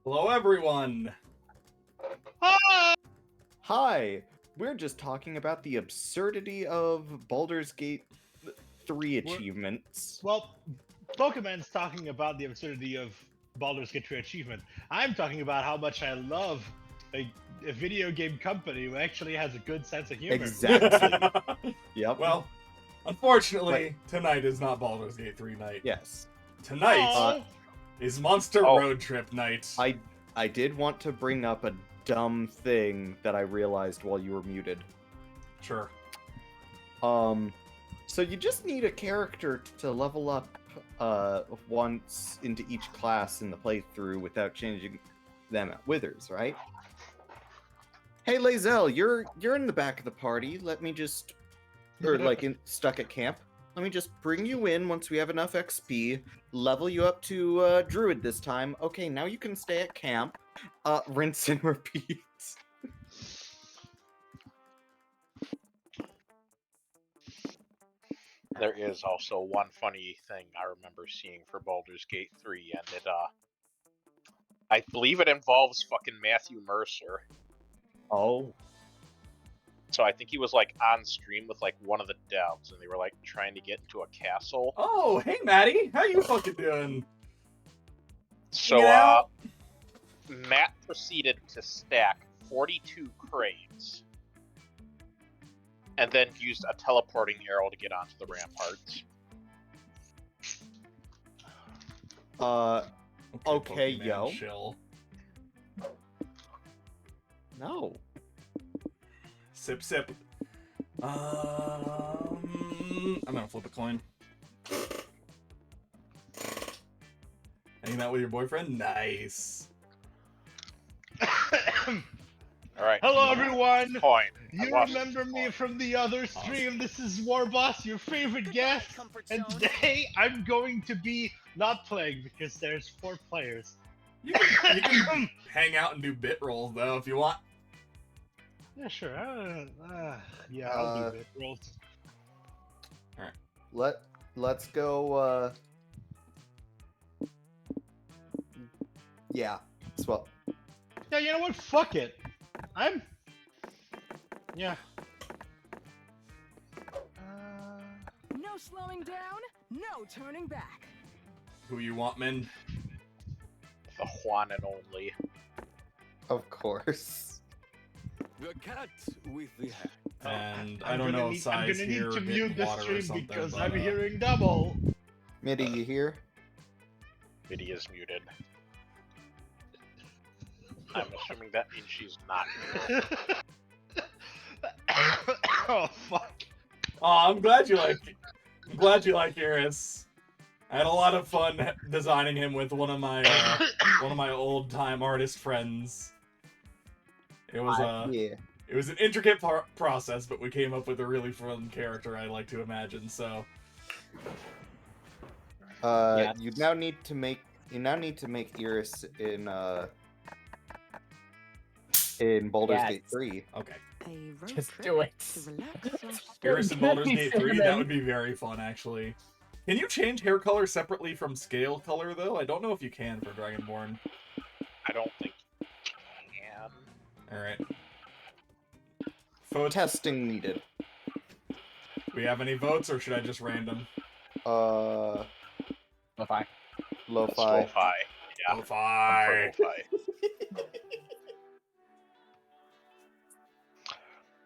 Hello, everyone. Ah! Hi, we're just talking about the absurdity of Baldur's Gate 3 achievements. Well, Pokemon's talking about the absurdity of Baldur's Gate 3 achievement. I'm talking about how much I love a video game company who actually has a good sense of humor. Exactly. Yep. Well, unfortunately, tonight is not Baldur's Gate 3 night. Yes. Tonight Oh, is Monster Road Trip night. I did want to bring up a dumb thing that I realized while you were muted. Sure. So you just need a character to level up once into each class in the playthrough without changing them at Withers, right? Hey Lae'zel, you're in the back of the party. Let me just stuck at camp. Let me just bring you in once we have enough XP, level you up to Druid this time. Okay, now you can stay at camp. Rinse and repeat. There is also one funny thing I remember seeing for Baldur's Gate 3, and it, I believe it involves fucking Matthew Mercer. Oh. So I think he was, like, on stream with, like, one of the devs, and they were, like, trying to get into a castle. Oh, hey, Maddie. How you fucking doing? So, Matt proceeded to stack 42 crates, and then used a teleporting arrow to get onto the ramparts. Okay, Pokemon, yo. Chill. No. Sip, sip. I'm gonna flip a coin. Hanging out with your boyfriend? Nice. Alright. hello everyone! Coin. You remember me from the other stream. This is Warboss, your favorite guest. And today I'm going to be not playing because there's 4 players. You can hang out and do bit rolls, though, if you want. Yeah, sure. Yeah, I'll do bit rolls. Let's go. Yeah. Swap. Yeah, you know what? Fuck it. Yeah. No slowing down, no turning back. Who you want, men? The Juan and only. Of course. The cat with the hat. And I'm I don't gonna know need- if I'm size gonna need here to or mute get this water or stream something. because but, I'm hearing double. Mitty, you here? Biddy is muted. I'm assuming that means she's not muted. Oh fuck. Oh, I'm glad you like Iris. I had a lot of fun designing him with one of my old time artist friends. It was Yeah. it was an intricate process, but we came up with a really fun character I like to imagine. So You now need to make Iris in Baldur's Gate 3. okay, Just do it. Iris in Baldur's Gate 3, that would be very fun actually. Can you change hair color separately from scale color though? I don't know if you can for Dragonborn. I don't think you can. All right. Votes. Testing needed. We have any votes, or should I just random? Lo-fi. Lo-fi. Lo-fi. Lo-fi. Yeah. Lo-fi. Lo-fi.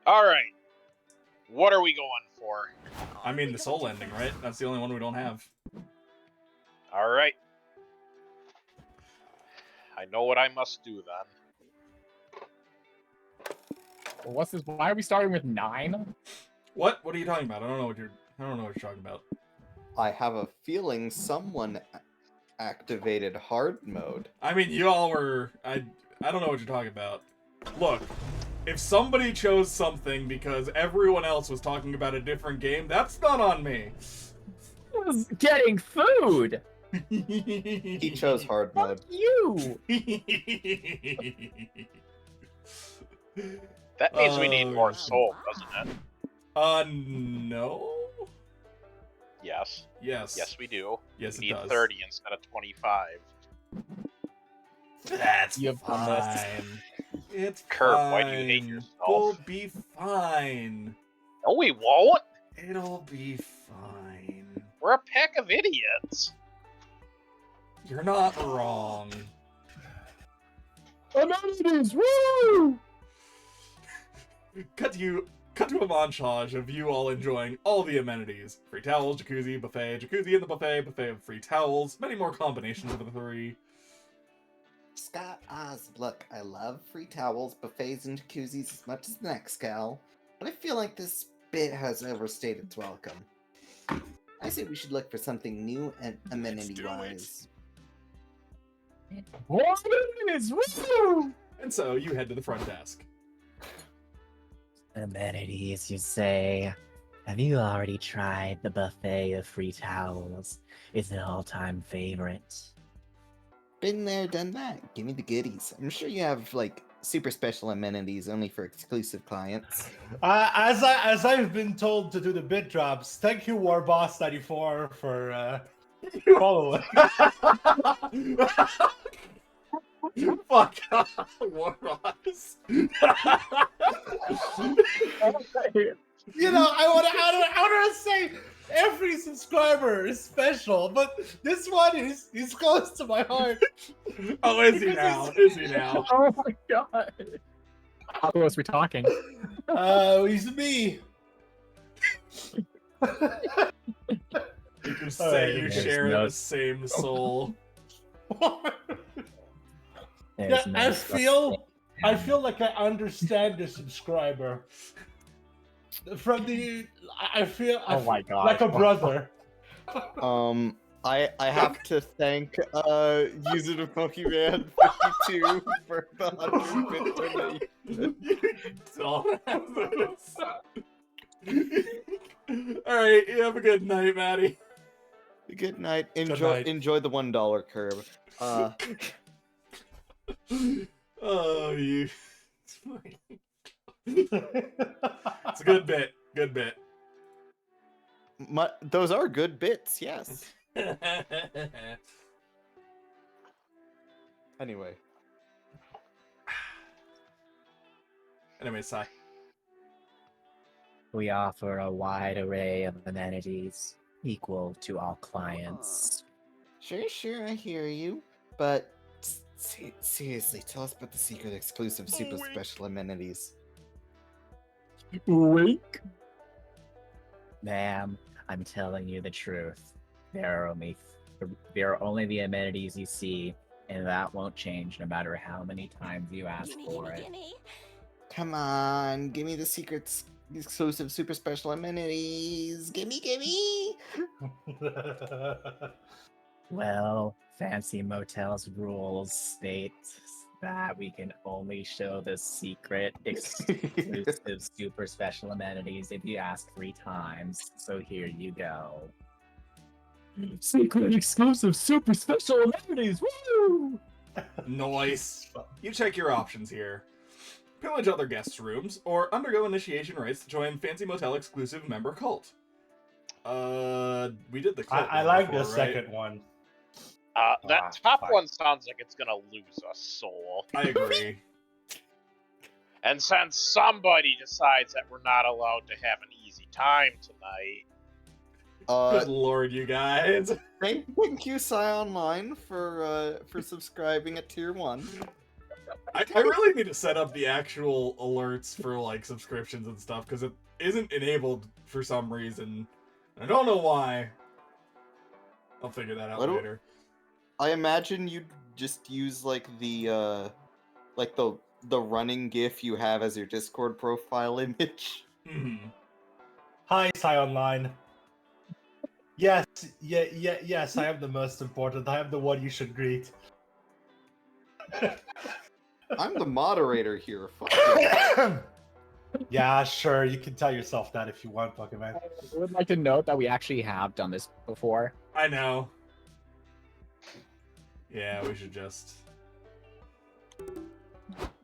Alright. What are we going for? I mean the soul ending, right? That's the only one we don't have. Alright. I know what I must do then. What's this? Why are we starting with 9? What? What are you talking about? I don't know what you're talking about. I have a feeling someone activated hard mode. I mean, you all were... I don't know what you're talking about. Look, if somebody chose something because everyone else was talking about a different game, that's not on me. I was getting food. He chose hard mode. Fuck you. That means we need more soul, doesn't it? No? Yes. Yes. Yes, we do. Yes, We it need does. 30 instead of 25. That's You've done this. fine. It's Kurt, fine. why do you hate yourself? We'll be fine. No, we won't. It'll be fine. We're a pack of idiots. You're not wrong. Amenities, woo! Cut to a montage of you all enjoying all the amenities. Free towels, jacuzzi in the buffet of free towels, many more combinations of the three. Scott Oz, look, I love free towels, buffets, and jacuzzis as much as the next gal, but I feel like this bit has overstayed its welcome. I say we should look for something new and amenity-wise. Amenities, woo! And so you head to the front desk. Amenities, you say? Have you already tried the buffet of free towels? It's an all-time favorite. Been there, done that. Give me the goodies. I'm sure you have, like, super special amenities only for exclusive clients. As I've been told to do the bit drops, thank you, Warboss94, for following. Fuck off, Warboss. You know, I want to say every subscriber is special, but this one is close to my heart. Oh, is he now? Is he now? Oh my god. How close are we talking? He's me. You can say you There's share no- the same soul. There's Yeah, no I feel like I understand the subscriber. I feel Oh my god. like a brother. I have to thank user to Pokemon 52 for the 100 bit donation. Alright, you have a good night, Maddie. Good night. night. Enjoy the $1 curve. Oh, you. It's a good bit. Good bit. Those are good bits, yes. Anyway. Anyway, Sai. We offer a wide array of amenities, equal to all clients. Sure, I hear you. But seriously, tell us about the secret exclusive super special amenities. Wink. Ma'am, I'm telling you the truth. There are only the amenities you see, and that won't change no matter how many times you ask for it. Come on, give me the secret exclusive super special amenities. Gimme! Well, Fancy Motel's rules state that we can only show the secret exclusive super special amenities if you ask 3 times. So here you go. Secret exclusive super special amenities, woo! Nice. You check your options here. Pillage other guests' rooms, or undergo initiation rites to join Fancy Motel exclusive member cult. We did the cult I one like before, the right? second one. That top fuck. one sounds like it's gonna lose a soul. I agree. And since somebody decides that we're not allowed to have an easy time tonight, Good lord, you guys. Thank you, Psy Online, for subscribing at tier 1. I really need to set up the actual alerts for like subscriptions and stuff because it isn't enabled for some reason. I don't know why. I'll figure that out later. I imagine you'd just use like the running GIF you have as your Discord profile image. Mm-hmm. Hi, Psy Online. Yes, yes, I am the most important. I am the one you should greet. I'm the moderator here. Fuck you. Yeah, sure. You can tell yourself that if you want, Pokemon. I would like to note that we actually have done this before. I know. Yeah, we should just...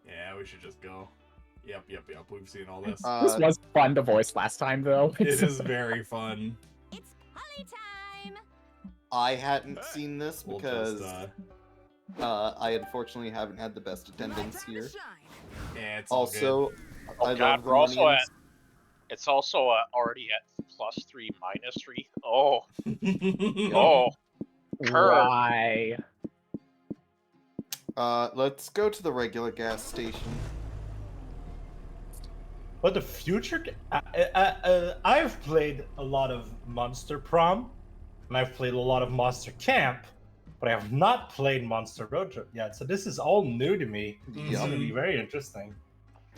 Yeah, we should just go. Yep. We've seen all this. This was fun to voice last time, though. It is very fun. It's holly time. I hadn't seen this We'll because just, I unfortunately haven't had the best attendance My time to here. shine. Yeah, it's all Also, Oh I god, love the we're also Marines. at. It's also already at +3, -3. Oh, good. oh, curve. Why? Let's go to the regular gas station. But the future, I've played a lot of Monster Prom, and I've played a lot of Monster Camp, but I have not played Monster Road Trip yet. So this is all new to me. It's Yep. going to be very interesting.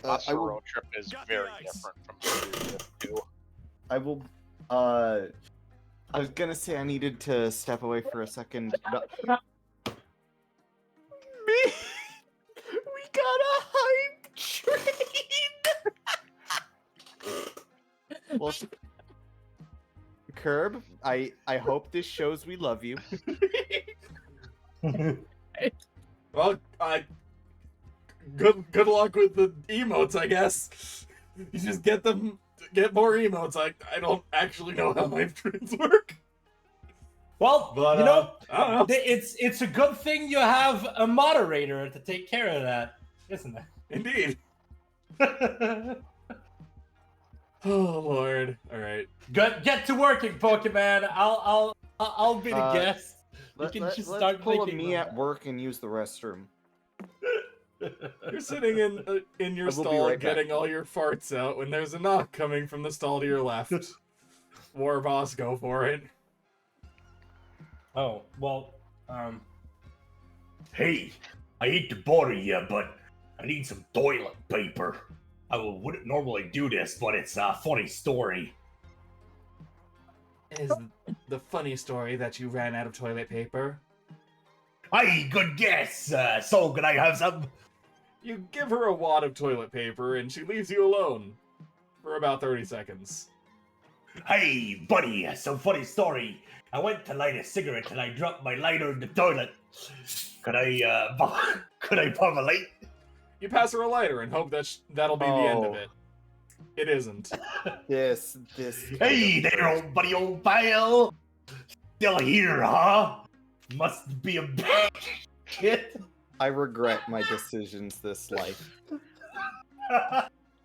Monster I will. Road Trip is Got the very ice. different from Studio 2. I will. I was gonna say I needed to step away for a second. Me. We got a hype train. Well, Curb, I hope this shows we love you. Well, good luck with the emotes, I guess. You just get more emotes. I don't actually know how my trains work. Well, But, you know, I don't know. it's a good thing you have a moderator to take care of that, isn't Indeed. it? Oh Lord. All right. Get to working, Pokemon. I'll be the guest. You can just Let's start pull a making me at work and use the restroom. You're sitting in your I will be stall right back. getting all your farts out when there's a knock coming from the stall to your left. War boss, go for it. Oh, well, Hey, I hate to bother you, but I need some toilet paper. I wouldn't normally do this, but it's a funny story. Is the funny story that you ran out of toilet paper? Hey, good guess. So can I have some? You give her a wad of toilet paper and she leaves you alone for about 30 seconds. Hey, buddy, so funny story. I went to light a cigarette and I dropped my lighter in the toilet. Could I populate? You pass her a lighter and hope that that'll be the end of Oh. it. It isn't. This. Hey there, old buddy, old pal. Still here, huh? Must be a bad kid. I regret my decisions this life.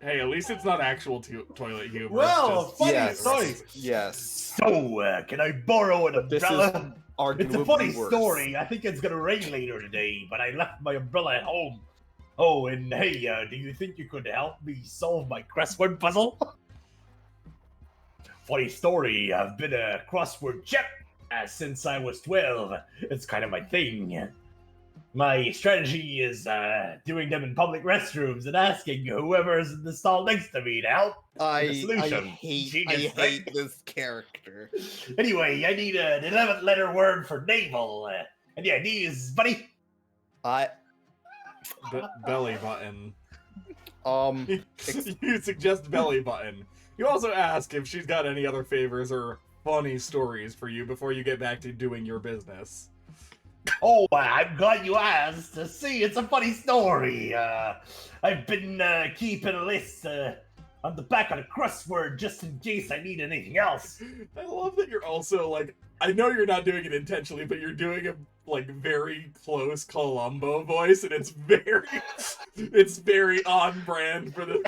Hey, at least it's not actual toilet humor. Well, it's just funny Yes. story. Yes. So, can I borrow an But this is umbrella? arguably It's a funny worse. story. I think it's gonna rain later today, but I left my umbrella at home. Oh, and hey, do you think you could help me solve my crossword puzzle? Funny story. I've been a crossword chef since I was 12. It's kind of my thing. My strategy is doing them in public restrooms and asking whoever's in the stall next to me to help. I solution. hate Genius, right? this character. Anyway, I need an 11th letter word for navel. Any ideas, buddy? belly button. Ex- You suggest belly button. You also ask if she's got any other favors or funny stories for you before you get back to doing your business. Oh, I'm glad you asked. See, it's a funny story. I've been keeping a list on the back of the crossword just in case I need anything else. I love that you're also like, I know you're not doing it intentionally, but you're doing a like very close Columbo voice, and it's very on brand for the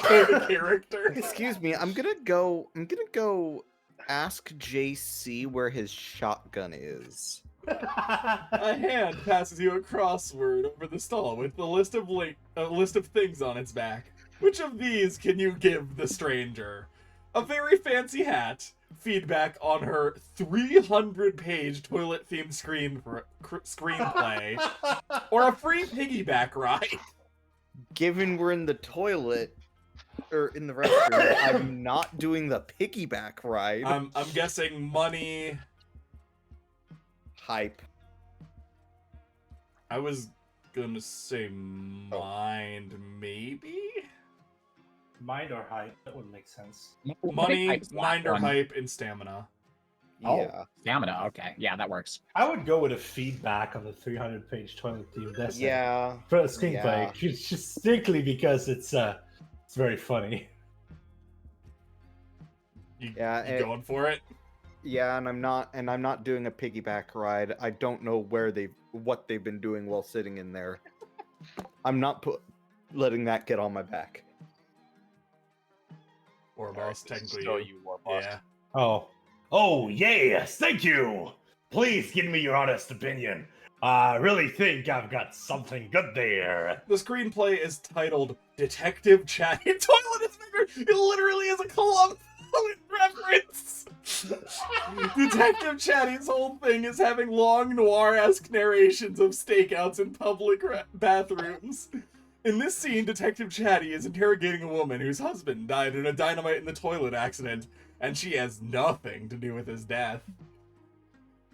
character. Excuse me, I'm gonna go ask JC where his shotgun is. A hand passes you a crossword over the stall with a list of things on its back. Which of these can you give the stranger? A very fancy hat, feedback on her 300-page toilet-themed screenplay, or a free piggyback ride? Given we're in the toilet or in the restroom, I'm not doing the piggyback ride. I'm guessing money. Hype. I was gonna say mind, maybe? Mind or height? That would make sense. Money, mind, or hype, and stamina. Oh, Yeah. stamina. Okay, yeah, that works. I would go with a feedback on the 300-page toilet theme. That's it. Yeah. For the screenplay, Yeah. just strictly because it's very funny. You Yeah, going for it? Yeah, and I'm not doing a piggyback ride. I don't know what they've been doing while sitting in there. I'm not letting that get on my back. Or boss, technically So you. you war boss. Yeah. Oh, yes, thank you. Please give me your honest opinion. I really think I've got something good there. The screenplay is titled Detective Chatty Toilet Inspector. It literally is a Columbo reference. Detective Chatty's whole thing is having long noir-esque narrations of stakeouts in public bathrooms. In this scene, Detective Chatty is interrogating a woman whose husband died in a dynamite in the toilet accident, and she has nothing to do with his death.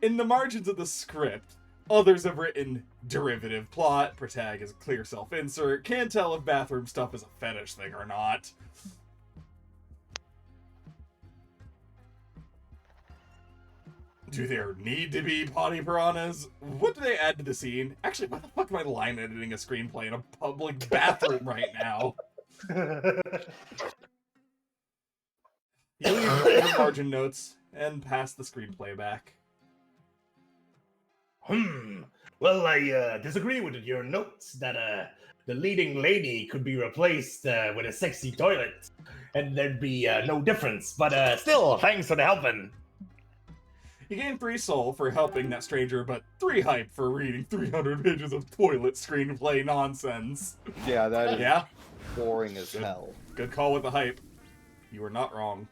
In the margins of the script, others have written derivative plot, protag is clear self-insert, can't tell if bathroom stuff is a fetish thing or not. Do there need to be potty piranhas? What do they add to the scene? Actually, why the fuck am I line editing a screenplay in a public bathroom right now? You leave the margin notes and pass the screenplay back. Well, I disagree with your notes that the leading lady could be replaced with a sexy toilet, and there'd be no difference. But still, thanks for the helping. You gain 3 soul for helping that stranger, but 3 hype for reading 300 pages of toilet screenplay nonsense. Yeah, that is Yeah? boring as hell. Good call with the hype. You were not wrong.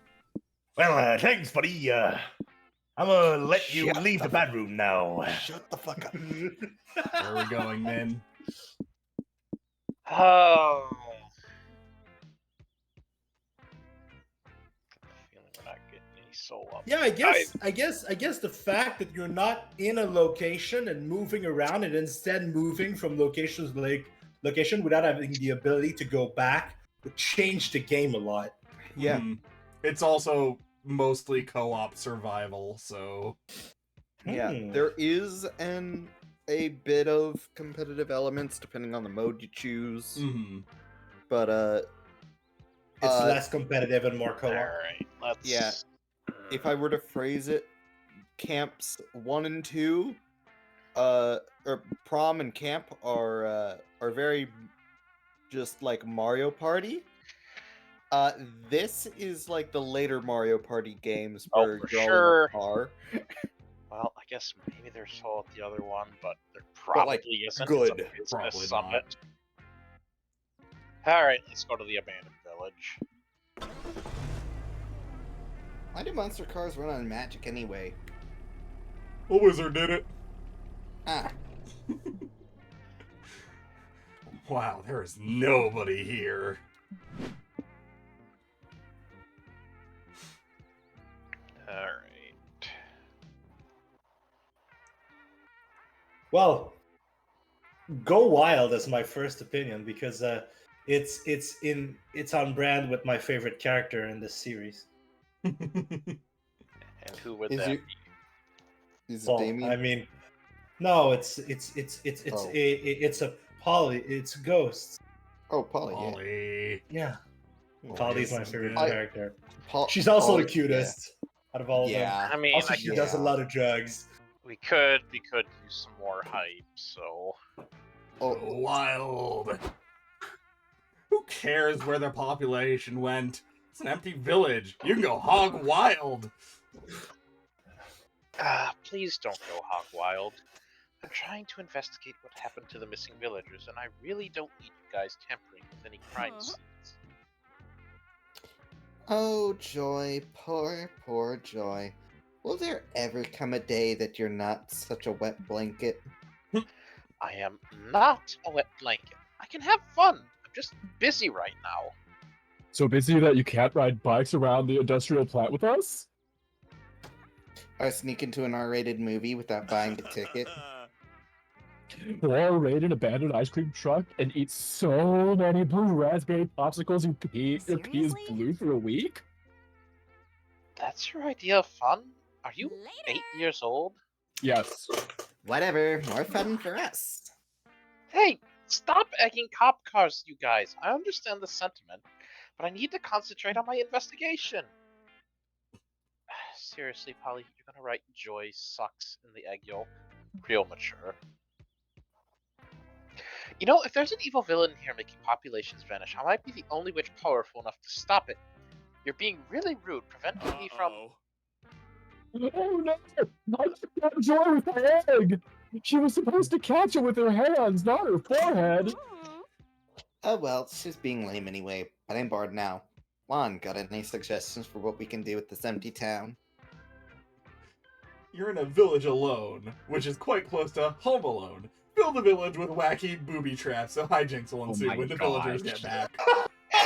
Well, thanks, buddy. I'm gonna let you Shut leave the bedroom now. Shut the fuck up. Where are we going, Min? Oh. Feeling we're not getting any soul up. Yeah, I guess the fact that you're not in a location and moving around and instead moving from location to location without having the ability to go back would change the game a lot. Yeah. It's also mostly co-op survival, so... Yeah, there is a bit of competitive elements depending on the mode you choose. Mm-hmm. But It's less competitive and more co-op. Alright, let's... Yeah. If I were to phrase it, camps 1 and 2, or prom and camp are very just like Mario Party. This is like the later Mario Party games where for you're all sure. in a car. Well, I guess maybe there's soul at the other one, but there But, probably like, isn't. good. It's Probably a business not. summit. Alright, let's go to the abandoned village. Why do monster cars run on magic anyway? A wizard did it. Ah. Wow, there is nobody here. Alright. Well, go wild is my first opinion because it's on brand with my favorite character in this series. And who would Is that it- be? Is it Well, Damien? I mean, no, it's Oh. it's a Polly. It's Ghost. Oh, Polly. Yeah. Ollie. Yeah, Ollie Polly's my is favorite good. character. Paul- She's also Polly- the cutest out of all of them. Yeah. I mean, Also, I she guess does a yeah. lot of drugs. we could use some more hype, so... Oh, Wild. Who cares where their population went? It's an empty village. You can go hog wild. Please don't go hog wild. I'm trying to investigate what happened to the missing villagers, and I really don't need you guys tampering with any crime scenes. Oh, Joy. Poor, poor Joy. Will there ever come a day that you're not such a wet blanket? I am not a wet blanket. I can have fun. I'm just busy right now. So busy that you can't ride bikes around the industrial plant with us? Or sneak into an R-rated movie without buying a ticket? Or raid an abandoned ice cream truck and eat so many blue raspberry popsicles your pee is Seriously? blue for a week? That's your idea of fun? Are you Later. 8 years old? Yes. Whatever, more fun for us. Hey, stop egging cop cars, you guys. I understand the sentiment, but I need to concentrate on my investigation. seriously, Polly, you're gonna write joy sucks in the egg yolk? Real mature. You know, if there's an evil villain in here making populations vanish, I might be the only witch powerful enough to stop it. You're being really rude, preventing me from... Oh no! I got Joy with the egg! She was supposed to catch it with her hands, not her forehead! Oh well, she's being lame anyway, but I'm bored now. Juan, got any suggestions for what we can do with this empty town? You're in a village alone, which is quite close to Home Alone. Fill the village with wacky booby traps so hijinks will ensue when the villagers get back.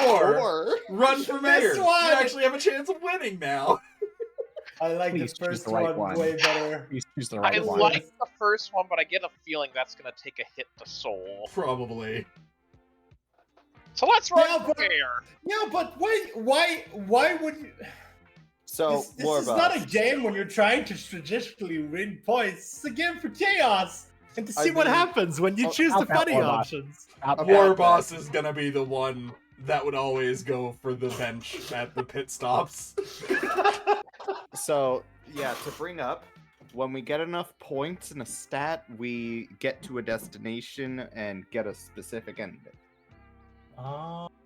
Or run for mayor. You actually have a chance of winning now. I like Please the choose first the right one one. way better. Please choose the I right one. like the first one, but I get a feeling that's gonna take a hit to soul. Probably. So let's run Yeah, for but- mayor. Yeah, but why would you? So, This is not a game when you're trying to strategically win points. It's a game for chaos and to see what happens when you choose the funny options. War Boss is gonna be the one that would always go for the bench at the pit stops. So, yeah, to bring up, when we get enough points in a stat, we get to a destination and get a specific ending.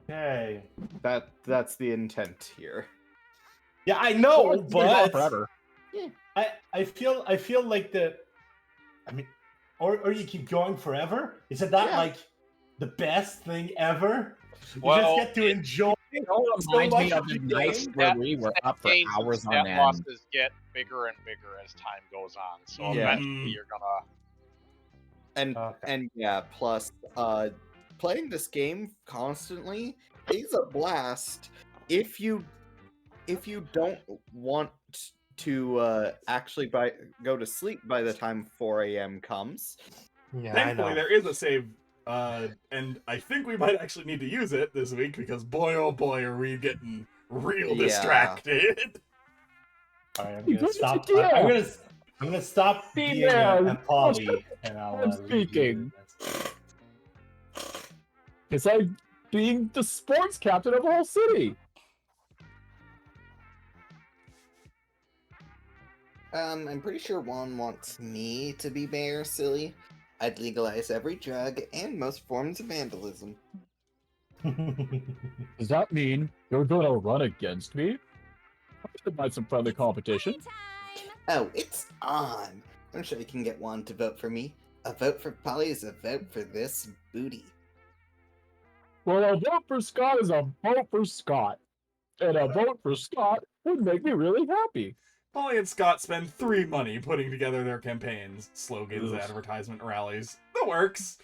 Okay. That's the intent here. Yeah, I know, It's been on but forever. I feel like or you keep going forever. Isn't that like the best thing ever? You Well, just get to enjoy. It all so reminds me much of of the the nights game. where we were up for Gains and hours on stat end. losses get bigger and bigger as time goes on. So Yeah. eventually you're gonna... And yeah, plus playing this game constantly is a blast if you don't want to actually go to sleep by the time 4 a.m. comes. Yeah, Thankfully, there is a save, and I think we might actually need to use it this week because boy, oh boy, are we getting real Yeah. distracted. Alright, I'm Good gonna stop. idea. I'm gonna stop Be being there. a Polly, and I'll I'm leave you speaking. to It's like being the sports captain of a whole city. I'm pretty sure Juan wants me to be mayor, silly. I'd legalize every drug and most forms of vandalism. Does that mean you're gonna run against me? I should find some friendly competition. Oh, it's on! I'm sure you can get Juan to vote for me. A vote for Polly is a vote for this booty. Well, a vote for Scott is a vote for Scott. And a vote for Scott would make me really happy. Polly and Scott spend 3 money putting together their campaigns, slogans, Ugh. advertisement rallies. That works.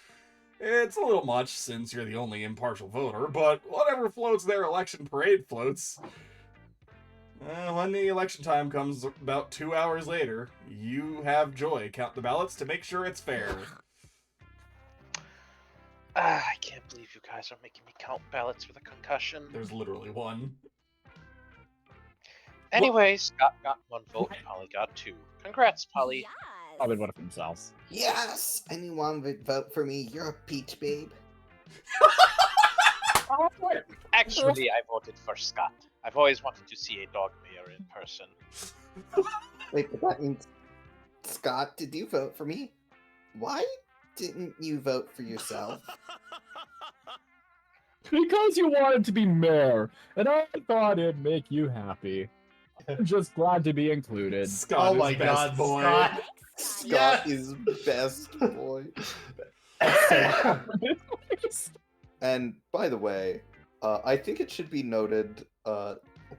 It's a little much since you're the only impartial voter, but whatever floats their election parade floats. When the election time comes about 2 hours later, you have Joy count the ballots to make sure it's fair. I can't believe you guys are making me count ballots with a concussion. There's literally one. Anyway, Scott got 1 vote, Polly got 2. Congrats, Polly. Probably voted for themselves. Yes! Anyone would vote for me. You're a peach babe. Actually, I voted for Scott. I've always wanted to see a dog mayor in person. Wait, but that means... Scott, did you vote for me? Why didn't you vote for yourself? Because you wanted to be mayor, and I thought it'd make you happy. I'm just glad to be included. Scott Oh is my best God, boy. Scott. Scott is best boy. And by the way, I think it should be noted,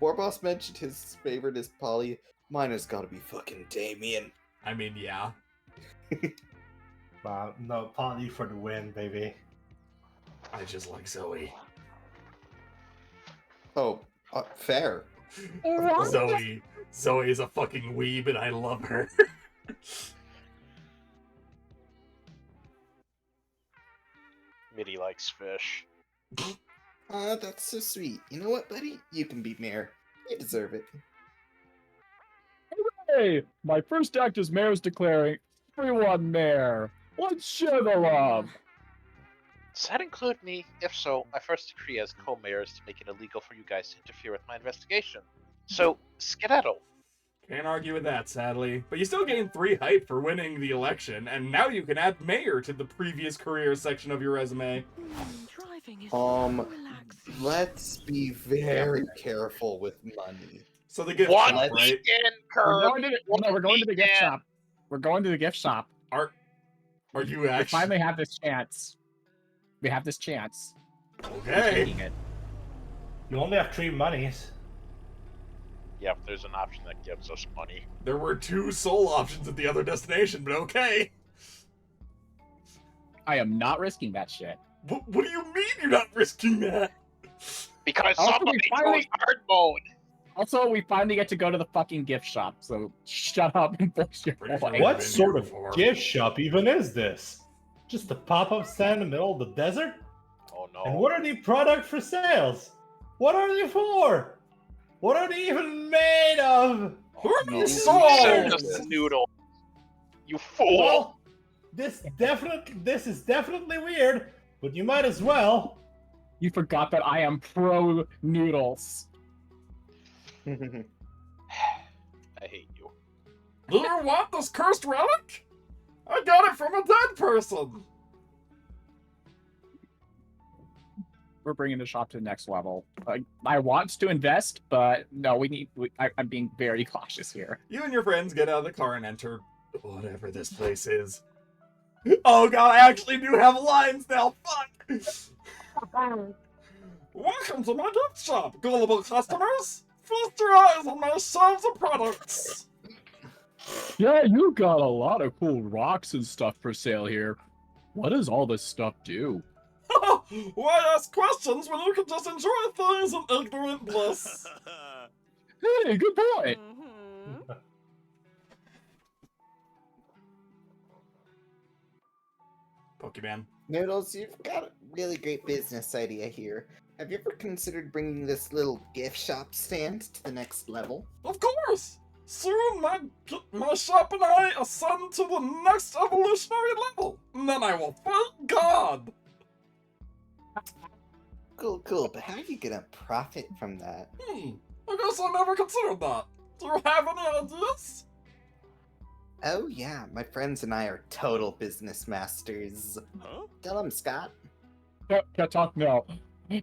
Warboss mentioned his favorite is Polly. Mine has got to be fucking Damien. I mean, yeah. No, Polly for the win, baby. I just like Zoe. Oh, fair. Zoe is a fucking weeb and I love her. Mitty likes fish. That's so sweet. You know what, buddy? You can be mayor. You deserve it. Hey, my first act as mayor is declaring everyone mayor. Let's share the love. Does that include me? If so, I first decree as co-mayors to make it illegal for you guys to interfere with my investigation. So, skedaddle. Can't argue with that, sadly. But you still gained 3 hype for winning the election, and now you can add mayor to the previous career section of your resume. Driving is so relaxing. Let's be very careful with money. So the gift One shop, right? weekend, We're Kirk. going to we're going to the gift shop. We're going to the gift shop. Are you We actually? finally have this chance. We have this chance. We're Okay. taking it. You only have 3 monies. Yep, there's an option that gives us money. There were 2 soul options at the other destination, but okay. I am not risking that shit. What do you mean you're not risking that? Because Also, somebody we finally- chose hard mode. Also, we finally get to go to the fucking gift shop, so shut up and voice your Pretty voice. sure What been sort here of before. gift shop even is this? Just a pop-up stand in the middle of the desert? Oh no. And what are the products for sales? What are they for? What are they even made of? Who are These these They're souls? just noodle. You fool. Well, this is definitely weird, but you might as well. You forgot that I am pro noodles. I hate you. Do you want this cursed relic? I got it from a dead person. We're bringing the shop to the next level. I want to invest, but no, I'm being very cautious here. You and your friends get out of the car and enter whatever this place is. Oh god, I actually do have lines now. Fuck. Welcome to my gift shop, gullible customers. Feast your eyes on my shelves of products. Yeah, you got a lot of cool rocks and stuff for sale here. What does all this stuff do? Why ask questions when you can just enjoy things in ignorant bliss? Hey, good point. Mhm. Pokemon. Noodles, you've got a really great business idea here. Have you ever considered bringing this little gift shop stand to the next level? Of course! Soon my shop and I ascend to the next evolutionary level. And then I will thank God. Cool, but how are you gonna profit from that? I guess I never considered that. Do you have any ideas? Oh yeah, my friends and I are total business masters. Huh? Tell them, Scott. Can't talk now.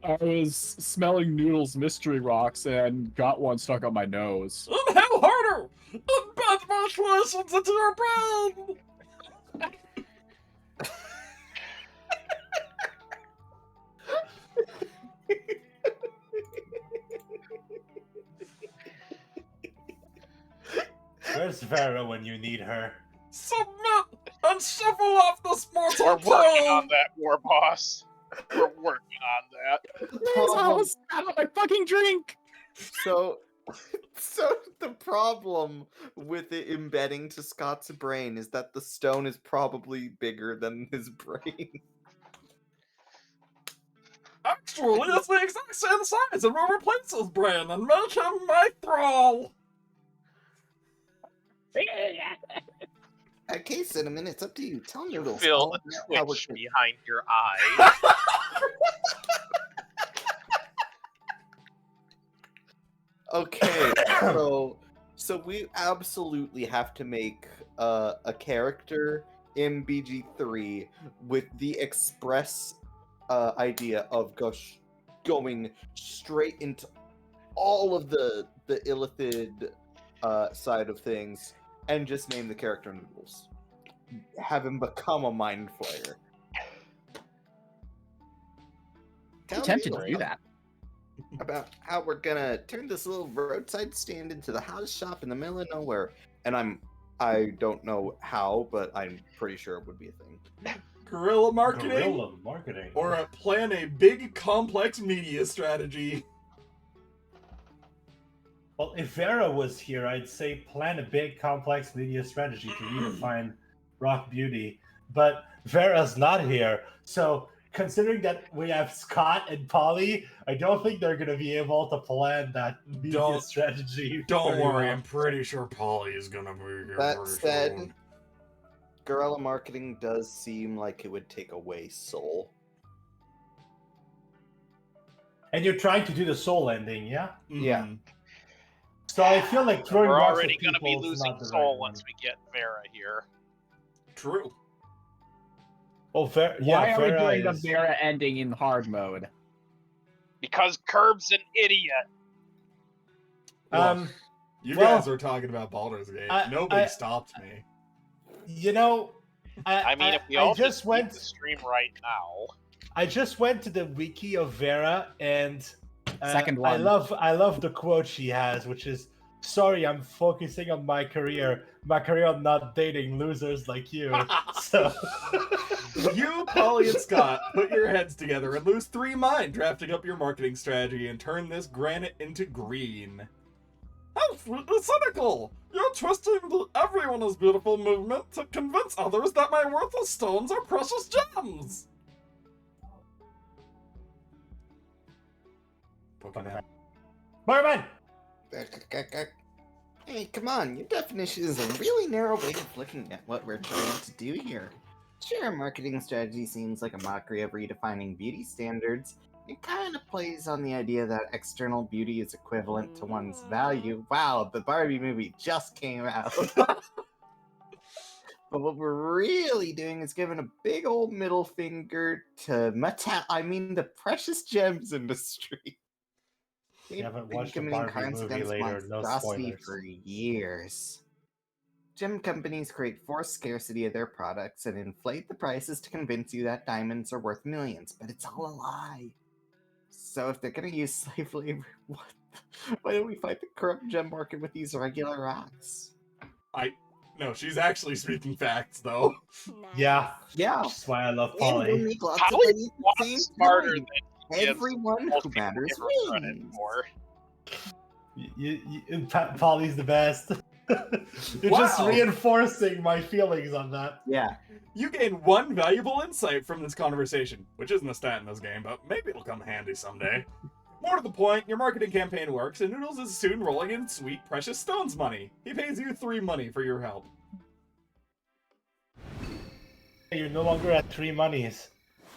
I was smelling Noodles mystery rocks and got one stuck on my nose. Inhale harder! Embed my creations into your brain! Where's Vera when you need her? Submit and shuffle off this We're mortal working on coil! that, War Boss. We're working on that. The I problem, almost spat out my fucking drink! so the problem with it embedding to Scott's brain is that the stone is probably bigger than his brain. Actually, it's the exact same size and will replace his brain and make him my thrall! Okay, Cinnamon, it's up to you. Tell You Noodles. feel all a about how we're twitch gonna- behind your eye. Okay, so we absolutely have to make a character in BG3 with the express idea of going straight into all of the illithid side of things and just name the character Noodles. Have him become a mind flayer. I'm tempted to do that. About how we're gonna turn this little roadside stand into the house shop in the middle of nowhere. And I don't know how, but I'm pretty sure it would be a thing. Guerrilla marketing? Guerrilla marketing. Or plan a big, complex media strategy. Well, if Vera was here, I'd say plan a big, complex media strategy to redefine Rock Beauty. But Vera's not here, so considering that we have Scott and Polly, I don't think they're going to be able to plan that media strategy. Don't very worry, well. I'm pretty sure Polly is gonna be here That very said, soon. guerrilla marketing does seem like it would take away soul. And you're trying to do the soul ending, yeah? Yeah. Mhm. So I feel like throwing We're rocks already at going to be people is losing not the soul right one. once we get Vera here. True. Oh, Vera, Why yeah, are we Vera doing the is. Vera ending in hard mode? Because Curb's an idiot. Um, You well, guys are talking about Baldur's Gate. I- Nobody I- stopped me. you know, I mean, if we I all just leave went. the stream right now. I just went to the wiki of Vera, and Second I one. love the quote she has, which is, "Sorry, I'm focusing on my career on not dating losers like you." So You, Polly, and Scott put your heads together and lose 3 mind drafting up your marketing strategy and turn this granite into green. How cynical! You're twisting the everyone is beautiful movement to convince others that my worthless stones are precious gems! Pokemon. Barman! Hey, come on, your definition is a really narrow way of looking at what we're trying to do here. Sure, marketing strategy seems like a mockery of redefining beauty standards. It kind of plays on the idea that external beauty is equivalent to one's value. Wow, the Barbie movie just came out. But what we're really doing is giving a big old middle finger to the precious gems industry. You haven't Been watched the committing Barbie crimes movie against later, no monstrosity spoilers. for years. Gem companies create forced scarcity of their products and inflate the prices to convince you that diamonds are worth millions, but it's all a lie. So if they're gonna use slave labor, why don't we fight the corrupt gem market with these regular rocks? No, she's actually speaking facts, though. Yeah, Yeah, that's why I love and we'll Polly. make lots of Polly's money a at lot the same smarter time. than gives Everyone most who people matters give her credit wins. for. Polly's the best. You're just Wow. reinforcing my feelings on that. Yeah. You gain 1 valuable insight from this conversation, which isn't a stat in this game, but maybe it'll come handy someday. More to the point, your marketing campaign works, and Noodles is soon rolling in sweet, precious stones money. He pays you 3 money for your help. You're no longer at 3 monies.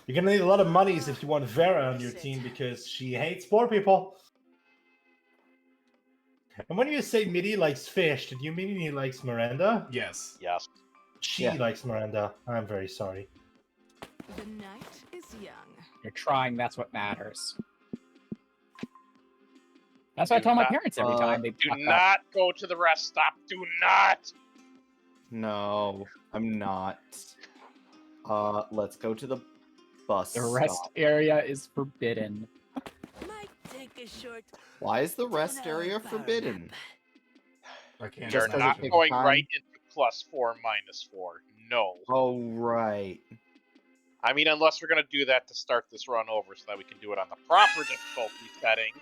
You're gonna need a lot of monies if you want Vera on your team because she hates poor people. And when you say Midi likes fish, did you mean he likes Miranda? Yes. Yes. She Yeah. likes Miranda. I'm very sorry. The night is young. You're trying, that's what matters. That's what I tell my parents every time they Do fuck up. not go to the rest stop. Do not. No, I'm not. Let's go to the bus The rest stop. area is forbidden. Might take a short Why is the rest 10-hour area power forbidden? I can't You're Just 'cause not it takes going time? right into +4, -4. No. Oh, right. I mean, unless we're going to do that to start this run over so that we can do it on the proper difficulty setting.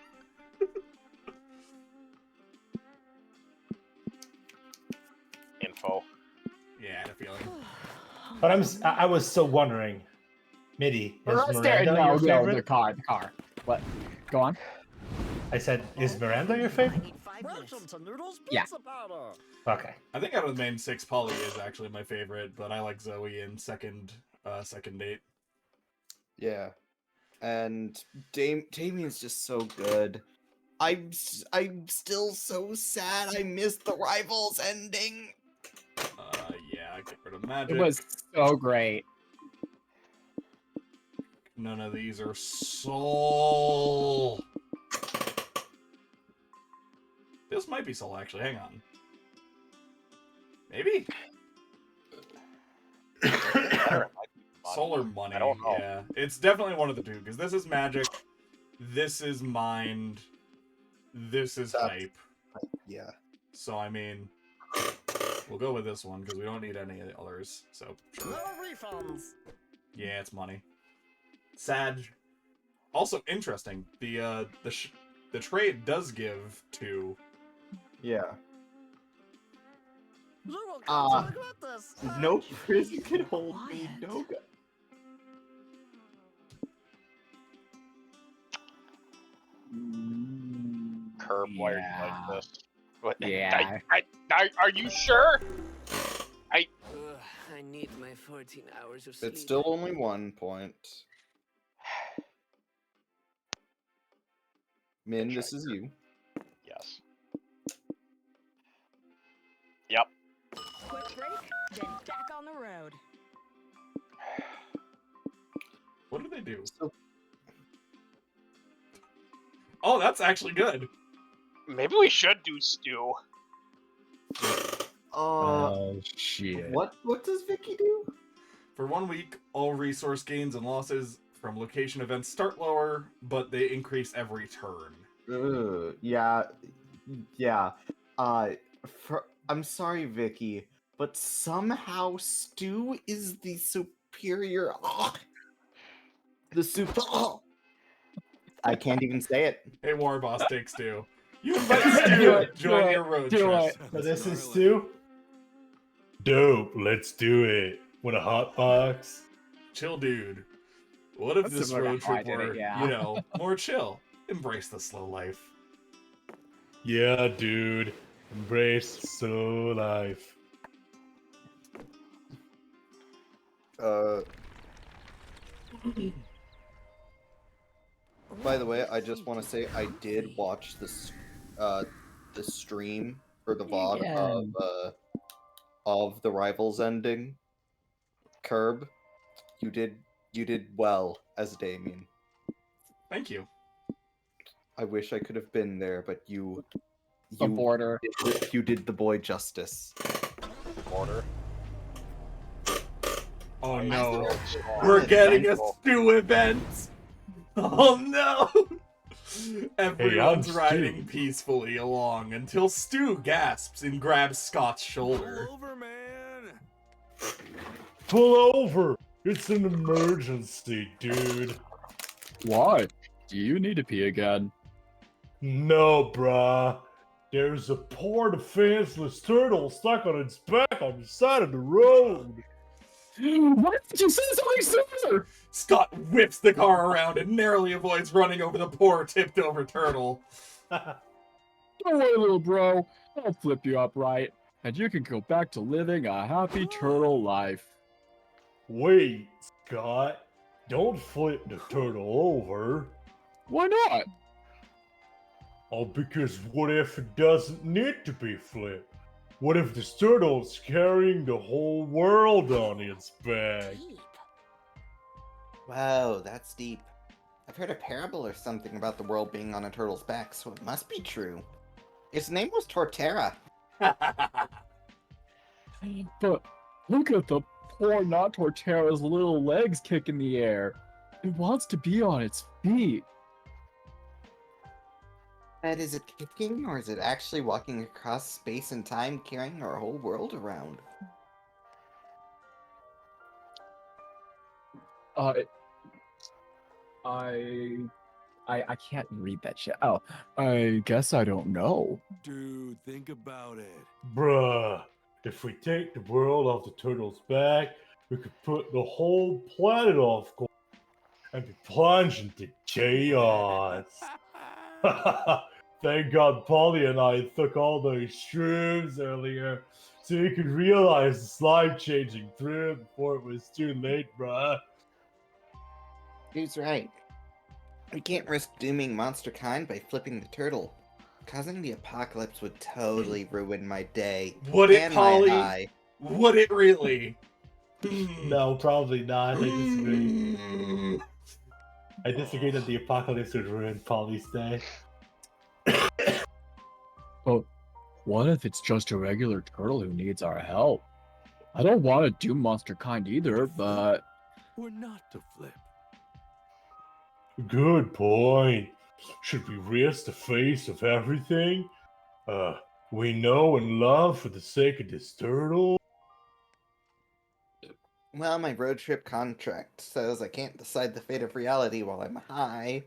Info. Yeah, I had a feeling. But I was still wondering, Midi, The is rest area, Miranda your no, favorite? the car. What? Go on. I said, is Miranda your favorite? Welcome to Noodles Yeah. Pizza Powder. Okay. I think out of the main 6, Polly is actually my favorite, but I like Zoe in second date. Yeah. And Damien's just so good. I'm still so sad I missed the Rivals ending. Yeah, I get rid of magic. It was so great. None of these are soul. This might be soul, actually. Hang on. Maybe? Soul or money. I don't know. Yeah, it's definitely one of the two, because this is magic, this is mind, this is hype. Yeah. So, I mean, we'll go with this one, because we don't need any of the others. So, sure. No refunds. Yeah, it's money. Sad. Also, interesting, the trade does give to... Yeah. You will come to regret this. No prison can hold me, no god. Curb, why are you Yeah. like this? What? Yeah. Are you sure? Ugh, I need my 14 hours of sleep. It's still only 1 point. Min, this is you. Yes. Quick break, then back on the road. What do they do? So- Oh, that's actually good. Maybe we should do stew. Uh, Shit. what does Vicky do? For 1 week, all resource gains and losses from location events start lower, but they increase every turn. Yeah. I'm sorry, Vicky, but somehow Stu is the superior. The super. I can't even say it. Hey, War Boss takes Stu. You invite Stu to join your road do trip. it. So this is Stu? Dope, let's do it. Want a hot box? Chill, dude. What if That's this similar to road how I trip did it, were, yeah. you know, more chill? Embrace the slow life. Yeah, dude. Embrace slow life. By the way, I just want to say I did watch the stream or the VOD of the Rivals ending. Curb, you did well as Damien. Thank you. I wish I could have been there, but you border. did the boy justice. Border. Oh Nice no. roll, small. We're getting a Thankful. Stu event! Oh no! Everyone's Stu. riding peacefully along until Stu gasps and grabs Scott's shoulder. Pull over, man. Pull over! It's an emergency, dude. Why? Do you need to pee again? No, bruh. There's a poor defenseless turtle stuck on its back on the side of the road. Why did you say something sooner? Scott whips the car around and narrowly avoids running over the poor tipped over turtle. Don't worry, little bro. I'll flip you up right, and you can go back to living a happy turtle life. Wait, Scott. Don't flip the turtle over. Why not? Oh, because what if it doesn't need to be flipped? What if the turtle's carrying the whole world on its back? Wow, that's deep. I've heard a parable or something about the world being on a turtle's back, so it must be true. Its name was Torterra. But look at the poor not Torterra's little legs kick in the air. It wants to be on its feet. But is it kicking, or is it actually walking across space and time, carrying our whole world around? I can't read that shit. Oh, I guess I don't know. Dude, think about it. Bruh, if we take the world off the turtle's back, we could put the whole planet off course and be plunged into chaos. Thank God Polly and I took all those shrooms earlier so we could realize this life-changing thrill before it was too late, bruh. Dude's right. We can't risk dooming monster kind by flipping the turtle. Causing the apocalypse would totally ruin my day. Would it, and Polly? my high. Would it really? No, probably not. I disagree. I disagree that the apocalypse would ruin Polly's day. But what if it's just a regular turtle who needs our help? I don't want to do monster kind either, but Or not to flip. Good point. Should we risk the face of everything? We know and love for the sake of this turtle? Well, my road trip contract says I can't decide the fate of reality while I'm high.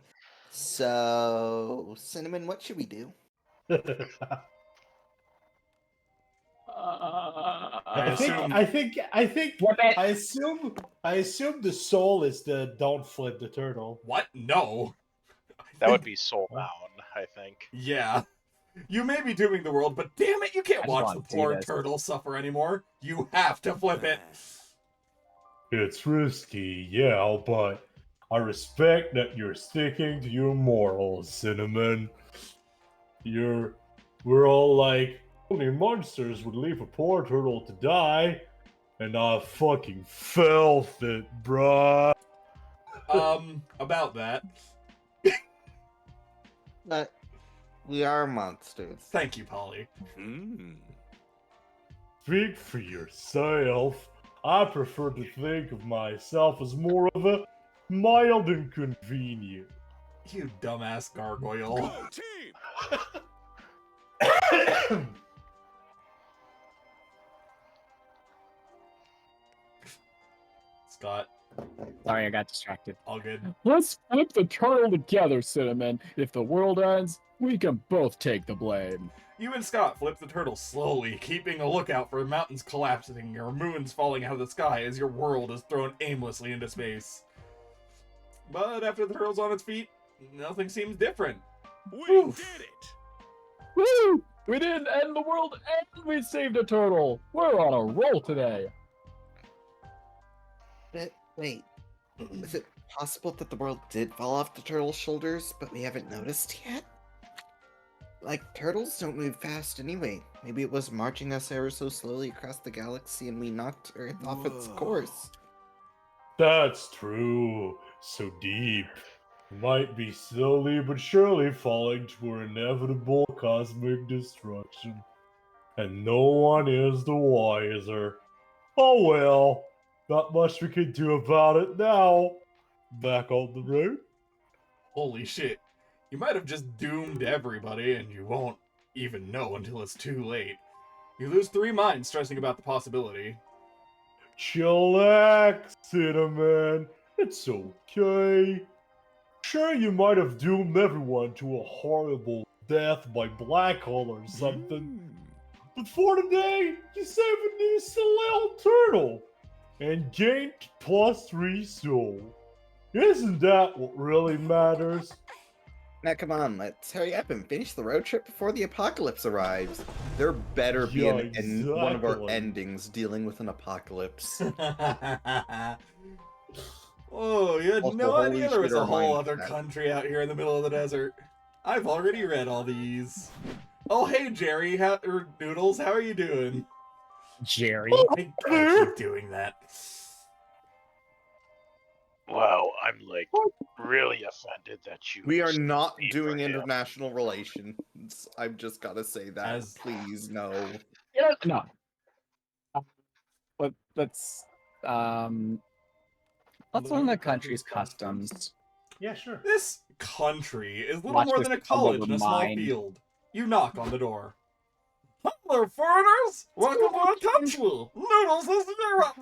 So, Cinnamon, what should we do? I assume the soul is the don't flip the turtle. What? No. That would be soul bound, I think. Yeah. You may be dooming the world, but damn it, you can't I just watch wanna the see poor this. turtle suffer anymore. You have to flip it. It's risky, yeah, but I respect that you're sticking to your morals, Cinnamon. We're all like only monsters would leave a poor turtle to die, and I fucking felt it, bruh. About that. But we are monsters. Thank you, Polly. Hmm. Speak for yourself. I prefer to think of myself as more of a mild inconvenience. You dumbass gargoyle. Go team! Scott, Sorry, I got distracted. all good. Let's flip the turtle together, Cinnamon. If the world ends, we can both take the blame. You and Scott flip the turtle slowly, keeping a lookout for mountains collapsing or moons falling out of the sky as your world is thrown aimlessly into space. But after the turtle's on its feet, nothing seems different. We Oof. did it! Woo! We didn't end the world and we saved a turtle. We're on a roll today. But wait, is it possible that the world did fall off the turtle's shoulders, but we haven't noticed yet? Like, turtles don't move fast anyway. Maybe it was marching us ever so slowly across the galaxy and we knocked Earth off its Whoa. course. That's true. So deep. Might be slowly but surely falling to our inevitable cosmic destruction. And no one is the wiser. Oh well, not much we can do about it now. Back on the road. Holy shit. You might have just doomed everybody, and you won't even know until it's too late. You lose 3 minds stressing about the possibility. Chillax, Cinnamon. It's okay. Sure, you might have doomed everyone to a horrible death by black hole or something. But for today, you saved a new little turtle and gained +3 soul. Isn't that what really matters? Now come on, let's hurry up and finish the road trip before the apocalypse arrives. There better be Yeah, one of our exactly. endings dealing with an apocalypse. Oh, you had Also, no holy idea there was shit, a our whole mind other back. country out here in the middle of the desert. I've already read all these. Oh, hey, Jerry, or Noodles, how are you doing? Jerry. I keep doing that. Wow, I'm like really offended that you. We are not stayed doing for him. international relations. I've just got to say that. As- Please, no. Yeah, no. Let's learn the country's customs. Yeah, sure. This country is little Watch more this than a come college over in a small mine. field. You knock on the door. Hello, foreigners! Welcome to our country! Noodles is Europe!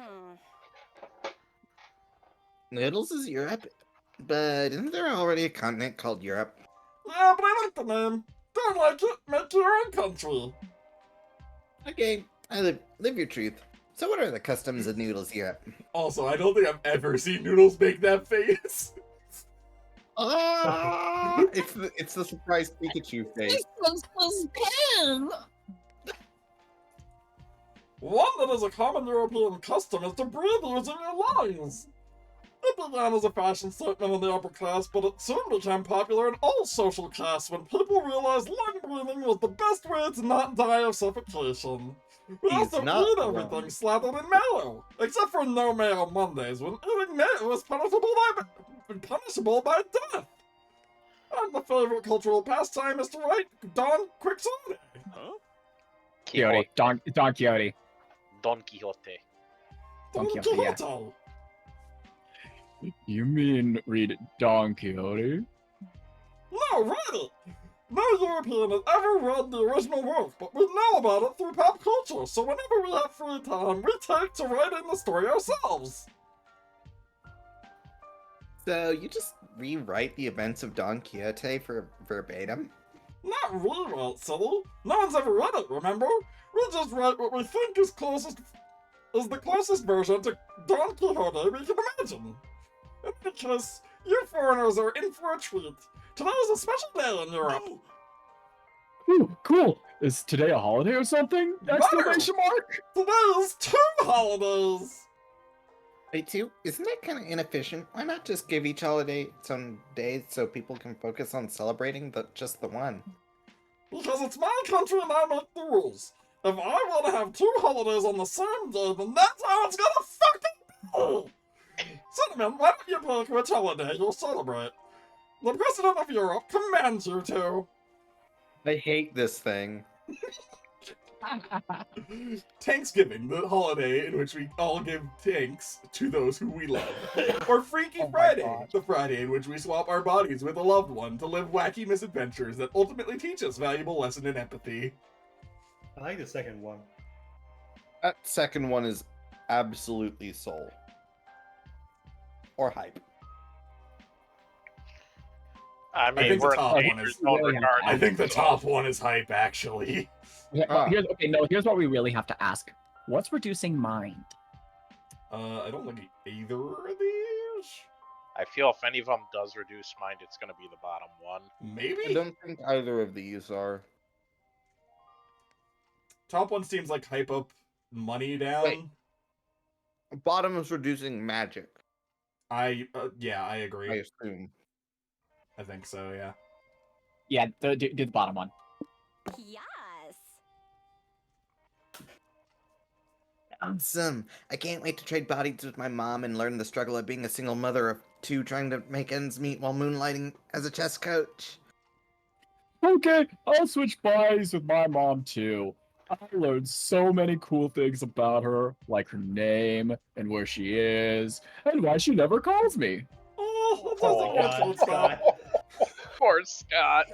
Noodles is Europe, but isn't there already a continent called Europe? Yeah, but I like the name. Don't like it, make your own country. Okay, I live your truth. So what are the customs of Noodles Europe? Also, I don't think I've ever seen Noodles make that face. Ah! It's the surprise Pikachu face. One that is a common European custom is to breathe using your lungs. It began as a fashion statement in the upper class, but it soon became popular in all social castes when people realized lung breathing was the best way to not die of suffocation. We He's also not eat wrong. everything slathered in mayo, except for no mayo Mondays, when eating mayo is punishable by death. And the favorite cultural pastime is to write Don Quixote. Huh? Quixote. Don Quixote. Don Quixote. Don Don Quixote, yeah. Quixote. You mean read Don Quixote? No, read it! No European has ever read the original work, but we know about it through pop culture, so whenever we have free time, we take to writing the story ourselves. So you just rewrite the events of Don Quixote for verbatim? Not rewrite, silly. No one's ever read it, remember? We just write what we think is the closest version to Don Quixote we can imagine. In any case, you foreigners are in for a treat. Today is a special day in Europe. Oh, Ooh, cool. Is today a holiday or something? Exclamation mark! Today is 2 holidays! Wait, too, isn't that kind of inefficient? Why not just give each holiday its own day so people can focus on celebrating just the one? Because it's my country and I make the rules. If I want to have 2 holidays on the same day, then that's how it's gonna fucking be! Cinnamon, why don't you pick which holiday you'll celebrate? The President of Europe commands you to. I hate this thing. Thanksgiving, the holiday in which we all give thanks to those who we love. Or Freaky Oh my Friday, God. the Friday in which we swap our bodies with a loved one to live wacky misadventures that ultimately teach us valuable lesson in empathy. I like the second one. That second one is absolutely soul. Or hype. I mean, think the we're in top the one danger is- zone really regardless. I think the so- top one is hype, actually. Here's what we really have to ask. What's reducing mind? I don't think either of these. I feel if any of them does reduce mind, it's going to be the bottom one. Maybe? I don't think either of these are. Top one seems like hype up, money down. Wait. Bottom is reducing magic, Yeah, I agree. I assume. I think so, yeah. Yeah, do the bottom one. Yes. Awesome. I can't wait to trade bodies with my mom and learn the struggle of being a single mother of 2 trying to make ends meet while moonlighting as a chess coach. Okay, I'll switch bodies with my mom too. I learned so many cool things about her, like her name and where she is, and why she never calls me. Oh, that's Oh, a God, good stop. Poor Scott.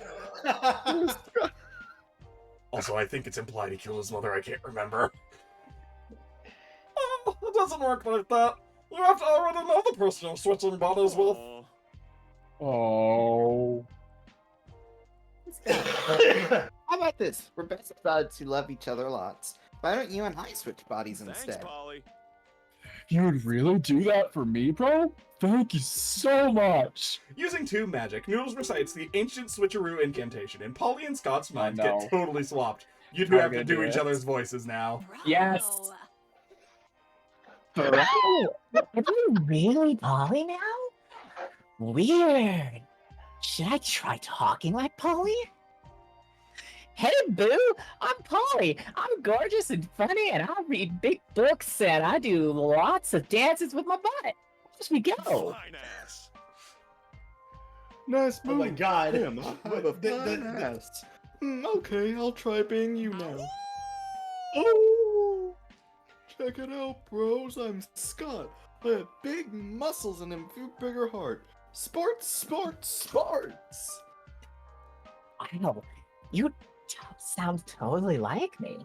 Also, I think it's implied he killed his mother. I can't remember. Oh, it doesn't work like that. You have to already know the person you're switching bodies with. Oh. How about this? We're best buds who love each other lots. Why don't you and I switch bodies Thanks, instead? Polly. You'd really do that for me, bro? Thank you so much. Using tube magic, Noodles recites the ancient switcheroo incantation, and Polly and Scott's minds get no. totally swapped. You two I'm have to gonna do do each it. other's voices now. Yes. Bravo. Are you really Polly now? Weird. Should I try talking like Polly? Hey, boo! I'm Polly. I'm gorgeous and funny, and I read big books, and I do lots of dances with my butt. Just we go. Fine ass. Nice Oh my move. God. Damn, I have a fine ass. Okay, I'll try being you now. Oh! Check it out, bros. I'm Scott. I have big muscles and a bigger heart. Sports, sports, sports! Wow, you sound totally like me.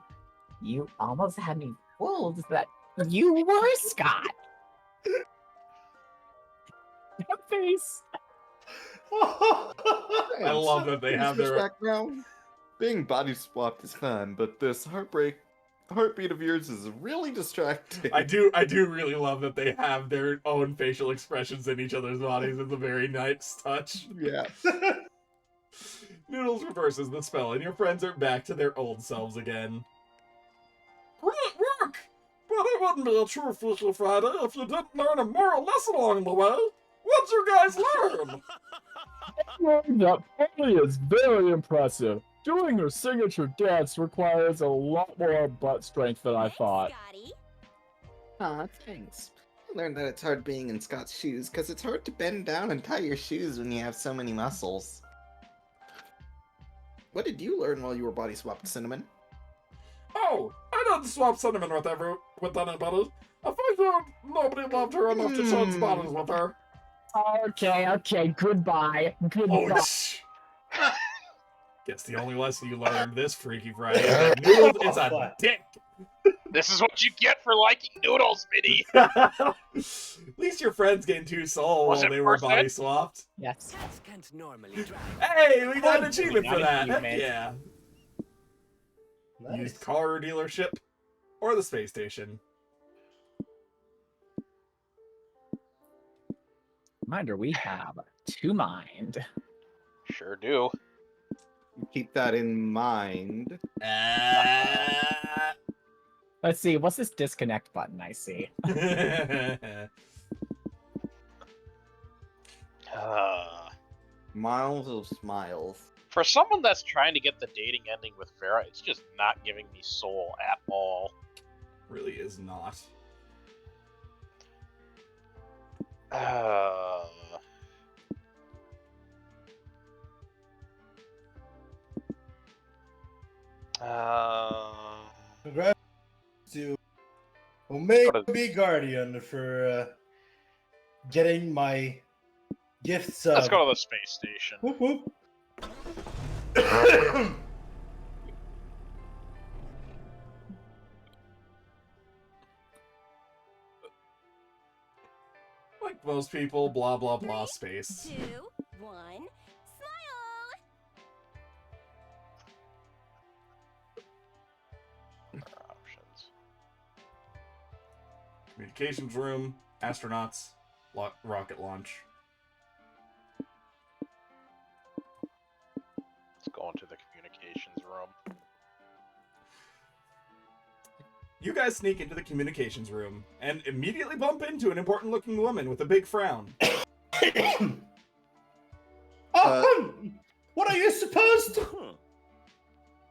You almost had me fooled that you were Scott. That face. I love that they have their. background. Being body swapped is fun, but this heartbeat of yours is really distracting. I do really love that they have their own facial expressions in each other's bodies. It's a very nice touch. Yeah. Noodles reverses the spell, and your friends are back to their old selves again. Great work! But it wouldn't be a true Freaky Friday if you didn't learn a moral lesson along the way. What'd you guys learn? I learned that Polly is very impressive. Doing her signature dance requires a lot more butt strength than I Thanks, thought. Scotty. Aw, thanks. I learned that it's hard being in Scott's shoes, because it's hard to bend down and tie your shoes when you have so many muscles. What did you learn while you were body swapped, Cinnamon? Oh, I didn't swap Cinnamon with anybody. I figured nobody loved her enough to change bodies with her. Okay, goodbye. Goodbye. Oh, Guess the only lesson you learned this Freaky Friday is that Noodles is a What? dick. This is what you get for liking noodles, Minnie. At least your friends gained 2 soul Was while it they were worth body it? swapped. Yes. Cats can't normally drive. Hey, we got an achievement for Got an that. Heck achievement. yeah. Nice. Used car dealership or the space station. Reminder, we have 2 mind. Sure do. Keep that in mind. Let's see, what's this disconnect button I see? Miles of smiles. For someone that's trying to get the dating ending with Vera, it's just not giving me soul at all. Really is not. Congrats to Omega Go to- B Guardian for getting my gift sub. Let's go to the space station. Whoop whoop. Like most people, blah blah blah space. 2, 1, smile! Options. Communications room, astronauts, rocket launch. Let's go into the communications room. You guys sneak into the communications room and immediately bump into an important-looking woman with a big frown. What are you supposed to?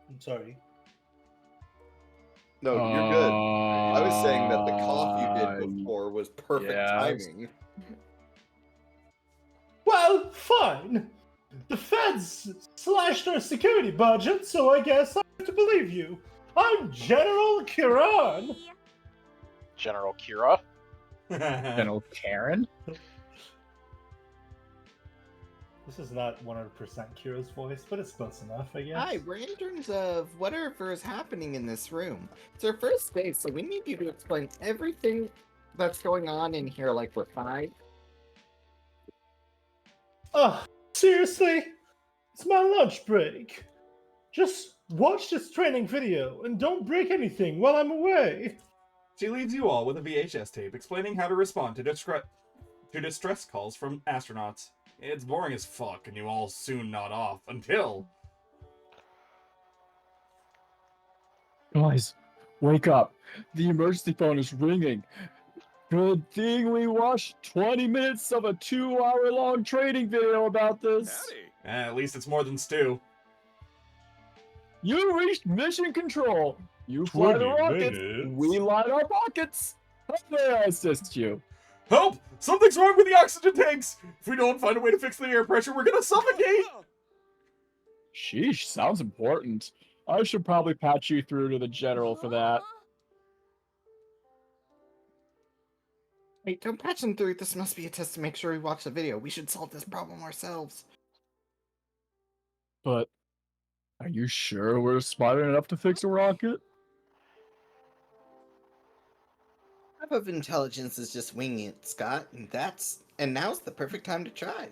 I'm sorry. No, you're good. I was saying that the cough you did before was perfect yes. timing. Well, fine. The feds slashed our security budget, so I guess I have to believe you. I'm General Kiran. General Kira. General Karen? This is not 100% Kira's voice, but it's close enough, I guess. Hi, we're interns of whatever is happening in this room. It's our first day, so we need you to explain everything that's going on in here like we're fine. Oh, seriously? It's my lunch break. Just watch this training video and don't break anything while I'm away. She leaves you all with a VHS tape explaining how to respond to distress calls from astronauts. It's boring as fuck, and you all soon nod off until... Guys, wake up. The emergency phone is ringing. Good thing we watched 20 minutes of a 2-hour-long training video about this. Howdy. At least it's more than stew. You reached mission control. You fly the 20 rockets. minutes? We line our pockets. How may I assist you? Help! Something's wrong with the oxygen tanks! If we don't find a way to fix the air pressure, we're gonna suffocate! Sheesh, sounds important. I should probably patch you through to the general for that. Wait, don't patch them through. This must be a test to make sure we watch the video. We should solve this problem ourselves. But are you sure we're smart enough to fix a rocket? Half of intelligence is just winging it, Scott, and now's the perfect time to try.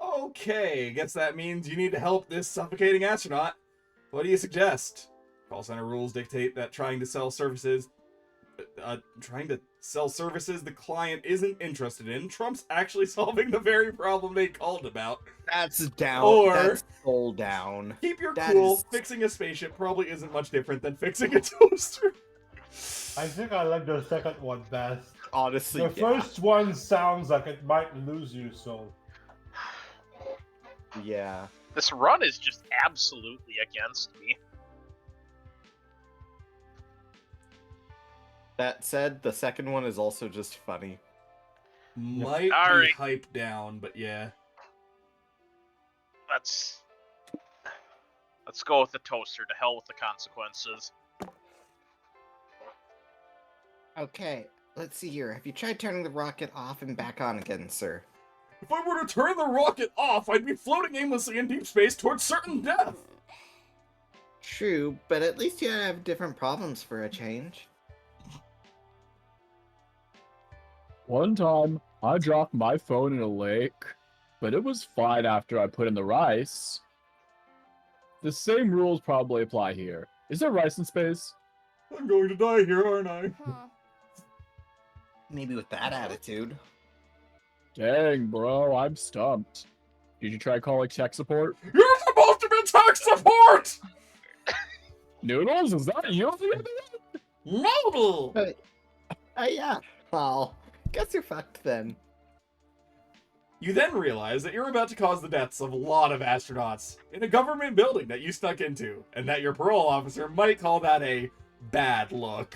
Okay, guess that means you need to help this suffocating astronaut. What do you suggest? Call center rules dictate that trying to sell services the client isn't interested in trumps actually solving the very problem they called about. That's down. Or- That's full down. Keep your That cool. is- Fixing a spaceship probably isn't much different than fixing a toaster. I think I like the second one best. Honestly, The first one sounds like it might lose you, so. yeah. This run is just absolutely against me. That said, the second one is also just funny. Might Alright. be hyped down, but yeah. Let's go with the toaster. To hell with the consequences. Okay, let's see here. Have you tried turning the rocket off and back on again, sir? If I were to turn the rocket off, I'd be floating aimlessly in deep space towards certain death. True, but at least you have different problems for a change. One time, I dropped my phone in a lake, but it was fine after I put in the rice. The same rules probably apply here. Is there rice in space? I'm going to die here, aren't I? Huh. Maybe with that attitude. Dang, bro, I'm stumped. Did you try calling tech support? You're supposed to be tech support! Noodles, is that you? Noodle! But, yeah. Well, guess you're fucked then. You then realize that you're about to cause the deaths of a lot of astronauts in a government building that you snuck into, and that your parole officer might call that a bad look.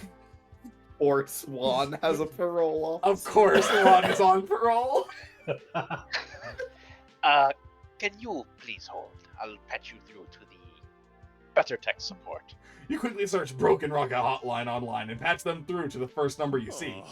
Or Swan has a parole officer. Of course, Swan is on parole. Can you please hold? I'll patch you through to the better tech support. You quickly search Broken Rocket Hotline online and patch them through to the first number you see.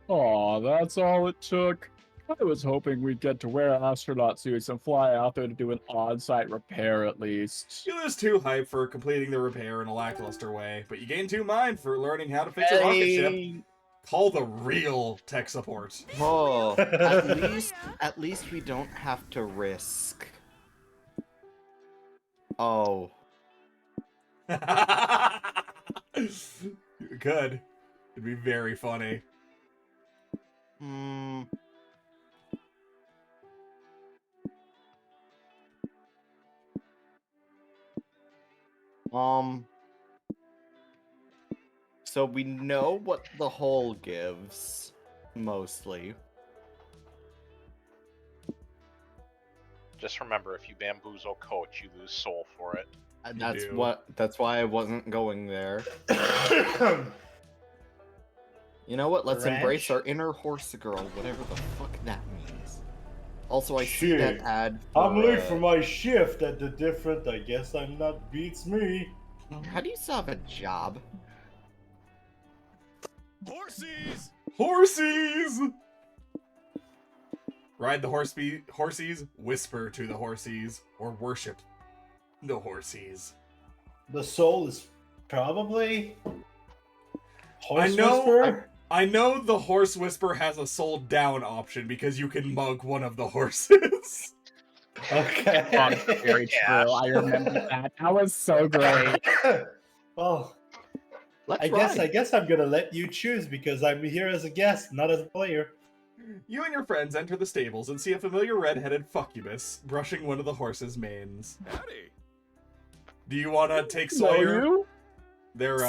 Aw, that's all it took. I was hoping we'd get to wear astronaut suits and fly out there to do an on-site repair at least. You lose 2 hype for completing the repair in a lackluster way, but you gain 2 mind for learning how to fix a rocket ship. Call the real tech support. Oh, at least we don't have to risk. Oh. You could. It'd be very funny. So we know what the hole gives, mostly. Just remember, if you bamboozle Coach, you lose soul for it. That's why I wasn't going there. You know what? Let's embrace our inner horse girl, whatever the fuck that means. Also, I see that ad. I'm late for my shift at the different. I guess I'm not beats me. How do you still have a job? Horsies! Horsies! Ride the horsies, whisper to the horsies, or worship the horsies. The soul is probably Horse Whisperer? I know the Horse Whisper has a soul down option because you can mug one of the horses. Okay. That's very true. I remember that. That was so great. Well, I guess I'm gonna let you choose because I'm here as a guest, not as a player. You and your friends enter the stables and see a familiar red-headed fuckubus brushing one of the horse's manes. Howdy. Do you want to take Sawyer? They're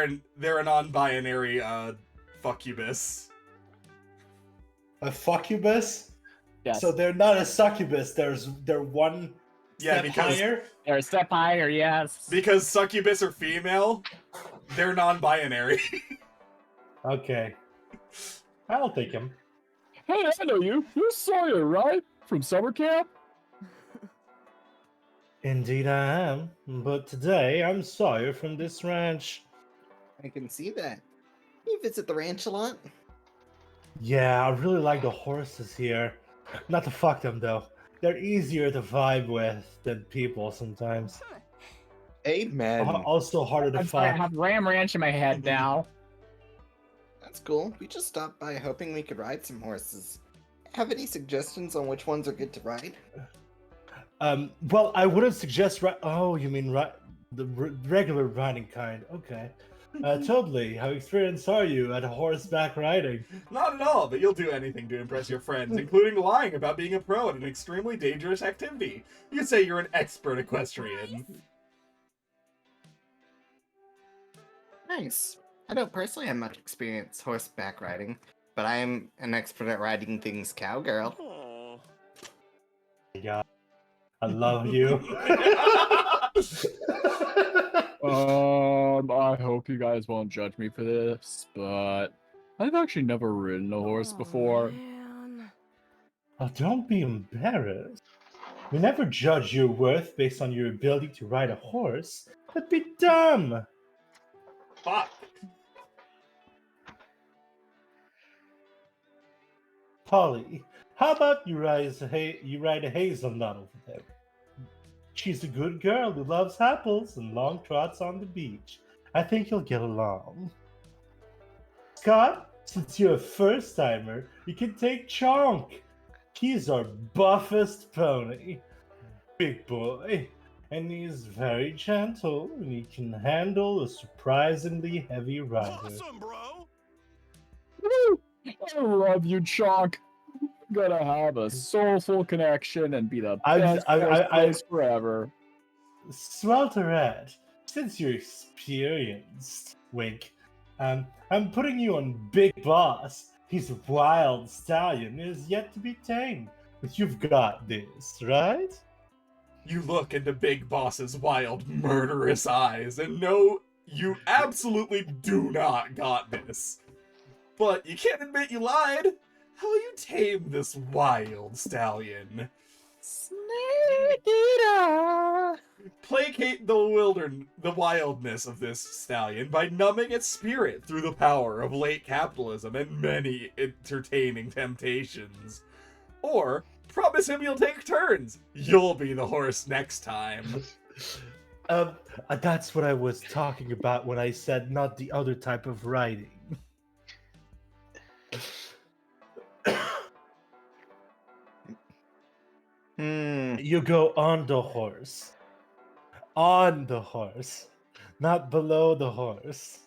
an non-binary fuckubus. A fuckubus? Yes. So they're not a succubus. They're one step higher. They're a step higher, yes. Because succubus are female, they're non-binary. Okay. I'll take him. Hey, I know you. You're Sawyer, right? From summer camp? Indeed I am. But today I'm Sawyer from this ranch. I can see that. You visit the ranch a lot? Yeah, I really like the horses here. Not to fuck them though. They're easier to vibe with than people sometimes. Amen. Also harder to I'm sorry, I fuck. have Ram Ranch in my head now. That's cool. We just stopped by hoping we could ride some horses. Have any suggestions on which ones are good to ride? Well, I wouldn't suggest oh, you mean the regular riding kind. Okay. Totally. How experienced are you at horseback riding? Not at all, but you'll do anything to impress your friends, including lying about being a pro at an extremely dangerous activity. You could say you're an expert equestrian. Nice. I don't personally have much experience horseback riding, but I am an expert at riding things cowgirl. Aw. Yeah. I love you. I hope you guys won't judge me for this, but I've actually never ridden a horse before. Man. Oh, don't be embarrassed. We never judge your worth based on your ability to ride a horse. That'd be dumb. Fuck. Polly, how about you ride a hazelnut over there? She's a good girl who loves apples and long trots on the beach. I think you'll get along. Scott, since you're a first-timer, you can take Chonk. He's our buffest pony. Big boy. And he's very gentle, and he can handle a surprisingly heavy rider. Awesome, bro. Woo! I love you, Chonk. We're gonna have a soulful connection and be the best place forever. Swelterette, since you're experienced, wink, I'm putting you on Big Boss. His wild stallion is yet to be tamed. But you've got this, right? You look into Big Boss's wild, murderous eyes and know you absolutely do not got this. But you can't admit you lied. How will you tame this wild stallion? Snake eater. Placate the wildness of this stallion by numbing its spirit through the power of late capitalism and many entertaining temptations. Or promise him you'll take turns. You'll be the horse next time. That's what I was talking about when I said not the other type of riding. You go on the horse. On the horse. Not below the horse.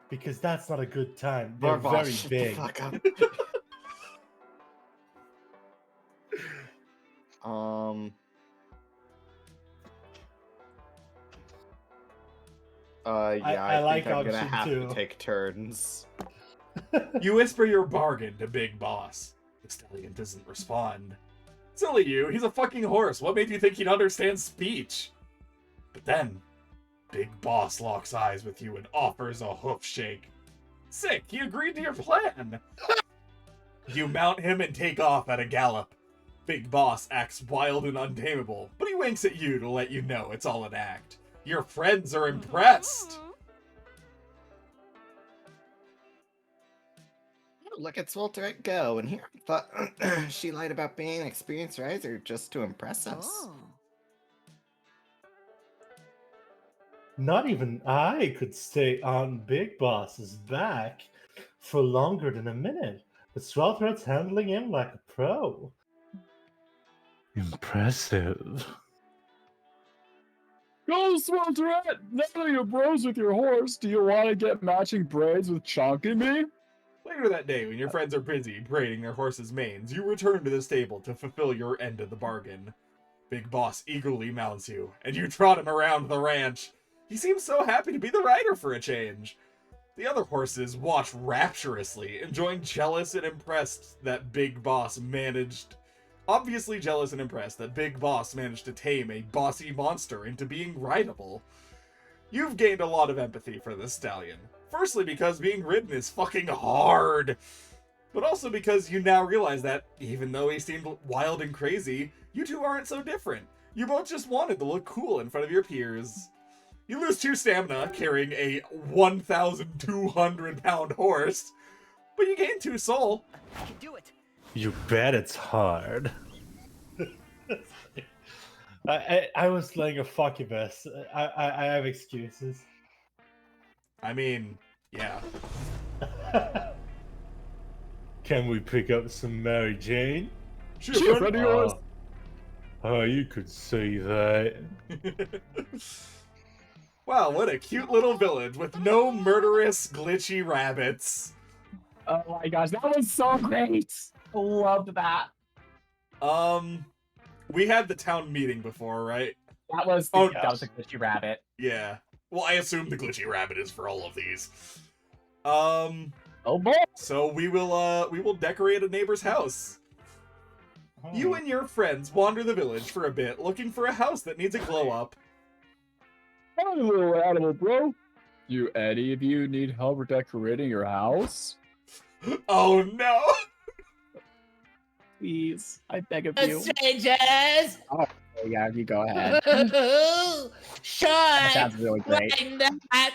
Because that's not a good time. They're Barbosh, very shut big. the fuck up. Yeah, I I like think I'm gonna option have two. to take turns. You whisper your bargain to Big Boss. The stallion doesn't respond. Silly you, he's a fucking horse. What made you think he'd understand speech? But then, Big Boss locks eyes with you and offers a hoof shake. Sick, he agreed to your plan. You mount him and take off at a gallop. Big Boss acts wild and untamable, but he winks at you to let you know it's all an act. Your friends are impressed. Look at Swelterette go, and here I thought she lied about being an experienced rider just to impress us. Oh. Not even I could stay on Big Boss's back for longer than a minute, but Swelterette's handling him like a pro. Impressive. Go, Swelterette! Now that you're bros with your horse, do you want to get matching braids with Chunk and me? Later that day, when your friends are busy braiding their horses' manes, you return to the stable to fulfill your end of the bargain. Big Boss eagerly mounts you, and you trot him around the ranch. He seems so happy to be the rider for a change. The other horses watch rapturously, enjoying jealous and impressed that Big Boss managed... Obviously jealous and impressed that Big Boss managed to tame a bossy monster into being rideable. You've gained a lot of empathy for this stallion. Firstly because being ridden is fucking hard, but also because you now realize that, even though he seemed wild and crazy, you two aren't so different. You both just wanted to look cool in front of your peers. You lose 2 stamina carrying a 1,200-pound horse, but you gain 2 soul. I can do it. You bet it's hard. I was playing a fuckybus. I have excuses. I mean, yeah. Can we pick up some Mary Jane? Sure, friend of yours. Oh, you could say that. Wow, what a cute little village with no murderous, glitchy rabbits. Oh my gosh, that was so great. Loved that. We had the town meeting before, right? That was the, that was a glitchy rabbit. Yeah. Well, I assume the glitchy rabbit is for all of these. Oh boy. So we will decorate a neighbor's house. You and your friends wander the village for a bit, looking for a house that needs a glow up. Hi, little animal bro. Do any of you need help decorating your house? Oh no! Please, I beg of you. Strangers! Oh, yeah, you go ahead. Sure! That sounds really great. Why not?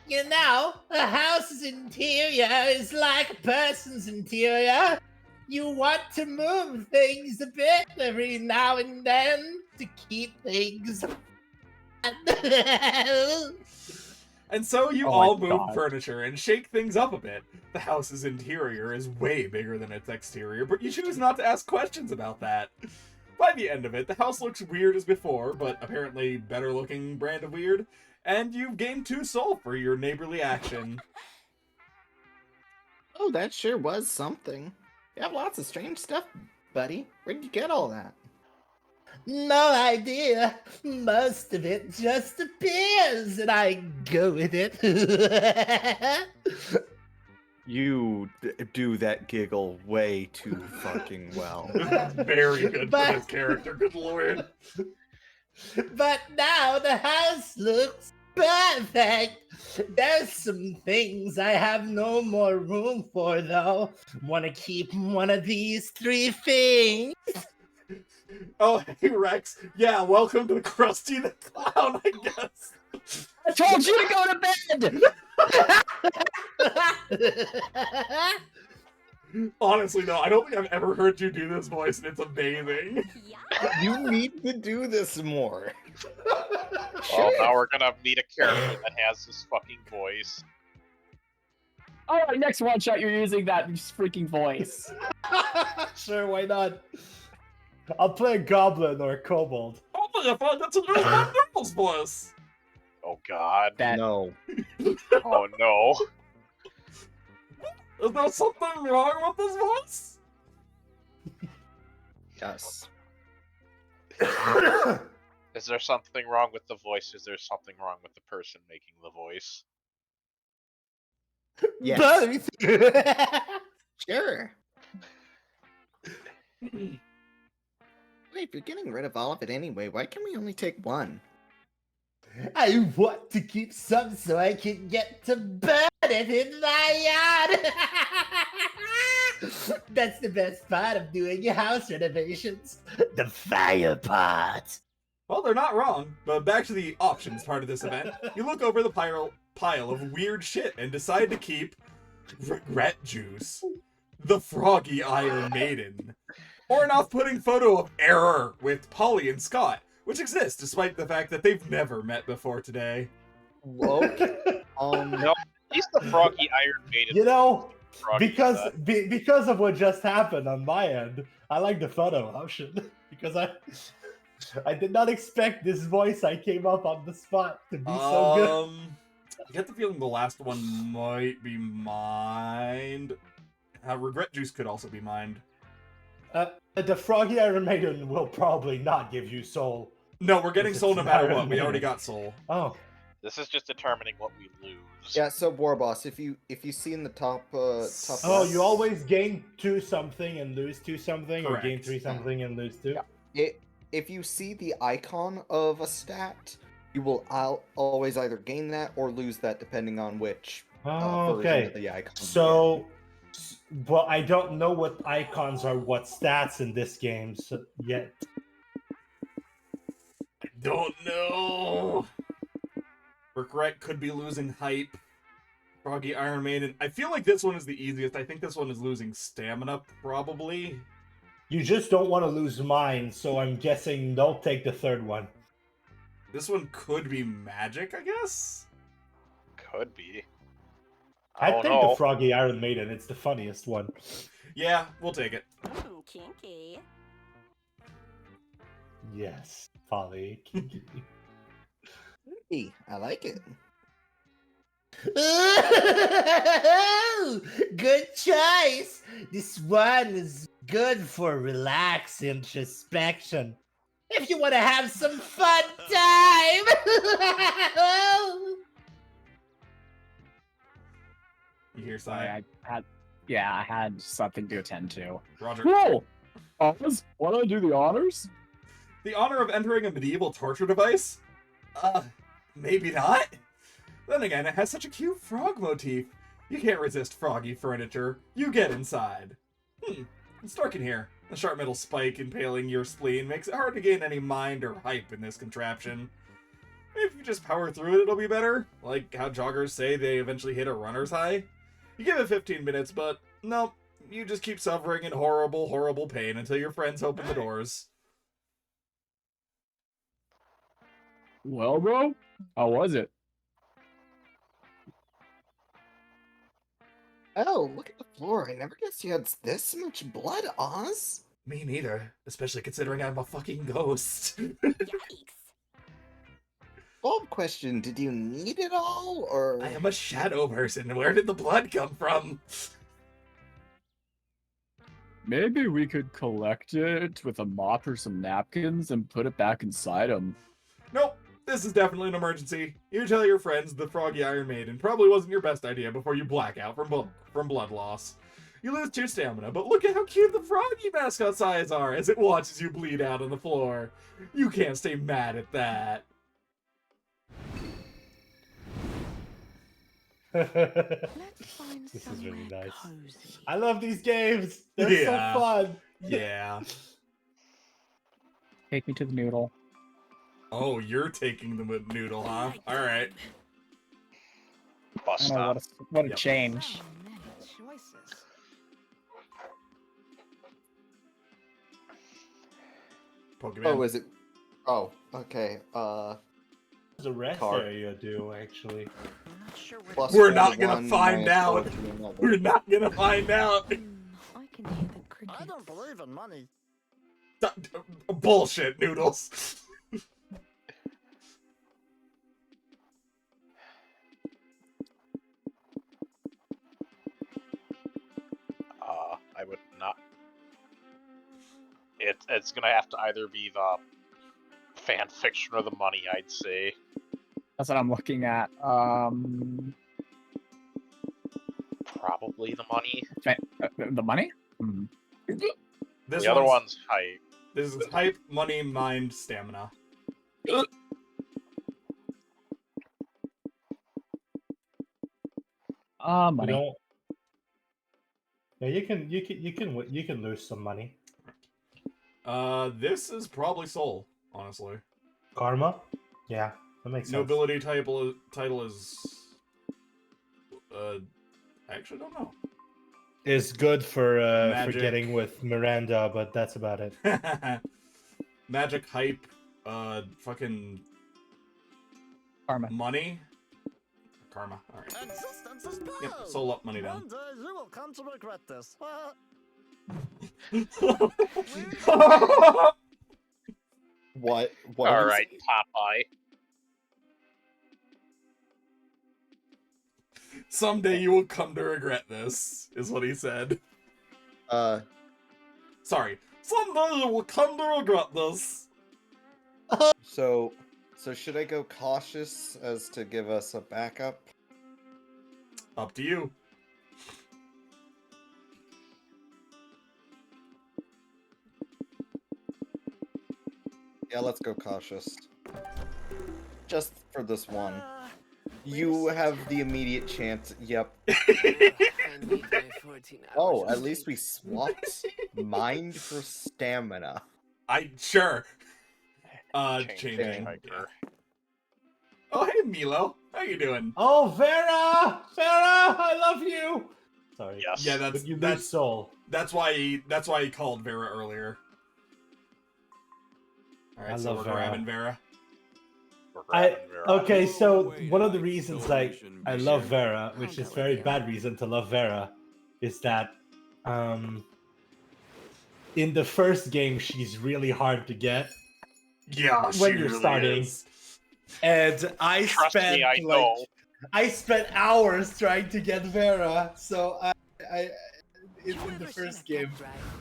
You know, a house's interior is like a person's interior. You want to move things a bit every now and then to keep things. And so you Oh all my move God. furniture and shake things up a bit. The house's interior is way bigger than its exterior, but you choose not to ask questions about that. By the end of it, the house looks weird as before, but apparently better looking brand of weird, and you've gained 2 soul for your neighborly action. Oh, that sure was something. You have lots of strange stuff, buddy. Where'd you get all that? No idea. Most of it just appears, and I go with it. You do that giggle way too fucking well. Very good for this character. Good lord. But now the house looks perfect. There's some things I have no more room for, though. Want to keep one of these 3 things? Oh, hey Rex. Yeah, welcome to the Krusty the Clown, I guess. I told you to go to bed! Honestly, though, I don't think I've ever heard you do this voice, and it's amazing. You need to do this more. Well, now we're gonna meet a character that has this fucking voice. Alright, next one shot, you're using that freaking voice. Sure, why not? I'll play a goblin or a kobold. Oh my god, that's a girl's voice. Oh god. No. Oh no. Is there something wrong with this voice? Yes. Is there something wrong with the voice? Is there something wrong with the person making the voice? Yes. Both. Sure. Wait, if you're getting rid of all of it anyway, why can we only take one? I want to keep some so I can get to burn it in my yard. That's the best part of doing your house renovations. The fire part. Well, they're not wrong, but back to the options part of this event. You look over the pile of weird shit and decide to keep Regret Juice, the Froggy Iron Maiden, or an off-putting photo of Error with Polly and Scott, which exists despite the fact that they've never met before today. Okay. No, at least the Froggy Iron Maiden. You know, Froggy because that. because of what just happened on my end, I like the photo option because I did not expect this voice I came up on the spot to be so good. I get the feeling the last one might be mined. Regret Juice could also be mined. The Froggy Iron Maiden will probably not give you soul. No, we're getting It's soul no matter Iron what. We already Maiden. got soul. Oh. This is just determining what we lose. Yeah, so Warboss, if you see in the top Oh, left, you always gain 2 something and lose 2 something, or gain Correct. 3 something and lose 2? Yeah. If you see the icon of a stat, you will always either gain that or lose that depending on which Oh, version okay. of the icon. So, well, I don't know what icons are what stats in this game yet. I don't know. Regret could be losing hype. Froggy Iron Maiden. I feel like this one is the easiest. I think this one is losing stamina, probably. You just don't want to lose mine, so I'm guessing don't take the third one. This one could be magic, I guess? Could be. I don't think know. the Froggy Iron Maiden. It's the funniest one. Yeah, we'll take it. Kinky. Yes, Polly. Kinky. Hey, I like it. Ooh, good choice. This one is good for relaxed introspection. If you want to have some fun time. You hear Sai? I had something to attend to. Roger. Cool! Oz, why don't I do the honors? The honor of entering a medieval torture device? Maybe not. Then again, it has such a cute frog motif. You can't resist froggy furniture. You get inside. It's dark in here. The sharp metal spike impaling your spleen makes it hard to gain any mind or hype in this contraption. If you just power through it, it'll be better. Like how joggers say they eventually hit a runner's high. You give it 15 minutes, but no, you just keep suffering in horrible, horrible pain until your friends open the doors. Well, bro, how was it? Oh, look at the floor. I never guessed you had this much blood, Oz. Me neither, especially considering I'm a fucking ghost. Yikes. Follow-up question, did you need it all, or...? I am a shadow person. Where did the blood come from? maybe we could collect it with a mop or some napkins and put it back inside him. Nope, this is definitely an emergency. You tell your friends the Froggy Iron Maiden probably wasn't your best idea before you black out from blood loss. You lose 2 stamina, but look at how cute the Froggy mascot's eyes are as it watches you bleed out on the floor. You can't stay mad at that. This is really nice. I love these games. They're so fun. Yeah. Take me to the noodle. Oh, you're taking the noodle, huh? Alright. Bust Oh, stop. what a change. Pokemon. Oh, is it? Oh, okay. The rest Car. area do actually. Plus We're not gonna 1, find minus out. 4 to another. We're not gonna find out. I can hear the crickets. I don't believe in money. Bullshit, Noodles. I would not. It's gonna have to either be the fan fiction or the money, I'd say. That's what I'm looking at. Probably the money. The money? Hmm. This The other one's hype. This is hype, money, mind, stamina. Money. You don't... Yeah, you can lose some money. This is probably soul, honestly. Karma? Yeah, that makes sense. Nobility title is I actually don't know. Is good for Magic. getting with Miranda, but that's about it. Magic, hype, fucking Karma. money. Karma. Alright. Existence is proud. Yep, soul up, money down. One day you will come to regret this. What? Alright, Popeye. Someday you will come to regret this, is what he said. Sorry. Someday you will come to regret this. So should I go cautious as to give us a backup? Up to you. Yeah, let's go cautious. Just for this one. You have the immediate chance. Yep. Oh, at least we swapped mind for stamina. Sure. Changing. Changing. Oh, hey, Milo. How you doing? Oh, Vera! Vera, I love you! Sorry. Yes. Yeah, But you lose soul. that's why he called Vera earlier. Alright, I so love we're Vera. grabbing Vera. We're grabbing Vera. Okay, so one of the reasons I love Vera, which is very bad reason to love Vera, is that in the first game she's really hard to get Yeah, when she you're really starting. is. And I Trust spent me, I know. I spent hours trying to get Vera, so it's in the first game.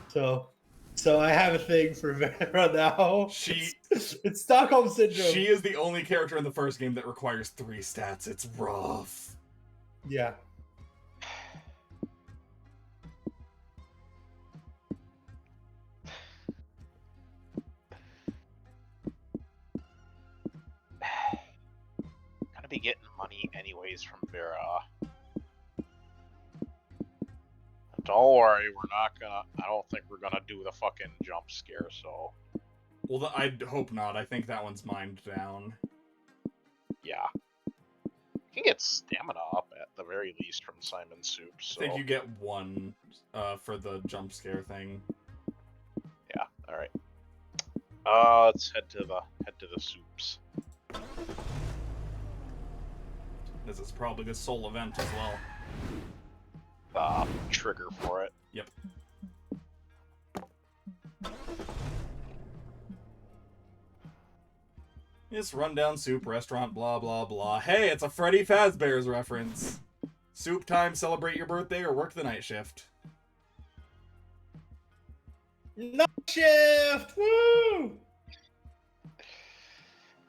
So I have a thing for Vera now. It's Stockholm syndrome. She is the only character in the first game that requires 3 stats. It's rough. Yeah. Gonna be getting money anyways from Vera. Don't worry, we're not gonna. I don't think we're gonna do the fucking jump scare. So Well, I hope not. I think that one's mined down. yeah, you can get stamina up at the very least from Simon Soup. So I think you get 1 for the jump scare thing. yeah, all right. Let's head to the soups. This is probably the soul event as well. Trigger for it. Yep. This rundown soup restaurant, blah blah blah. Hey, it's a Freddy Fazbear's reference. Soup time, celebrate your birthday, or work the night shift. Night shift! Woo!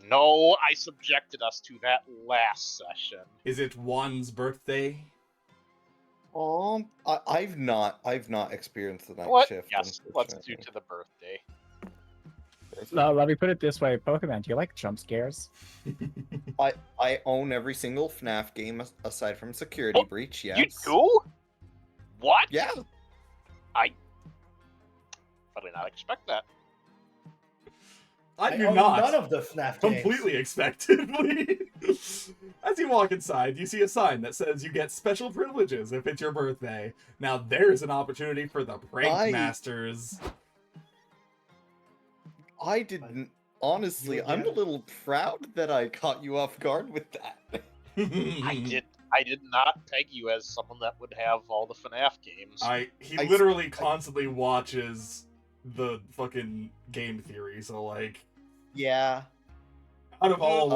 No, I subjected us to that last session. Is it Juan's birthday? I've not experienced the night What? shift. Yes, let's do to the birthday. No, let me put it this way, Pokemon, do you like jump scares? I own every single FNAF game aside from Security Breach. Yes. You do? What? Yeah. I did not expect that. I do own not. none of the FNAF games. Completely expectedly. As you walk inside, you see a sign that says you get special privileges if it's your birthday. Now there's an opportunity for the prank masters. I didn't. Honestly, I'm a little proud that I caught you off guard with that. I did not peg you as someone that would have all the FNAF games. He literally constantly watches the fucking game theory, so like, yeah. Out of all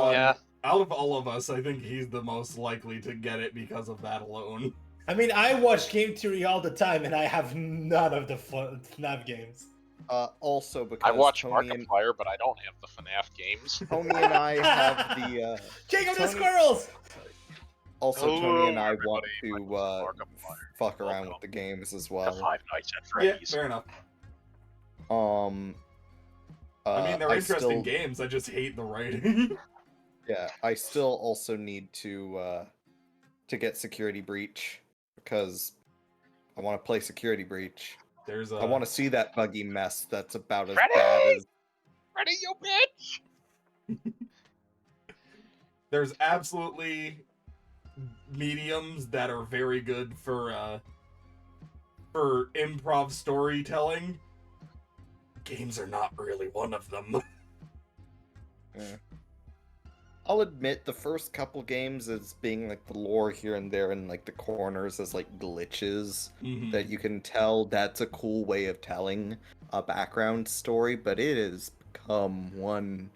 of us, I think he's the most likely to get it because of that alone. I mean, I watch game theory all the time, and I have none of the FNAF games. Also because I watch Tony Markiplier, but I don't have the FNAF games. Tony and I have the King of the Squirrels! Also, Tony and I want to fuck around with the games as well. The Five Nights at Yeah, Freddy's. fair enough. I mean, they're interesting games. I just hate the writing. Yeah, I still also need to get Security Breach because I want to play Security Breach. I want to see that buggy mess that's about as bad as. Freddy, you bitch! There's absolutely mediums that are very good for improv storytelling. Games are not really one of them. Yeah. I'll admit the first couple games as being like the lore here and there and like the corners as like glitches that you can tell that's a cool way of telling a background story, but it has become one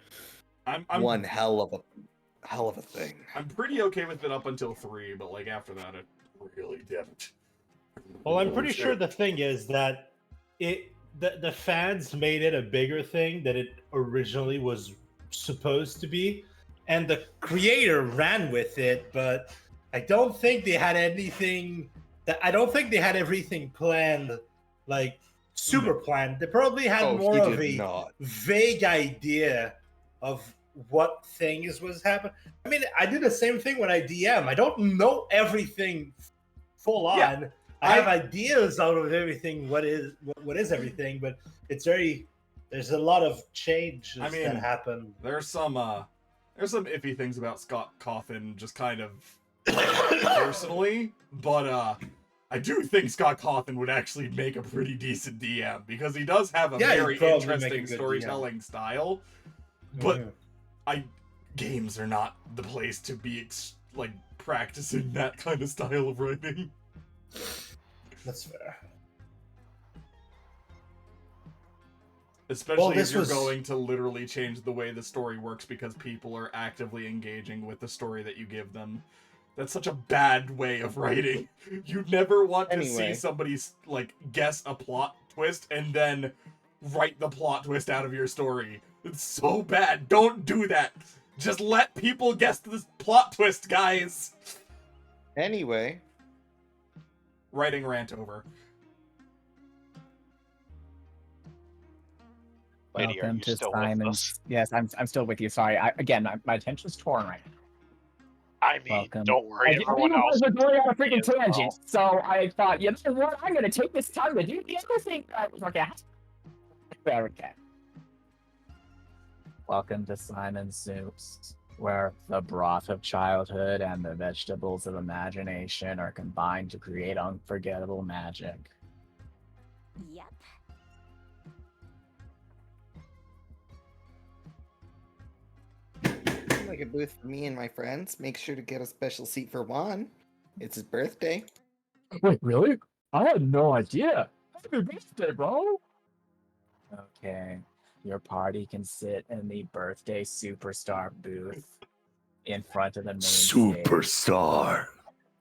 hell of a thing. I'm pretty okay with it up until 3, but like after that it really dipped. Well, I'm pretty sure the thing is that the fans made it a bigger thing than it originally was supposed to be, and the creator ran with it, but I don't think they had anything I don't think they had everything planned, like super planned. They probably had more of a vague idea of what things was happening. I mean, I do the same thing when I DM. I don't know everything full on. Yeah. I have ideas out of everything. What is everything? But there's a lot of changes that happen. There's some iffy things about Scott Cawthon, just kind of personally, but I do think Scott Cawthon would actually make a pretty decent DM because he does have a very interesting storytelling style. But games are not the place to be practicing that kind of style of writing. That's fair. Especially if you're going to literally change the way the story works because people are actively engaging with the story that you give them. That's such a bad way of writing. You never want to see somebody guess a plot twist and then write the plot twist out of your story. It's so bad. Don't do that. Just let people guess this plot twist, guys. Anyway. Writing rant over. Welcome to Simon's. Yes, I'm still with you. Sorry. My attention's torn right now. I mean, don't worry. Everyone else are going on a freaking tangent. So I thought, you know what? I'm going to take this time to do the other thing. Okay. Okay. Welcome to Simon's Soups, where the broth of childhood and the vegetables of imagination are combined to create unforgettable magic. Yep. Like a booth for me and my friends. Make sure to get a special seat for Juan. It's his birthday. Wait, really? I had no idea. Happy birthday, bro. Okay. Your party can sit in the birthday superstar booth in front of the main Superstar. Stage.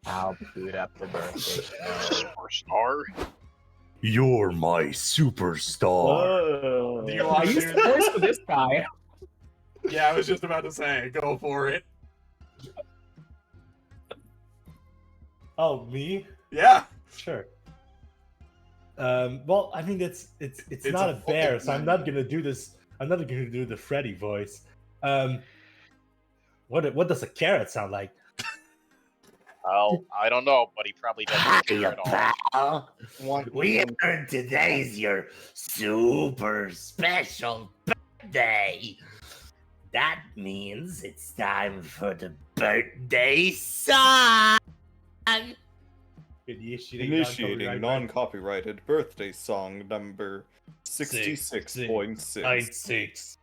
I'll boot up the birthday show. Superstar. You're my superstar. Do you want I to used do the voice for this guy. Yeah, I was just about to say, go for it. Oh, me? Yeah. Sure. Well, I mean, it's not a a bear, fucking so I'm not gonna do this. I'm not gonna do the Freddy voice. What does a carrot sound like? Well, I don't know, but he probably doesn't care at all. One, We heard today's your super special birthday. That means it's time for the birthday song. Initiating non-copyrighted birthday song number 66.6. 6.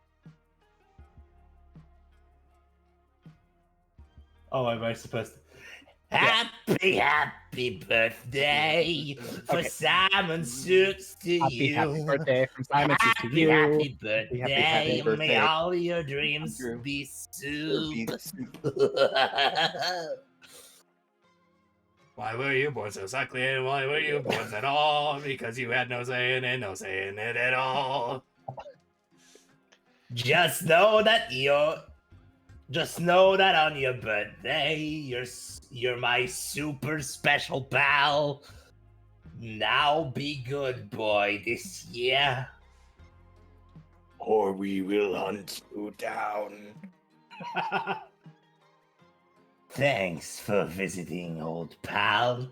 Oh, am I supposed to? Happy birthday for Simon Suits to you. Happy birthday from Simon Says to you. Happy birthday. happy May birthday. all your dreams Andrew. be soup. Why were you born so suckly, and why were you born at all? Because you had no say in it, no say in it at all. Just know that on your birthday, you're my super special pal. Now be good boy this year, Or we will hunt you down. Thanks for visiting, old pal.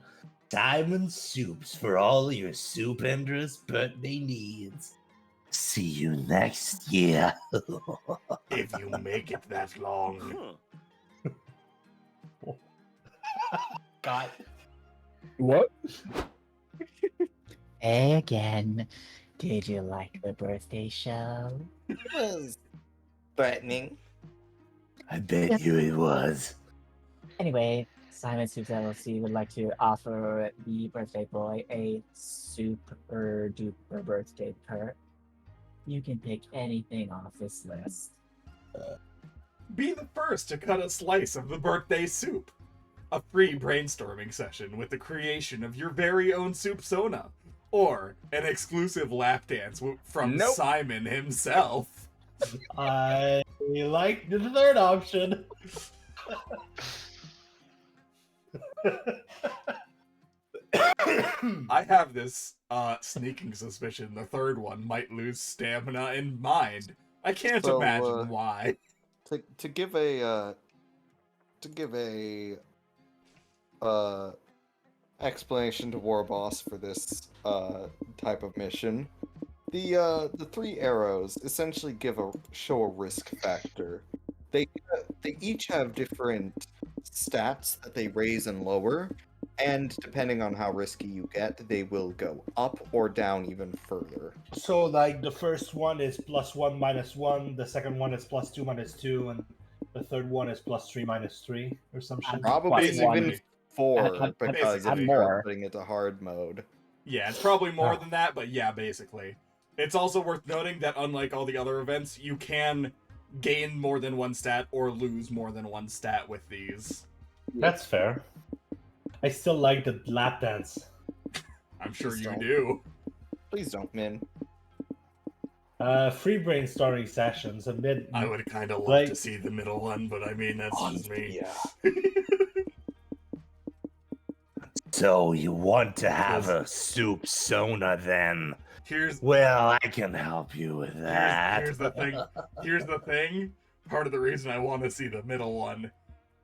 Simon Soups for all your soup endless birthday needs. See you next year. If you make it that long. God. What? Hey again. Did you like the birthday show? It was threatening. I bet you it was. Anyway, Simon Soups LLC would like to offer the birthday boy a super duper birthday perk. You can pick anything off this list. Be the first to cut a slice of the birthday soup. A free brainstorming session with the creation of your very own soupsona. Or an exclusive lap dance from Nope. Simon himself. I like the third option. I have this sneaking suspicion the third one might lose stamina and mind. I can't So, imagine why. To give a explanation to War Boss for this type of mission, the 3 arrows essentially show a risk factor. They each have different stats that they raise and lower, and depending on how risky you get, they will go up or down even further. So, like, the first one is +1 -1, the second one is +2 -2, and the third one is +3 -3, or some shit. Probably even 4 Add because if more. you're putting it to hard mode. Yeah, it's probably more than that, but yeah, basically. It's also worth noting that unlike all the other events, you can gain more than one stat or lose more than one stat with these. That's fair. I still like the lap dance. I'm sure Please you don't. do. Please don't, Min. Free brainstorming sessions. I would kind of love Like- to see the middle one, but I mean, that's just me. Yeah. So you want to have a soup sona then? Here's Well, I can help you with that. here's the thing. Here's the thing. Part of the reason I want to see the middle one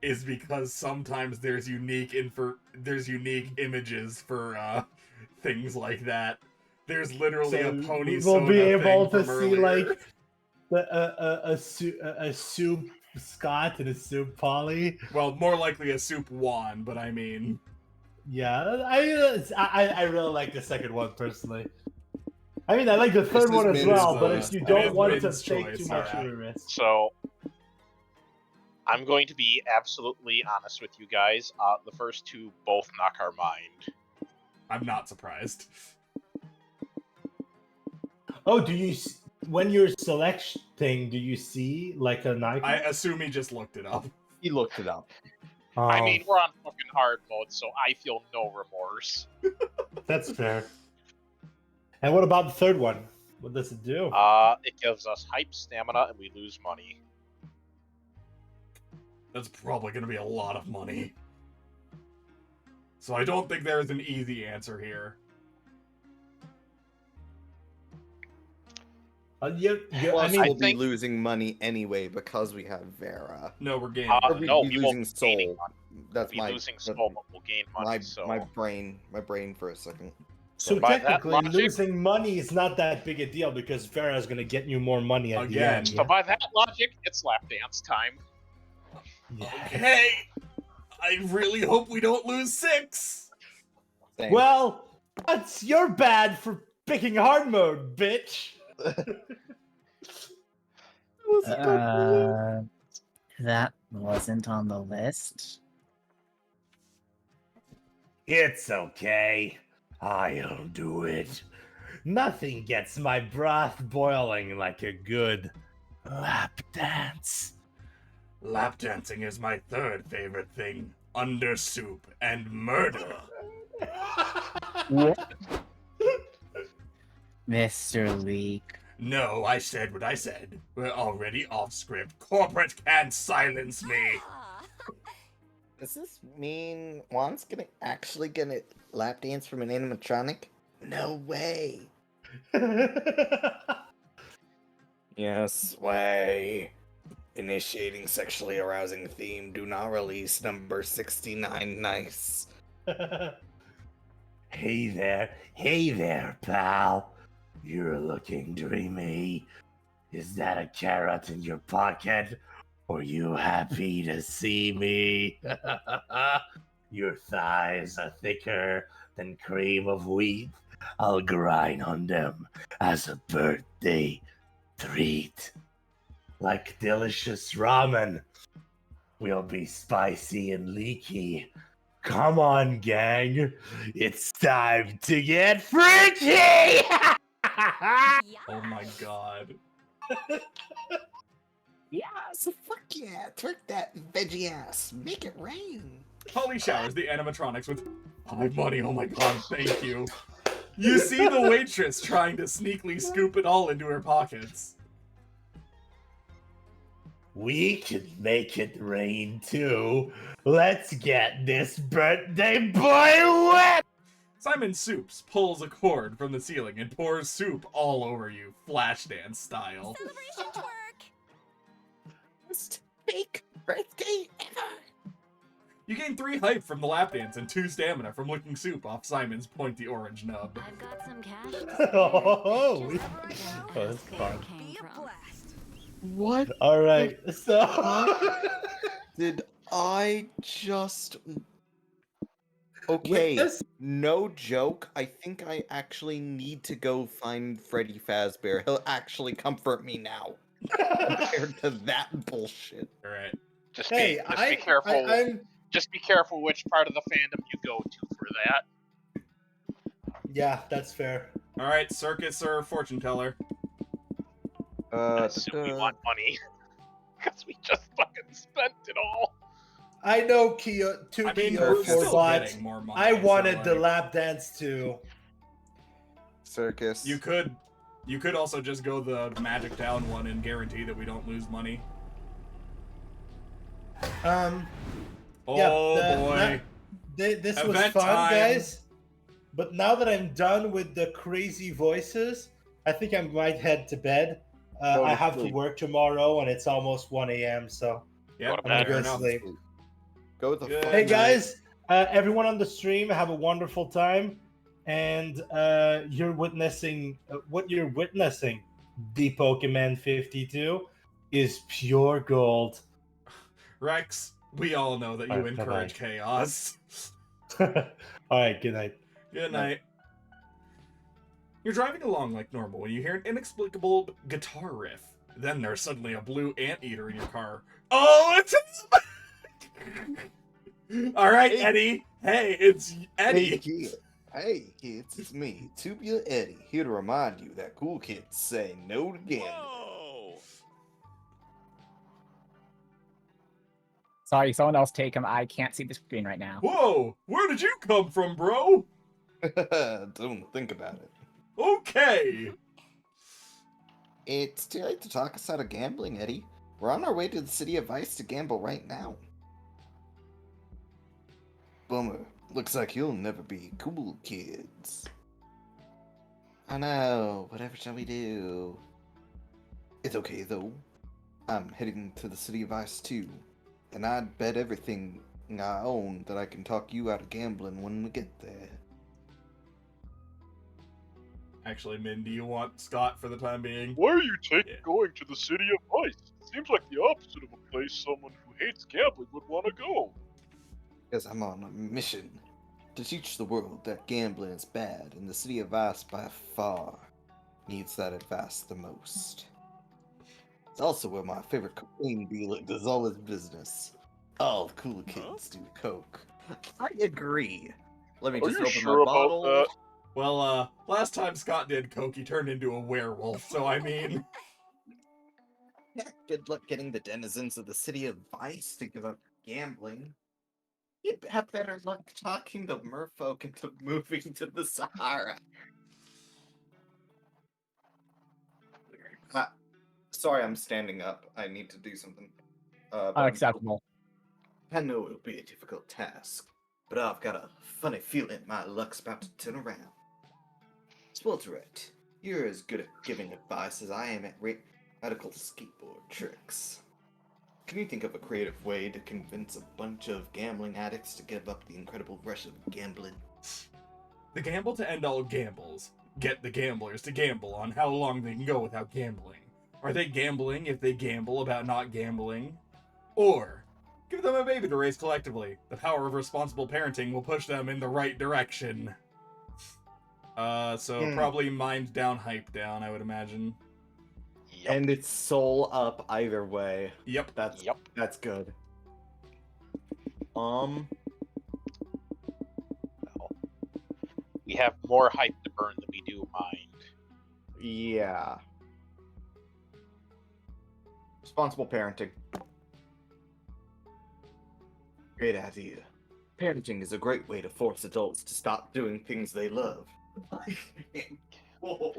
is because sometimes there's unique images for things like that. There's literally a pony. We'll be able to see earlier. like a soup Scott and a soup Polly. Well, more likely a soup Juan, but I mean, Yeah, I really like the second one personally. I mean, I like the third is one as Min's well, but choice. if you It don't is want to Min's take choice, too much alright. of a risk. So, I'm going to be absolutely honest with you guys. The first two both knock our mind. I'm not surprised. Oh, when you're selecting, do you see like an icon? I assume he just looked it up. He looked it up. I Oh, mean, we're on fucking hard mode, so I feel no remorse. that's fair. And what about the third one? What does it do? It gives us hype, stamina, and we lose money. That's probably going to be a lot of money. So I don't think there's an easy answer here. Plus, I we'll be think- losing money anyway because we have Vera. No, we're gaining. Or we'd No, be we won't losing be gaining soul. money. That's We'll be my losing soul, but we'll gain money. my brain for a second. So By that technically, logic- losing money is not that big a deal because Vera is going to get you more money at the Again. end. So by that logic, it's lap dance time. Okay. I really hope we don't lose 6. Same. Well, that's your bad for picking hard mode, bitch. That wasn't on the list. It's okay. I'll do it. Nothing gets my broth boiling like a good lap dance. Lap dancing is my 3rd favorite thing, under soup and murder. What? Mr. Leak. No, I said what I said. We're already off script. Corporate can't silence me. Does this mean Juan's actually gonna lap dance from an animatronic? No way. Yes way. Initiating sexually arousing theme. Do not release number 69. Nice. Hey there, pal. You're looking dreamy. Is that a carrot in your pocket? Or you happy to see me? Your thighs are thicker than cream of wheat. I'll grind on them as a birthday treat. Like delicious ramen. We'll be spicy and leaky. Come on, gang. It's time to get freaky! Oh my god. Yeah, so fuck yeah. Twerk that veggie ass. Make it rain. Holly showers the animatronics with 5 money. Oh my god, thank you. You see the waitress trying to sneakily scoop it all into her pockets. We can make it rain too. Let's get this birthday boy wet! Simon Soups pulls a cord from the ceiling and pours soup all over you, Flashdance style. Celebration twerk. Most fake birthday ever. You gain 3 hype from the lap dance and 2 stamina from licking soup off Simon's pointy orange nub. I've got some cash. to spare. Oh, Just never know oh, where that's this fun. came from. What All right, so did I just... Okay, Witness? no joke. I think I actually need to go find Freddy Fazbear. He'll actually comfort me now. Compared to that bullshit. Alright. Just hey, be careful. I'm Just be careful which part of the fandom you go to for that. yeah, that's fair. Alright, circus or fortune teller? I assume we want money. Because we just fucking spent it all. I know Kyo, I mean, Kyo we're for still but getting more money. I wanted so, the like, lap dance too. Circus. You could also just go the magic down one and guarantee that we don't lose money. Oh Oh boy. This was Event fun, time. guys. But now that I'm done with the crazy voices, I think I might head to bed. Go I to have to sleep. work tomorrow, and it's almost 1 a.m. So Yeah, Go to I'm gonna bed. go fair to enough. sleep. Go the Good fuck. Hey night. guys, everyone on the stream, have a wonderful time. And you're witnessing what you're witnessing. The Pokemon 52 is pure gold. Rex, we all know that you Alright, encourage chaos. All right, good night. Good night. You're driving along like normal when you hear an inexplicable guitar riff. Then there's suddenly a blue anteater in your car. Oh, it's him! All right, Hey. Eddie. Hey, it's Eddie. Hey kids. Hey kids, it's me, Tubular Eddie, here to remind you that cool kids say no to gambling. Sorry, someone else take him. I can't see the screen right now. Whoa, where did you come from, bro? Don't think about it. Okay. It's too late to talk us out of gambling, Eddie. We're on our way to the City of Ice to gamble right now. Bummer. Looks like you'll never be cool, kids. I know. Whatever shall we do? It's okay, though. I'm heading to the City of Ice, too. And I'd bet everything I own that I can talk you out of gambling when we get there. Actually, Min, do you want Scott for the time being? Why are you going to the City of Ice? It seems like the opposite of a place someone who hates gambling would want to go. Because I'm on a mission to teach the world that gambling is bad, and the City of Ice by far needs that advice the most. It's also where my favorite cocaine dealer does all his business. All the cool kids do coke. I agree. Let me Are just you open sure my about bottle. that? Well, last time Scott did coke, he turned into a werewolf, so I mean... Yeah, good luck getting the denizens of the City of Vice to give up gambling. You'd have better luck talking the merfolk into moving to the Sahara. Sorry, I'm standing up. I need to do something. Unacceptable. I know it'll be a difficult task, but I've got a funny feeling my luck's about to turn around. Swelterite, you're as good at giving advice as I am at radical skateboard tricks. Can you think of a creative way to convince a bunch of gambling addicts to give up the incredible rush of gambling? The gamble to end all gambles. Get the gamblers to gamble on how long they can go without gambling. Are they gambling if they gamble about not gambling? Or, give them a baby to raise collectively. The power of responsible parenting will push them in the right direction. Probably mind down, hype down, I would imagine. Yep. And it's soul up either way. Yep. That's good. Well, we have more hype to burn than we do mind. Yeah. Responsible parenting. Great idea. Parenting is a great way to force adults to stop doing things they love. Whoa.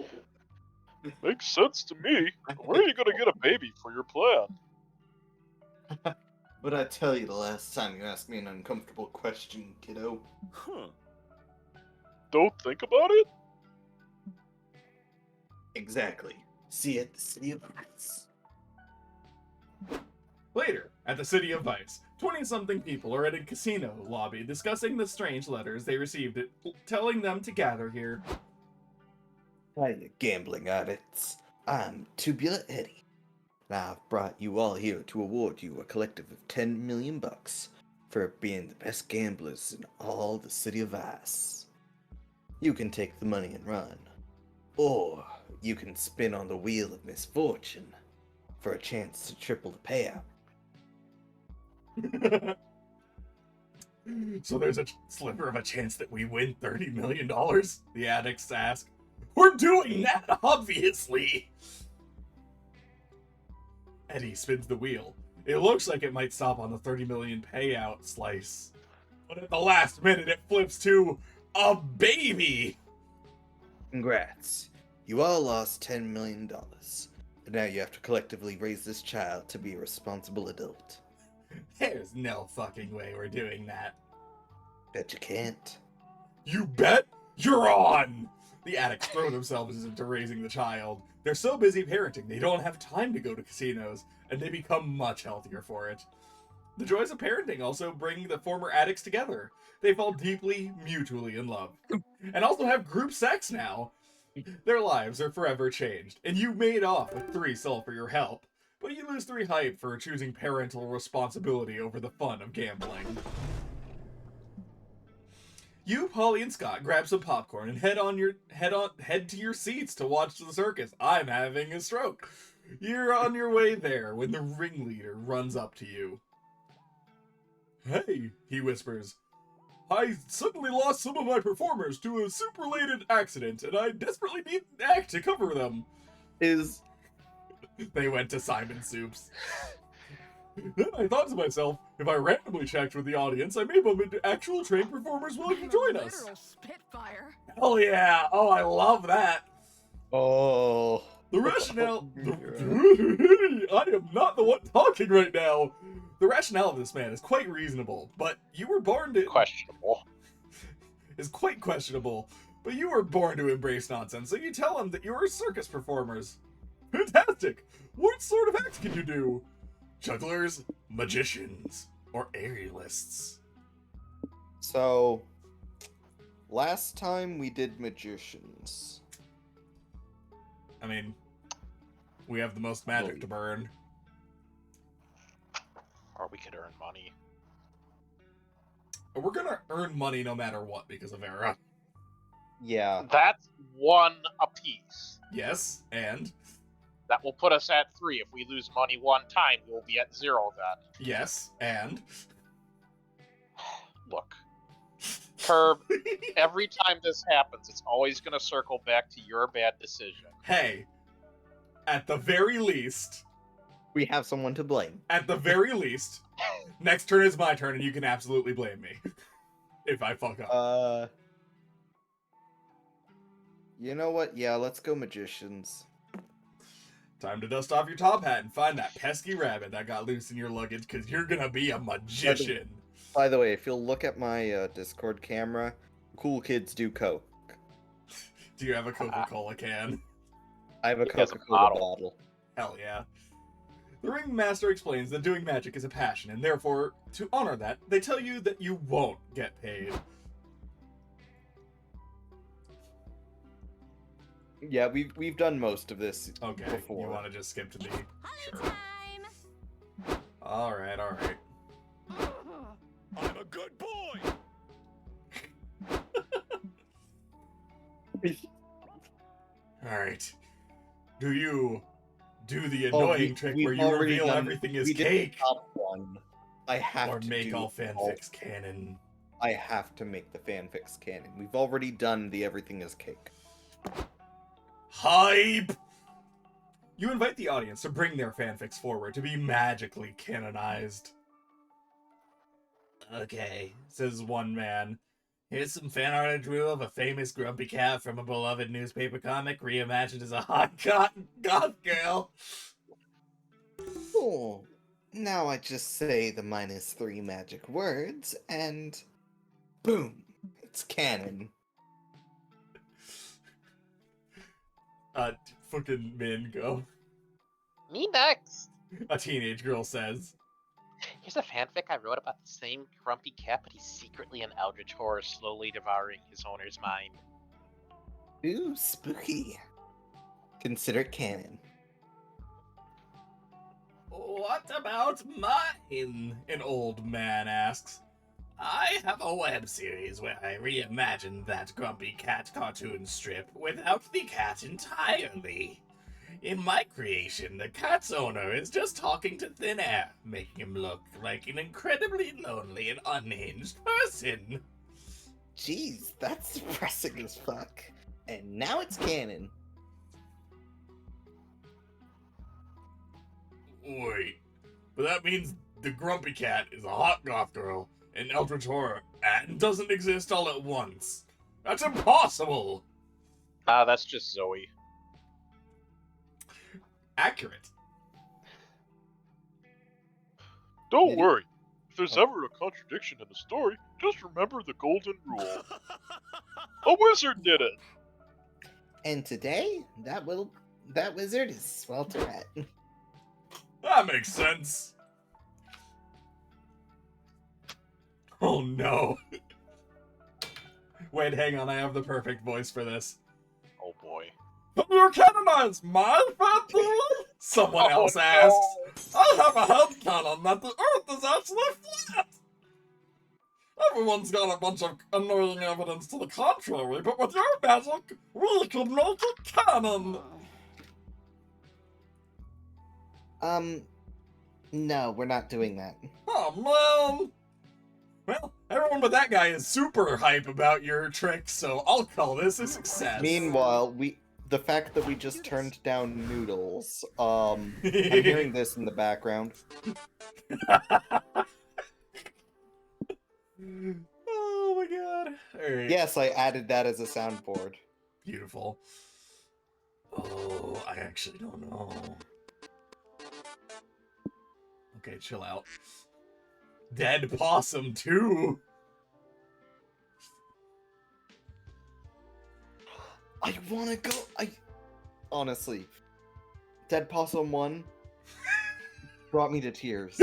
Makes sense to me. Where are you gonna get a baby for your plan? What'd I tell you the last time you asked me an uncomfortable question, kiddo? Don't think about it? Exactly. See you at the City of Ice. Later, at the City of Vice, 20-something people are at a casino lobby discussing the strange letters they received telling them to gather here. Hi, you gambling addicts. I'm Tubular Eddie, and I've brought you all here to award you a collective of 10 million bucks for being the best gamblers in all the City of Ice. You can take the money and run, or you can spin on the wheel of misfortune for a chance to triple the payout. So there's a sliver of a chance that we win $30 million? The addicts ask. We're doing that, obviously! Eddie spins the wheel. It looks like it might stop on the 30 million payout slice. But at the last minute, it flips to a baby! Congrats. You all lost $10 million. And now you have to collectively raise this child to be a responsible adult. There's no fucking way we're doing that. Bet you can't. You bet? You're on! The addicts throw themselves into raising the child. They're so busy parenting, they don't have time to go to casinos, and they become much healthier for it. The joys of parenting also bring the former addicts together. They fall deeply, mutually in love. And also have group sex now. Their lives are forever changed, and you made off with 3 soul for your help. But you lose 3 hype for choosing parental responsibility over the fun of gambling. You, Polly, and Scott grab some popcorn and head to your seats to watch the circus. I'm having a stroke. You're on your way there when the ringleader runs up to you. Hey, he whispers. I suddenly lost some of my performers to a soup-related accident, and I desperately need an act to cover them. They went to Simon Soups. Then I thought to myself, if I randomly checked with the audience, I may bump into actual trained performers willing to join us. Literal spitfire. Hell yeah! Oh, I love that! Oh. The rationale. Nero. I am not the one talking right now. The rationale of this man is quite reasonable, but you were born to. Questionable. Is quite questionable, but you were born to embrace nonsense, so you tell him that you are circus performers. Fantastic! What sort of acts can you do? Jugglers, magicians, or aerialists? So, last time we did magicians. I mean, we have the most magic to burn. Or we could earn money. We're gonna earn money no matter what because of Era. Yeah. That's one apiece. Yes, and? That will put us at 3. If we lose money one time, we'll be at 0 then. Yes, and? Look. Herb, every time this happens, it's always going to circle back to your bad decision. Hey, at the very least... We have someone to blame. At the very least, next turn is my turn and you can absolutely blame me. If I fuck up. You know what? Yeah, let's go magicians. Time to dust off your top hat and find that pesky rabbit that got loose in your luggage, because you're gonna be a magician. By the way, if you'll look at my Discord camera, cool kids do coke. Do you have a Coca-Cola can? I have a He has a Coca-Cola bottle. bottle. Hell yeah. The ringmaster explains that doing magic is a passion, and therefore, to honor that, they tell you that you won't get paid. Yeah, we've done most of this Okay, before. you want to just skip to me? Sure. Time. Alright, alright. I'm a good boy. Alright. Do you do the annoying trick where you reveal everything is cake? Top one. I have Or to make do all fanfics canon? I have to make the fanfics canon. We've already done the everything is cake. Hype! You invite the audience to bring their fanfics forward to be magically canonized. Okay, says one man. Here's some fan art I drew of a famous grumpy cat from a beloved newspaper comic reimagined as a hot goth girl. Oh, now I just say the -3 magic words, and boom, it's canon. Fucking Min, go. Me next. A teenage girl says. Here's a fanfic I wrote about the same grumpy cat, but he's secretly an eldritch horror slowly devouring his owner's mind. Ooh, spooky. Consider it canon. What about mine? An old man asks. I have a web series where I reimagined that grumpy cat cartoon strip without the cat entirely. In my creation, the cat's owner is just talking to thin air, making him look like an incredibly lonely and unhinged person. Jeez, that's depressing as fuck. And now it's canon. Wait, but that means the grumpy cat is a hot goth girl, an eldritch horror, and doesn't exist all at once. That's impossible! That's just Zoe. Accurate. Don't worry. If there's ever a contradiction in the story, just remember the golden rule. A wizard did it! And today, that wizard is Swelterette. That makes sense. Oh no. Wait, hang on, I have the perfect voice for this. Oh boy. You're canonized, my family? Someone else asks. I have a headcanon that the Earth is actually flat. Everyone's got a bunch of annoying evidence to the contrary, but with your magic, we can make it canon. No, we're not doing that. Oh, man. Well, everyone but that guy is super hype about your trick, so I'll call this a success. Meanwhile, the fact that we just turned down noodles, I'm hearing this in the background. Oh my god. All right. Yes, I added that as a soundboard. Beautiful. Oh, I actually don't know. Okay, chill out. Dead Possum 2. I wanna go. Honestly, Dead Possum 1 brought me to tears.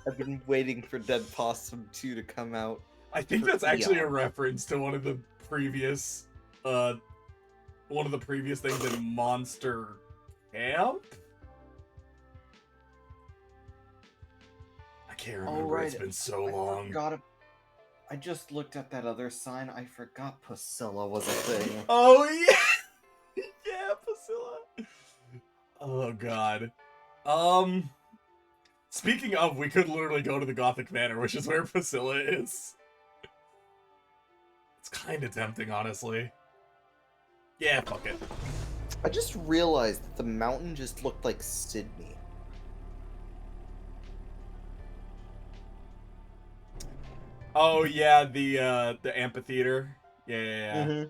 I've been waiting for Dead Possum 2 to come out. I think for that's actually a eons. reference to one of the previous things in Monster Camp. I can't remember. Oh, right. It's been so long. I just looked at that other sign. I forgot Priscilla was a thing. Oh yeah, yeah, Priscilla. Oh god. Speaking of, we could literally go to the Gothic Manor, which is where Priscilla is. It's kind of tempting, honestly. Yeah, fuck it. I just realized that the mountain just looked like Sydney. Oh yeah, the amphitheater. Yeah. Mm-hmm.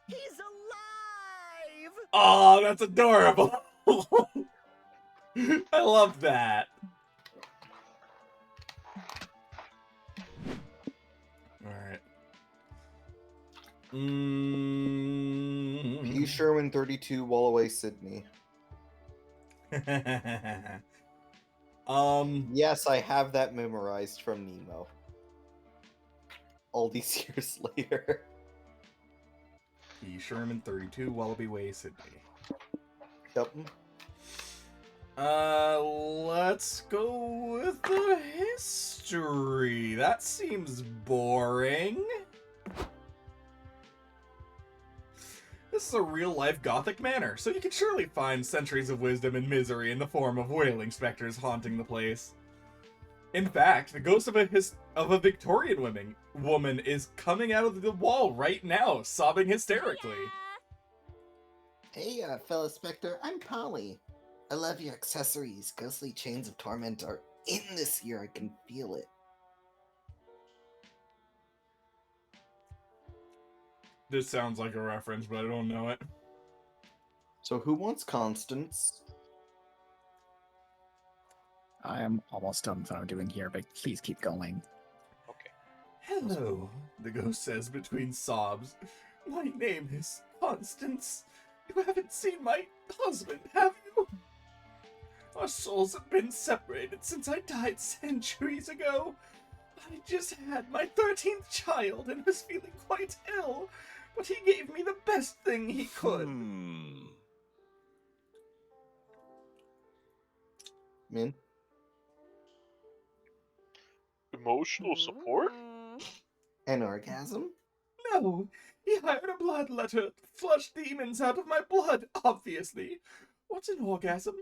He's alive! Oh, that's adorable. I love that. Alright. P. Sherman 32 Wallaway Sydney. Yes, I have that memorized from Nemo. All these years later. P. Sherman 32 Wallaby Way, Sydney. Yep. Let's go with the history. That seems boring. This is a real-life Gothic manor, so you can surely find centuries of wisdom and misery in the form of wailing specters haunting the place. In fact, the ghost of a Victorian woman is coming out of the wall right now, sobbing hysterically. Hey, fellow Spectre, I'm Polly. I love your accessories. Ghostly chains of torment are in this year. I can feel it. This sounds like a reference, but I don't know it. So who wants Constance? I am almost done with what I'm doing here, but please keep going. Okay. Hello, the ghost says between sobs. My name is Constance. You haven't seen my husband, have you? Our souls have been separated since I died centuries ago. I just had my 13th child and was feeling quite ill, but he gave me the best thing he could. Min? Emotional support? An orgasm? No, he hired a bloodletter to flush demons out of my blood, obviously. What's an orgasm?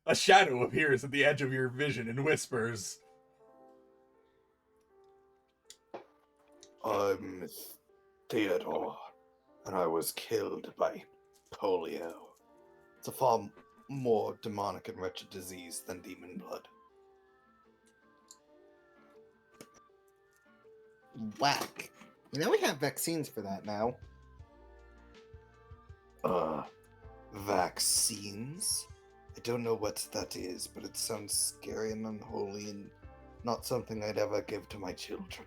A shadow appears at the edge of your vision and whispers. I'm Theodore, and I was killed by polio. It's a far more demonic and wretched disease than demon blood. Whack. You know we have vaccines for that now. Vaccines? I don't know what that is, but it sounds scary and unholy and not something I'd ever give to my children.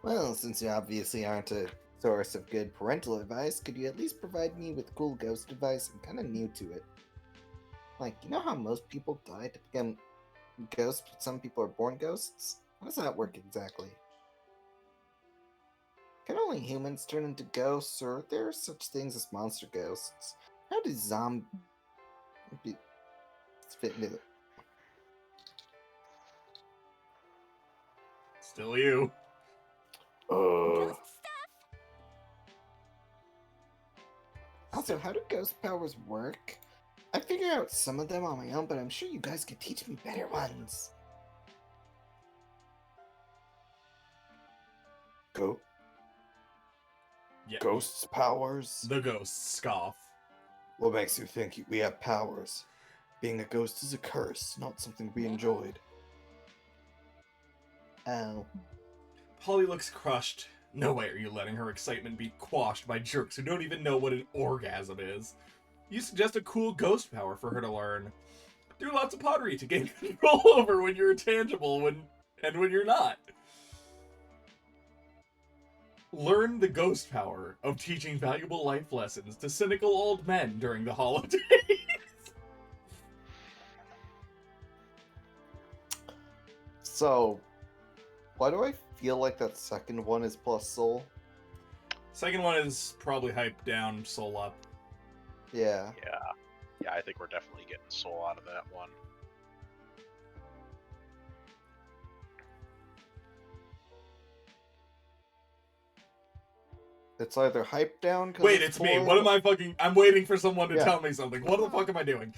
Well, since you obviously aren't a source of good parental advice, could you at least provide me with cool ghost advice? I'm kind of new to it. Like, you know how most people die to become ghosts, but some people are born ghosts? How does that work exactly? Can only humans turn into ghosts, or are there such things as monster ghosts? How do zombies fit into it? Still you. Also, how do ghost powers work? I figured out some of them on my own, but I'm sure you guys could teach me better ones. Go. Yeah. Ghosts' powers? The ghosts scoff. What makes you think we have powers? Being a ghost is a curse, not something to be enjoyed. Oh. Holly looks crushed. No way are you letting her excitement be quashed by jerks who don't even know what an orgasm is. You suggest a cool ghost power for her to learn. Do lots of pottery to gain control over when you're tangible and when you're not. Learn the ghost power of teaching valuable life lessons to cynical old men during the holidays. So, why do I feel like that second one is plus soul? Second one is probably hype down, soul up. Yeah. Yeah, I think we're definitely getting soul out of that one. It's either hype down. Wait, it's me. What am I fucking? I'm waiting for someone to Yeah. tell me something. What the fuck am I doing?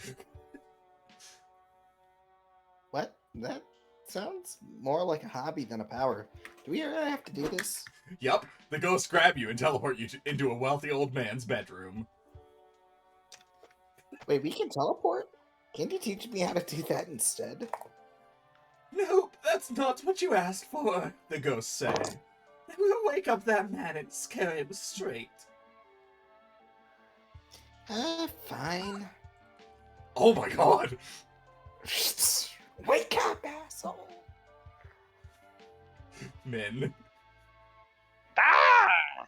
What? That sounds more like a hobby than a power. Do we really have to do this? Yup. The ghosts grab you and teleport you into a wealthy old man's bedroom. Wait, we can teleport? Can you teach me how to do that instead? Nope, that's not what you asked for, the ghosts say. We'll wake up that man and scare him straight. Fine. Oh my god! Wake up, asshole! Min. Ah!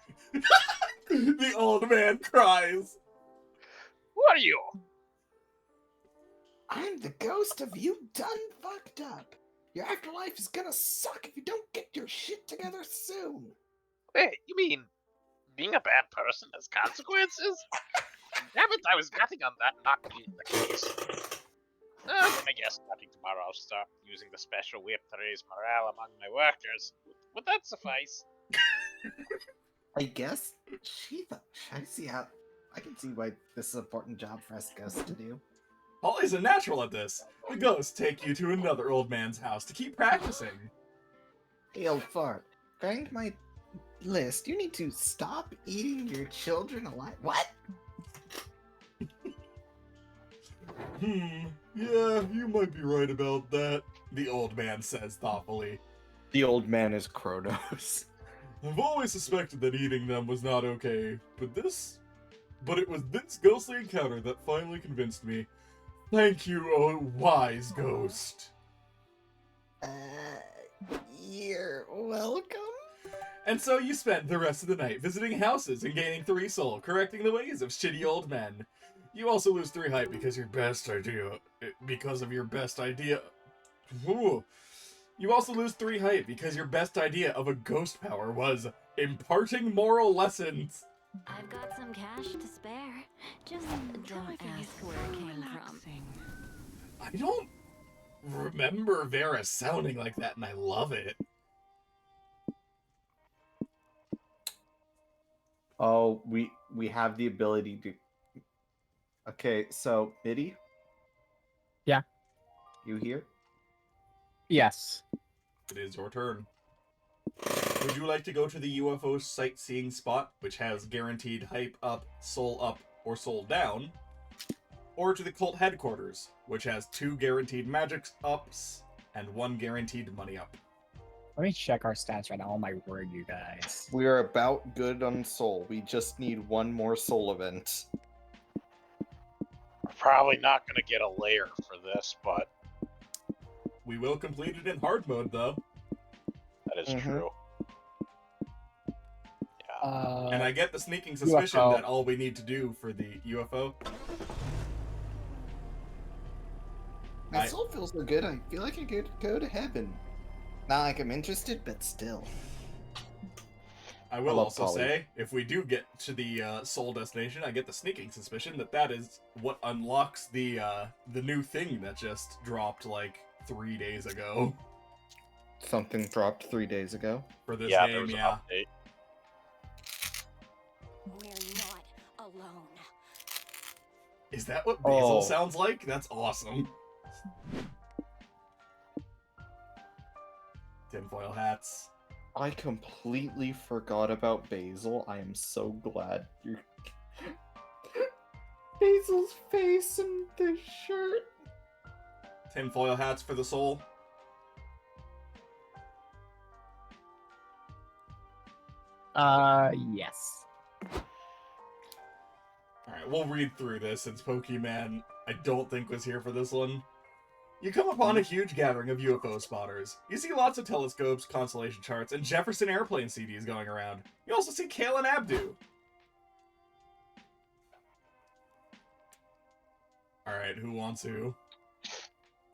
The old man cries. What are you? I'm the ghost of you done fucked up. Your afterlife is gonna suck if you don't get your shit together soon. Wait, you mean being a bad person has consequences? Damn it, I was betting on that not being the case. Then I guess starting tomorrow I'll start using the special whip to raise morale among my workers. Would that suffice? I guess I can see why this is an important job for us ghosts to do. Holly's a natural at this. The ghosts take you to another old man's house to keep practicing. Hey, old fart. According to my list, you need to stop eating your children alive. What? Yeah, you might be right about that, the old man says thoughtfully. The old man is Kronos. I've always suspected that eating them was not okay, but it was this ghostly encounter that finally convinced me. Thank you, oh wise ghost. You're welcome. And so you spend the rest of the night visiting houses and gaining 3 soul, correcting the ways of shitty old men. You also lose 3 hype because of your best idea. Ooh. You also lose 3 hype because your best idea of a ghost power was imparting moral lessons. I've got some cash to spare. Just don't ask where it came from. I don't remember Vera sounding like that, and I love it. Oh, we have the ability to... Okay, so, Biddy? Yeah? You here? Yes. It is your turn. Would you like to go to the UFO sightseeing spot, which has guaranteed hype up, or soul down? Or to the cult headquarters, which has 2 guaranteed magic ups and 1 guaranteed money up? Let me check our stats right now. Oh my word, you guys. We are about good on soul. We just need 1 more soul event. We're probably not going to get a layer for this, but... We will complete it in hard mode, though. That is true. And I get the sneaking suspicion UFO. that all we need to do for the UFO... My soul feels so good, I feel like I could go to heaven. Not like I'm interested, but still. I will love also Polly. say, if we do get to the soul destination, I get the sneaking suspicion that that is what unlocks the new thing that just dropped like 3 days ago Something dropped 3 days ago. for this Yeah, game. there was an Yeah, update. We're not alone. is that what Basil Oh. sounds like? That's awesome. Tinfoil hats. I completely forgot about Basil. I am so glad you're... Basil's face in the shirt. Tinfoil hats for the soul. Yes. Alright, we'll read through this since Pokemon I don't think was here for this one. You come upon a huge gathering of UFO spotters. You see lots of telescopes, constellation charts, and Jefferson Airplane CDs going around. You also see Kale and Abdu. Alright, who wants who?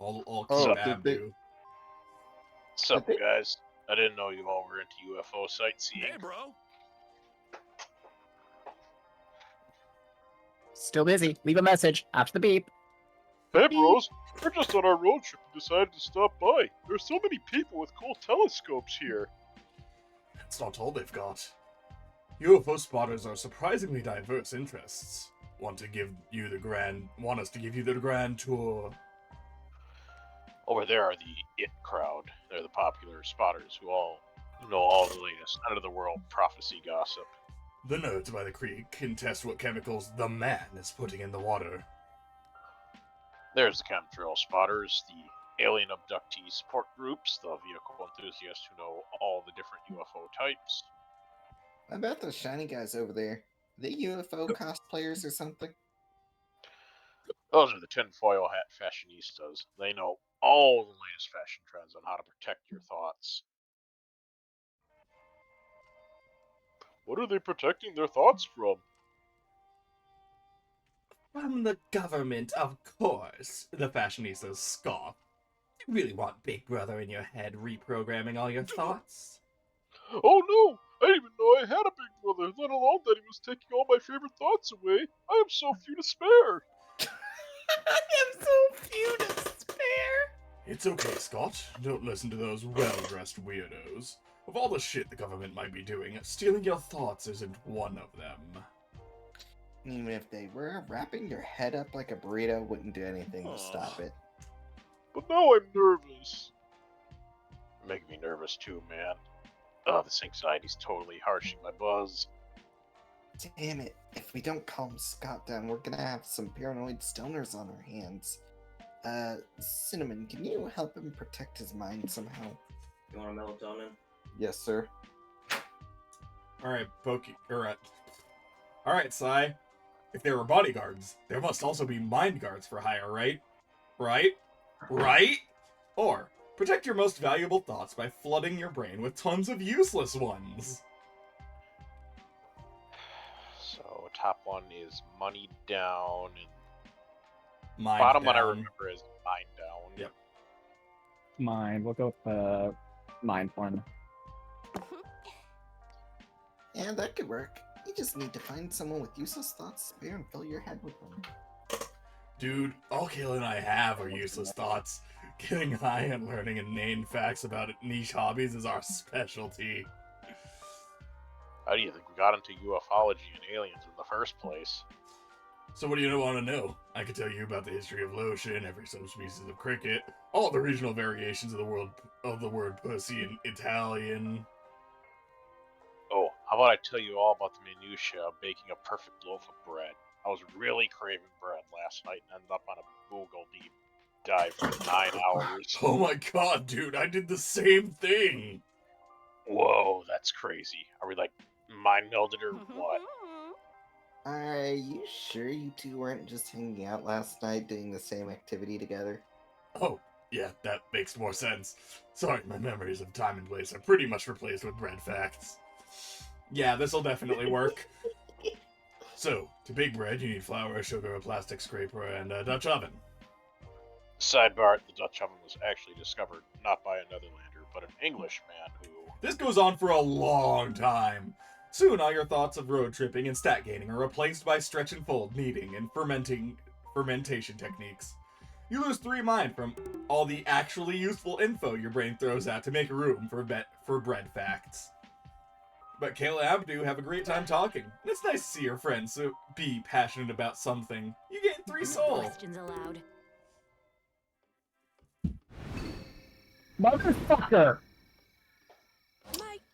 I'll keep Abdu. What's up, guys? I didn't know you all were into UFO sightseeing. Hey, bro. Still busy. Leave a message after the beep. Hey, bros. We're just on our road trip and decided to stop by. There's so many people with cool telescopes here. That's not all they've got. UFO spotters are surprisingly diverse interests. Want us to give you the grand tour. Over there are the IT crowd. They're the popular spotters who all know all the latest end-of-the-world prophecy gossip. The nerds by the creek can test what chemicals the man is putting in the water. There's the chemtrail spotters, the alien abductee support groups, the vehicle enthusiasts who know all the different UFO types. What about those shiny guys over there? Are they UFO cosplayers or something? Those are the tinfoil hat fashionistas. They know all the latest fashion trends on how to protect your thoughts. What are they protecting their thoughts from? From the government, of course, the fashionistas scoff. You really want Big Brother in your head reprogramming all your thoughts? Oh no! I didn't even know I had a big brother, let alone that he was taking all my favorite thoughts away. I have so few to spare. I have so few to spare. It's okay, Scott. Don't listen to those well-dressed weirdos. Of all the shit the government might be doing, stealing your thoughts isn't one of them. Even if they were, wrapping your head up like a burrito wouldn't do anything to stop it. But now I'm nervous. Making me nervous too, man. This anxiety's totally harshing my buzz. Damn it. If we don't calm Scott down, we're gonna have some paranoid stoners on our hands. Cinnamon, can you help him protect his mind somehow? You want a melatonin? Yes, sir. Alright, Alright, Sai. If there were bodyguards, there must also be mind guards for hire, right? Right? Right? Or, protect your most valuable thoughts by flooding your brain with tons of useless ones. So, top one is money down, and Mind bottom one I down. remember is mind down. Yep. Mind. We'll go with mind one. Yeah, that could work. You just need to find someone with useless thoughts to spare and fill your head with them. Dude, all Kayla and I have are useless thoughts. Getting high and learning inane facts about niche hobbies is our specialty. How do you think we got into ufology and aliens in the first place? So what do you want to know? I could tell you about the history of lotion, every subspecies of cricket, all the regional variations of the word pussy in Italian. Oh, how about I tell you all about the minutiae of baking a perfect loaf of bread? I was really craving bread last night and ended up on a Google deep dive for 9 hours. Oh my god, dude, I did the same thing! Whoa, that's crazy. Are we like mind melded or what? Are you sure you two weren't just hanging out last night doing the same activity together? Oh, yeah, that makes more sense. Sorry, my memories of time and place are pretty much replaced with bread facts. Yeah, this'll definitely work. So, to bake bread, you need flour, sugar, a plastic scraper, and a Dutch oven. Sidebar, the Dutch oven was actually discovered not by a Netherlander, but an Englishman who... This goes on for a long time. Soon, all your thoughts of road tripping and stat gaining are replaced by stretch and fold, kneading, and fermentation techniques. You lose 3 mind from all the actually useful info your brain throws out to make room for bread facts. But Kayla and Abdu have a great time talking. And it's nice to see your friends be passionate about something. You gain 3 souls. Questions allowed. Motherfucker!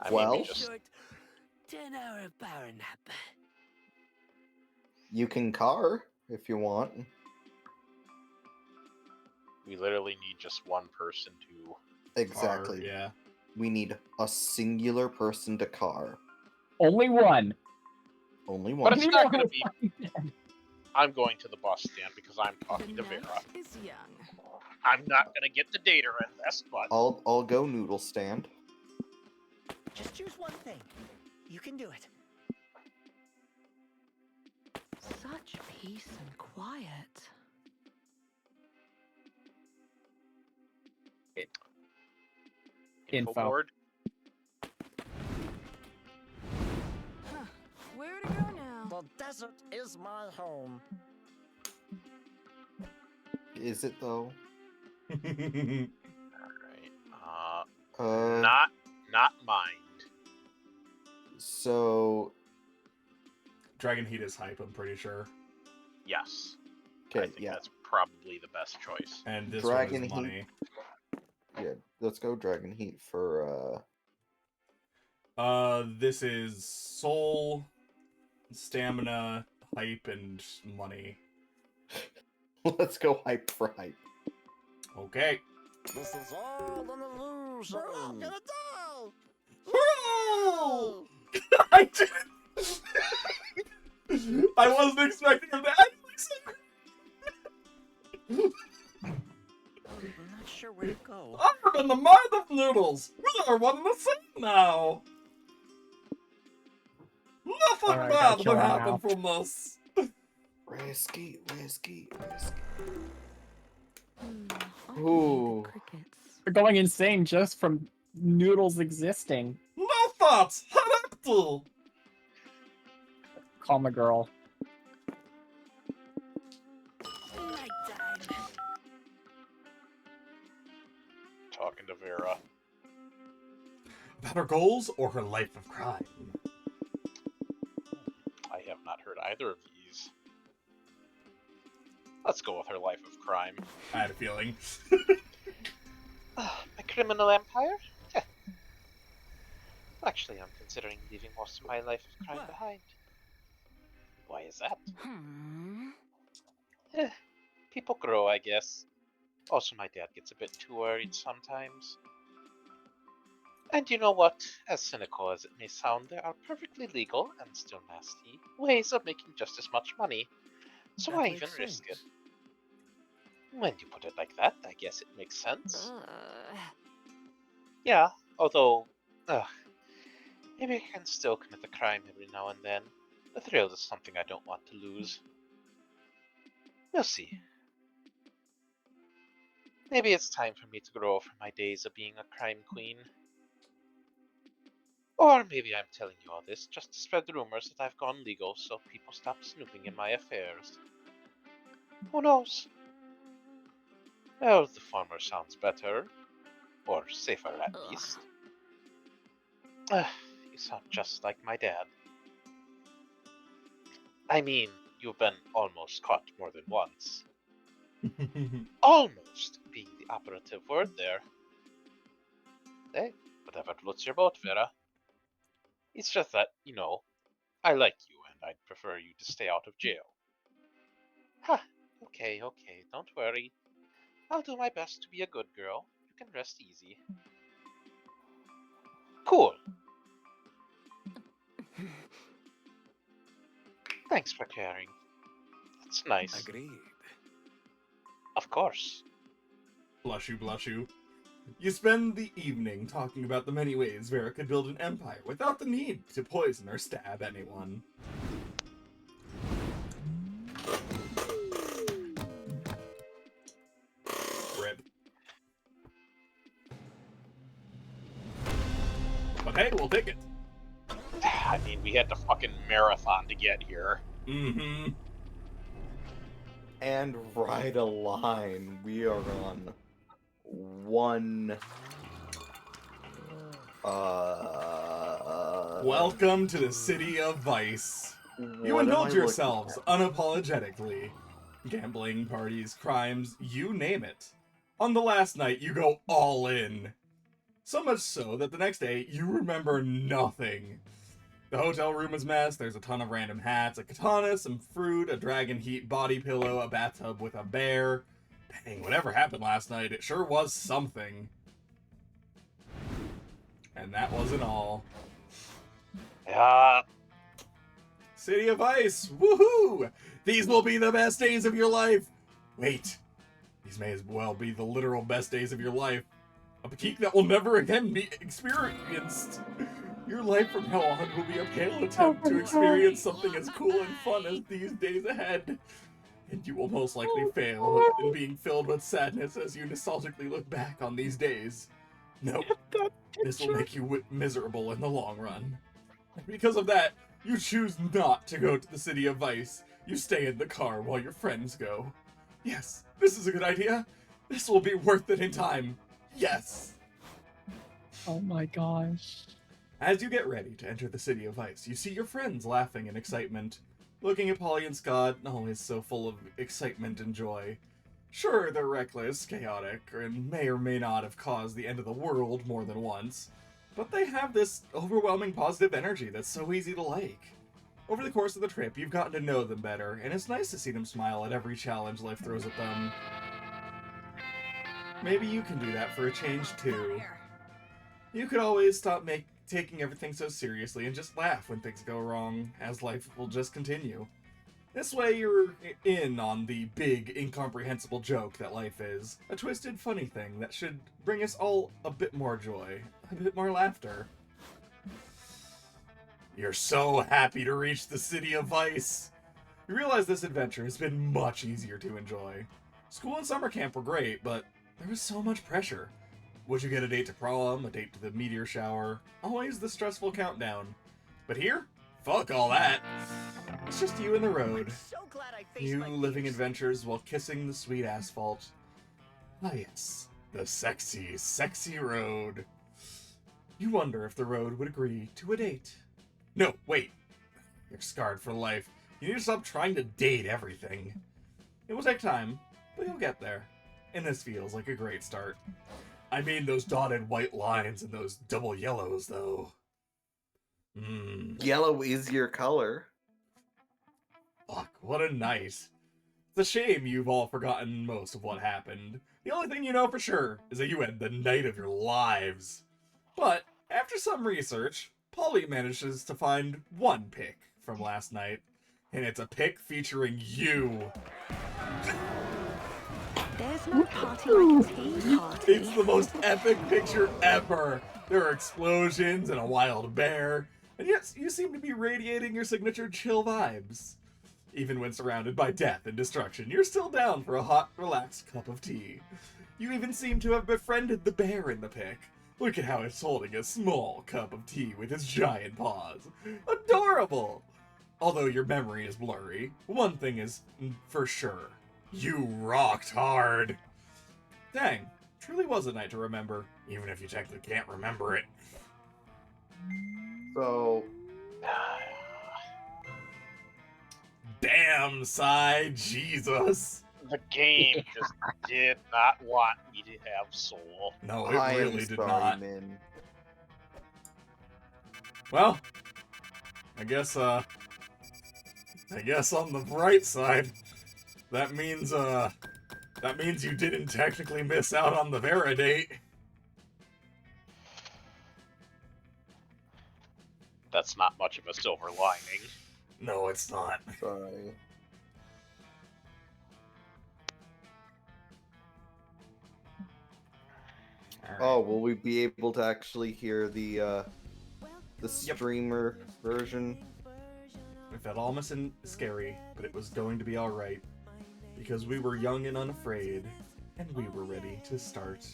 Well, Short 10-hour power nap. you can car if you want. We literally need just one person to... Exactly. Yeah. We need a singular person to car. Only one. Only But one. it's not gonna be. I'm going to the bus stand because I'm talking to Vera. Is young. I'm not gonna get the data in this, but I'll go noodle stand. Just choose one thing. You can do it. Such peace and quiet. Info. board. Huh. Where to go now? The desert is my home. Is it though? Alright. Uh, Not mind. So Dragon Heat is hype, I'm pretty sure. Yes. okay, I think that's probably the best choice. And this Dragon one is money. Heat. Yeah, let's go Dragon Heat for This is soul, stamina, hype, and money. let's go hype for hype. Okay. This is all an illusion. We're all gonna die. Oh! I didn't. I wasn't expecting him to actually say. I'm not sure where to go. I'm in the mind of noodles. We are one and the same now. Nothing Alright, bad gotta will kill him happen now. from this. Risky. I Ooh. crickets. We're going insane just from noodles existing. No thoughts. Haraptu. Call my girl. Nighttime. Talking to Vera. About her goals or her life of crime? I have not heard either of these. Let's go with her life of crime. I had a feeling. My criminal empire? Heh. Actually, I'm considering leaving most of my life of crime behind. Why is that? People grow, I guess. Also, my dad gets a bit too worried sometimes. And you know what? As cynical as it may sound, there are perfectly legal and still nasty ways of making just as much money. So That why makes even risk it? sense. When you put it like that, I guess it makes sense. Yeah, although, maybe I can still commit a crime every now and then. The thrill is something I don't want to lose. We'll see. Maybe it's time for me to grow from my days of being a crime queen. Or maybe I'm telling you all this just to spread the rumors that I've gone legal so people stop snooping in my affairs. Who knows? Well, the former sounds better. Or safer at least. You sound just like my dad. I mean, you've been almost caught more than once. Almost being the operative word there. Hey, whatever floats your boat, Vera. It's just that, you know, I like you and I'd prefer you to stay out of jail. Ha, okay, don't worry. I'll do my best to be a good girl. You can rest easy. Cool. Thanks for caring. That's nice. Agreed. Of course. Blush you. You spend the evening talking about the many ways Vera could build an empire without the need to poison or stab anyone. Rip. But hey, we'll take it. I mean, we had to fucking marathon to get here. Mm-hmm. And right a line. We are on one. Welcome to the city of vice. You What am I indulge looking yourselves unapologetically. Gambling, parties, crimes, you name it. On the last night, you go all in. So much so that the next day, you remember nothing. The hotel room is messed, there's a ton of random hats, a katana, some fruit, a dragon heat body pillow, a bathtub with a bear. Dang, whatever happened last night, it sure was something. And that wasn't all. Yeah. City of Ice! Woohoo! These will be the best days of your life! Wait. These may as well be the literal best days of your life. A peak that will never again be experienced. Your life from now on will be a pale attempt to experience something as cool and fun as these days ahead. And you will most likely fail in being filled with sadness as you nostalgically look back on these days. No, this will make you miserable in the long run. And because of that, you choose not to go to the City of Vice. You stay in the car while your friends go. Yes, this is a good idea. This will be worth it in time. Yes. Oh my gosh. As you get ready to enter the City of Ice, you see your friends laughing in excitement, looking at Polly and Scott, always so full of excitement and joy. Sure, they're reckless, chaotic, and may or may not have caused the end of the world more than once, but they have this overwhelming positive energy that's so easy to like. Over the course of the trip, you've gotten to know them better, and it's nice to see them smile at every challenge life throws at them. Maybe you can do that for a change, too. You could always stop taking everything so seriously and just laugh when things go wrong, as life will just continue. This way you're in on the big, incomprehensible joke that life is. A twisted, funny thing that should bring us all a bit more joy, a bit more laughter. You're so happy to reach the City of Vice. You realize this adventure has been much easier to enjoy. School and summer camp were great, but there was so much pressure. Would you get a date to prom, a date to the meteor shower? Always the stressful countdown. But here, fuck all that. It's just you and the road. You living adventures while kissing the sweet asphalt. Ah yes, the sexy, sexy road. You wonder if the road would agree to a date. No, wait. You're scarred for life. You need to stop trying to date everything. It will take time, but you'll get there. And this feels like a great start. I mean those dotted white lines and those double yellows, though. Yellow is your color. Fuck, what a night. It's a shame you've all forgotten most of what happened. The only thing you know for sure is that you had the night of your lives. But, after some research, Polly manages to find one pic from last night. And it's a pic featuring you. There's no party like a tea party. It's the most epic picture ever. There are explosions and a wild bear, and yet you seem to be radiating your signature chill vibes. Even when surrounded by death and destruction, you're still down for a hot, relaxed cup of tea. You even seem to have befriended the bear in the pic. Look at how it's holding a small cup of tea with its giant paws. Adorable! Although your memory is blurry, one thing is for sure. You rocked hard. Dang, truly was a night to remember, even if you technically can't remember it. So... Damn, Sai, Jesus. The game just did not want me to have soul. No, it really did not. Man. Well, I guess on the bright side, that means you didn't technically miss out on the Vera date. That's not much of a silver lining. No, it's not. Sorry. Oh, will we be able to actually hear the streamer version? It felt almost scary, but it was going to be alright. Because we were young and unafraid, and we were ready to start.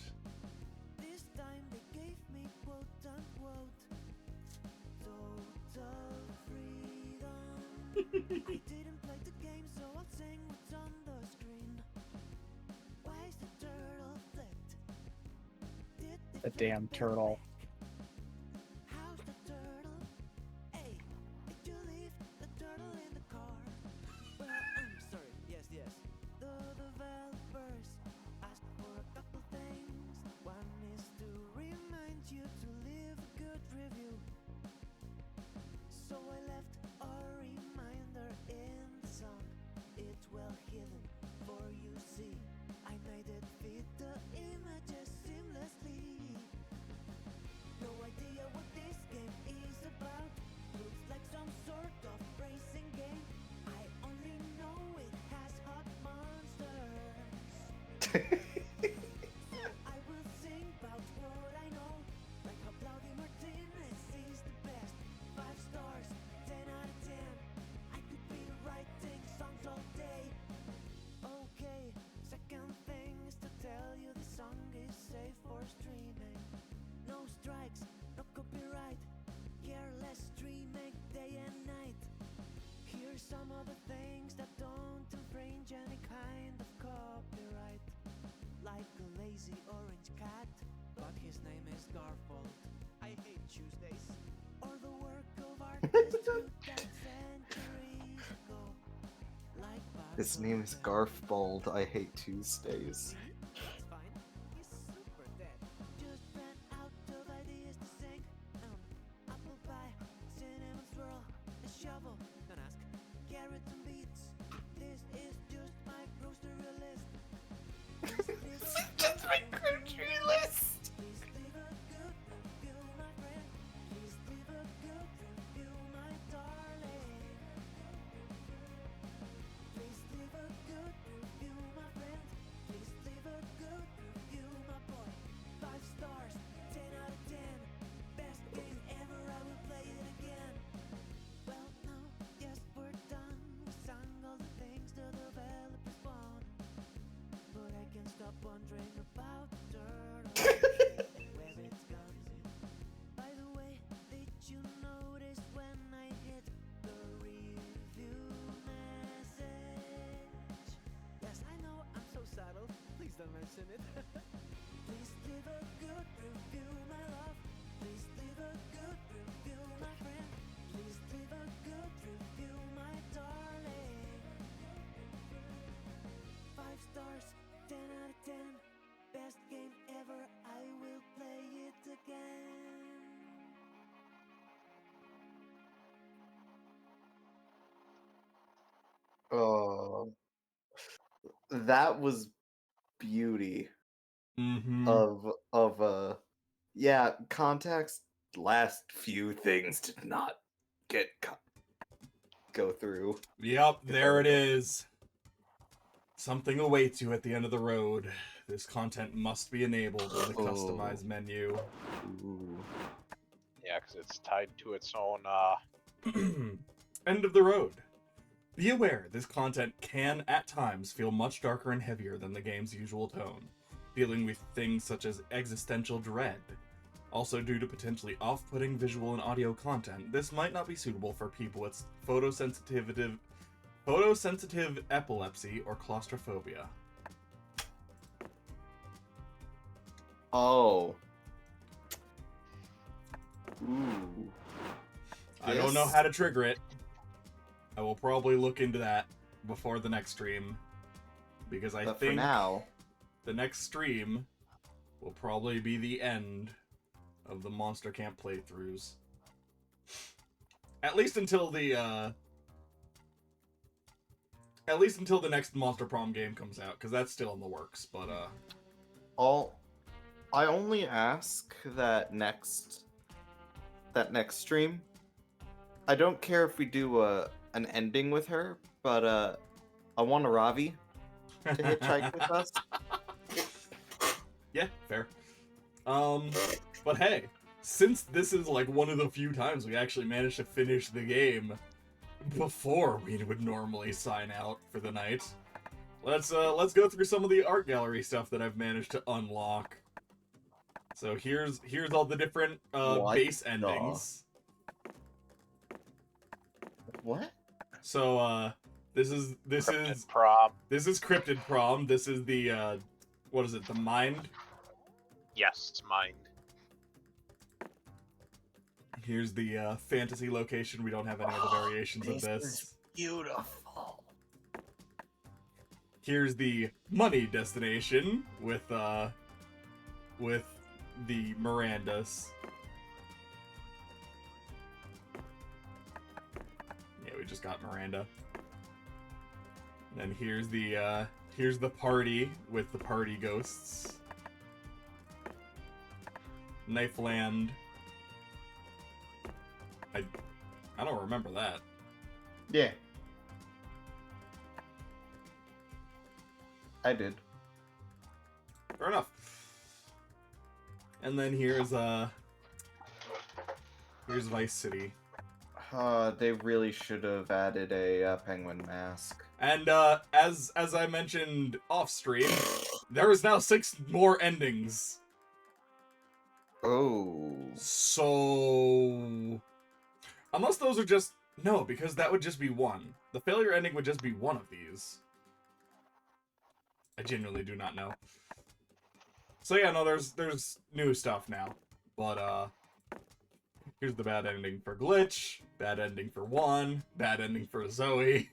The damn turtle. His name is Garfield. I hate Tuesdays. Or the work of artists who died centuries ago. Like His name is Garfbold. I hate Tuesdays. that's fine. He's super dead. Just ran out of ideas to sing. Apple pie, cinnamon swirl, a shovel. Don't ask. Carrots and beets. This is just my grocery list. Just my grocery list. Please leave a good review, my friend. Please leave a good review, my darling. Please leave a good review, my friend. Please leave a good review, my boy. 5 stars, 10 out of 10. Best game ever, I will play it again. Well, no, yes, we're done. We sang all the things the developers want. But I can't stop wondering about where it's gone. By the way, did you notice when I hit the review message? Yes, I know, I'm so subtle. Please don't mention it. Please leave a good review, my love. Please leave a good review, my friend. Please leave a good review, my darling. 5 stars, 10 out of 10. Best game ever, I will play it again. Oh, that was beauty Mm-hmm. of yeah, context. Last few things did not go through. Yep, there it is. Something awaits you at the end of the road. This content must be enabled in the customized menu. Ooh. Yeah, because it's tied to its own. End of the road. Be aware, this content can, at times, feel much darker and heavier than the game's usual tone, dealing with things such as existential dread. Also, due to potentially off-putting visual and audio content, this might not be suitable for people with photosensitive epilepsy or claustrophobia. Oh. Ooh. I don't know how to trigger it. I will probably look into that before the next stream, because I But think for now, the next stream will probably be the end of the Monster Camp playthroughs. At least until the next Monster Prom game comes out, because that's still in the works. But I only ask that next stream. I don't care if we do an ending with her, but I want a Ravi to hitchhike with us. Yeah, fair. But hey, since this is like one of the few times we actually managed to finish the game before we would normally sign out for the night, let's go through some of the art gallery stuff that I've managed to unlock. So here's all the different base endings. What? So this is Prom. This is Cryptid Prom. This is the what is it? The Mind. Yes, mind. Here's the fantasy location. We don't have any other variations of this. Is beautiful. Here's the money destination with the Mirandas. Yeah, we just got Miranda. And then here's the party with the party ghosts. Knifeland. I don't remember that. Yeah. I did. Fair enough. And then here's Vice City. They really should have added a penguin mask. And as I mentioned off stream, there is now 6 more endings. Oh. So unless those are just no, because that would just be one. The failure ending would just be one of these. I genuinely do not know. So yeah, no, there's new stuff now, but here's the bad ending for Glitch, bad ending for Juan, bad ending for Zoe.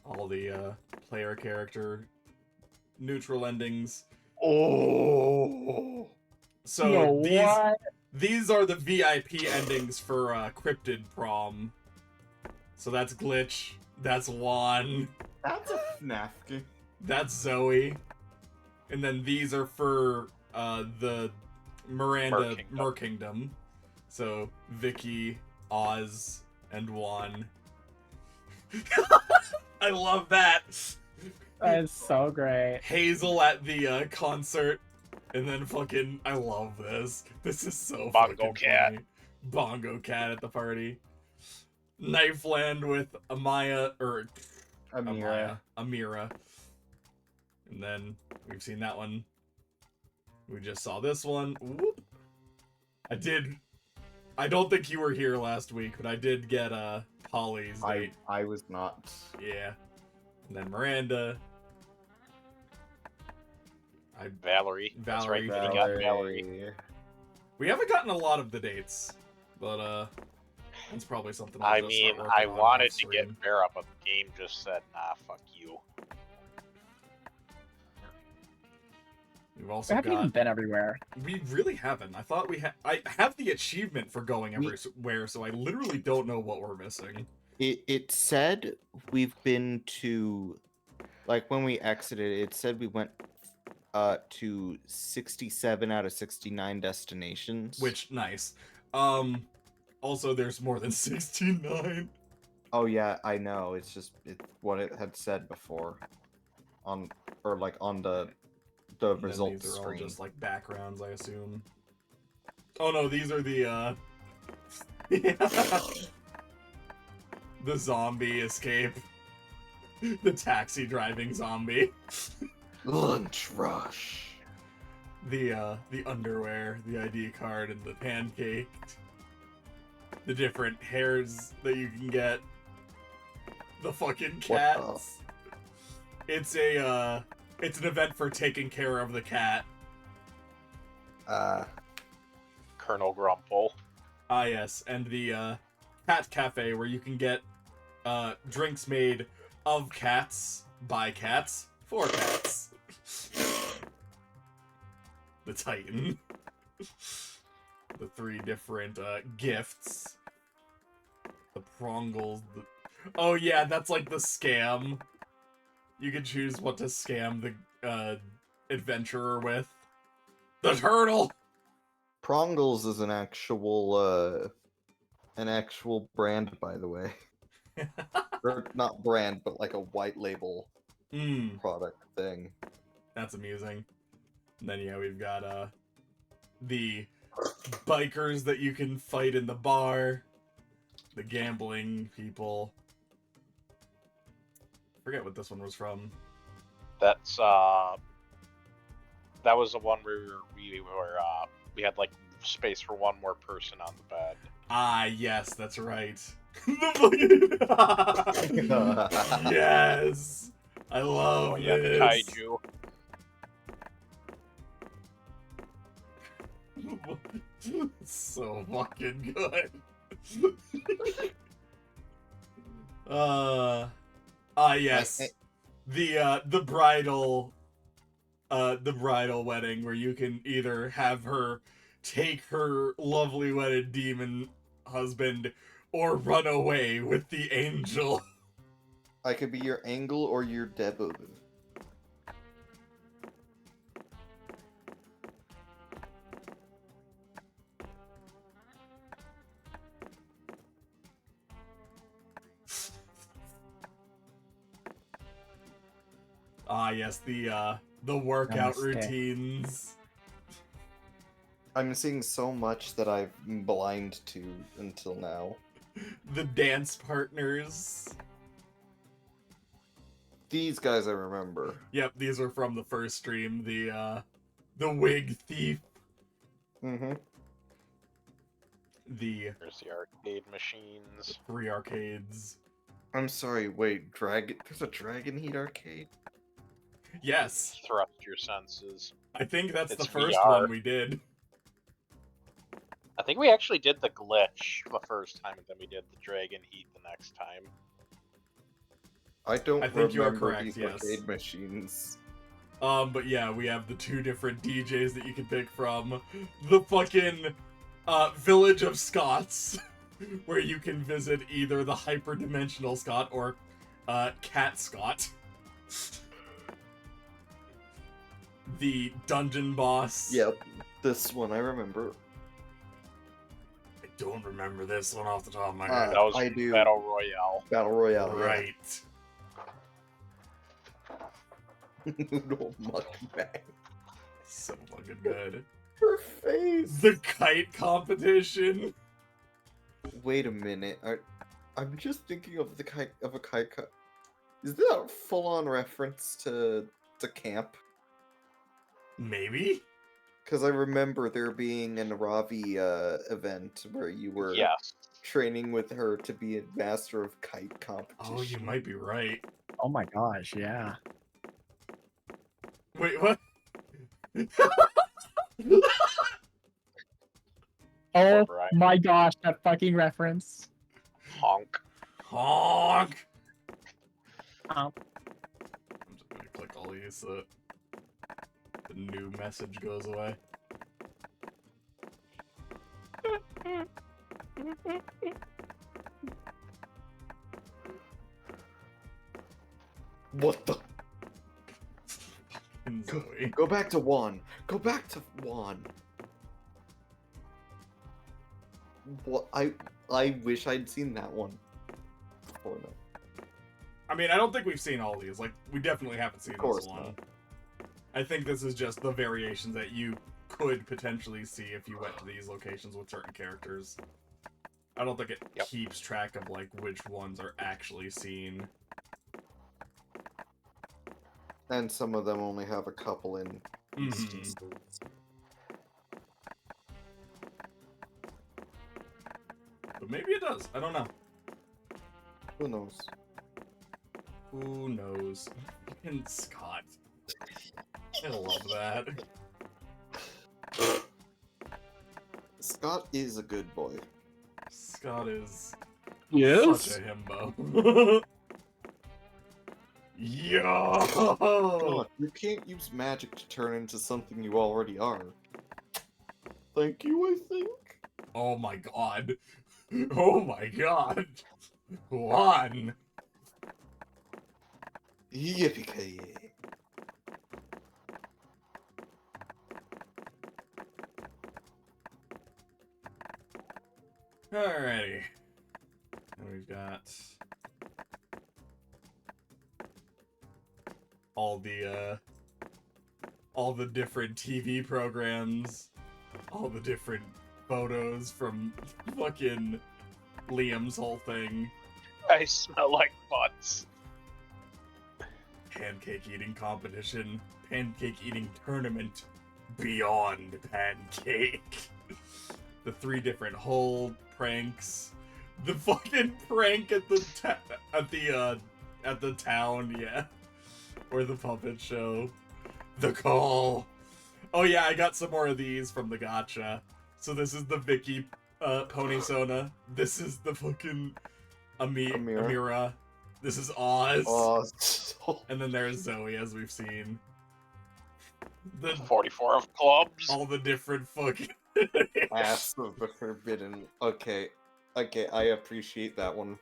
All the player character neutral endings. Oh. So No, what? these are the VIP endings for Cryptid Prom. So that's Glitch, that's Juan, That's a FNAF game. that's Zoe, and then these are for the Miranda Mer Kingdom. So Vicky, Oz, and Juan. I love that. That is so great. Hazel at the concert, and then fucking I love this. This is so Bongo fucking Cat. funny. Bongo Cat at the party. Knifeland with Amaya or Amira. Amira. And then we've seen that one. We just saw this one. Whoop. I don't think you were here last week, but I did get Holly's date. I was not. Yeah. And then Miranda. Valerie. That's right, we got Valerie. We haven't gotten a lot of the dates, but that's probably something. I mean, I wanted to get Vera, but the game just said, nah, fuck you. We've also We haven't even been everywhere. We really haven't. I thought we had. I have the achievement for going everywhere, so I literally don't know what we're missing. It said we've been to, like when we exited, it said we went to 67 out of 69 destinations. Which nice. Also, there's more than 69. Oh yeah, I know. It's what it had said before, on the And results these are screen. all just like backgrounds, I assume. Oh no, these are the the zombie escape. The taxi driving zombie. Lunch rush. The underwear, the ID card, and the pancake. The different hairs that you can get. The fucking cats. It's an event for taking care of the cat. Colonel Grumple. Ah yes, and the cat cafe where you can get drinks made of cats, by cats, for cats. The Titan. The 3 different gifts. The prongles. Oh yeah, that's like the scam. You can choose what to scam the adventurer with. The turtle! Prongles is an actual brand, by the way. Or not brand, but like a white label product thing. That's amusing. And then yeah, we've got the bikers that you can fight in the bar, the gambling people. Forget what this one was from. That's that was the one where we had like space for one more person on the bed. Ah, yes, that's right. Yes, I love yeah, this. kaiju. So fucking good. Yes. The bridal wedding where you can either have her take her lovely wedded demon husband or run away with the angel. I could be your angle or your devil. Ah, yes, the workout Namaste. routines. I'm seeing so much that I'm blind to until now. The dance partners. These guys I remember. Yep, these are from the first stream. The wig thief. Mm-hmm. There's the arcade machines. 3 arcades. I'm sorry, wait, there's a Dragon Heat arcade? Yes. thrust your senses. I think that's It's the first VR. one we did. I think we actually did the glitch the first time, and then we did the dragon heat the next time. I don't I think you are remember correct, these yes. arcade machines. But yeah, we have the 2 different DJs that you can pick from. The fucking Village of Scots, where you can visit either the hyperdimensional Scot or Cat Scot. The dungeon boss. Yep, this one I remember. I don't remember this one off the top of my head. That was I do. Battle Royale. Battle Royale, Right. Noodle mukbang. So fucking good. Her face. The kite competition. Wait a minute. I'm just thinking of the kite a kite. Is that a full-on reference to camp? Maybe. Because I remember there being an Ravi event where you were Yes. training with her to be a master of kite competition. Oh, you might be right. Oh my gosh, yeah. Wait, what? Oh Right. my gosh, that fucking reference. Honk. Honk. Um, I'm just gonna click all these so the new message goes away. What the? And Zoe. Go back to 1. Go back to 1. What? I wish I'd seen that one. Before that. I mean, I don't think we've seen all these. Like, we definitely haven't seen Of course this one. not. I think this is just the variations that you could potentially see if you went to these locations with certain characters. I don't think it keeps track of, like, which ones are actually seen. And some of them only have a couple in instances. But maybe it does. I don't know. Who knows? Who knows? Fucking Scott. I love that. Scott is a good boy. Scott is Yes? such a himbo. Yo! Come on, you can't use magic to turn into something you already are. Thank you, I think. Oh my god. Oh my god. One. Yippee-ki-yay. Alrighty. And we've got all the different TV programs, all the different photos from fucking Liam's whole thing. I smell like butts. Pancake eating competition, pancake eating tournament, beyond pancake. The 3 different hole pranks, the fucking prank at the town, yeah, or the puppet show, the call. Oh yeah, I got some more of these from the gacha. So this is the Vicky Pony Sona. This is the fucking Amira. This is Oz. Oz. And then there's Zoe, as we've seen. The 44 of clubs. All the different fucking Ass of the Forbidden. Okay, I appreciate that one.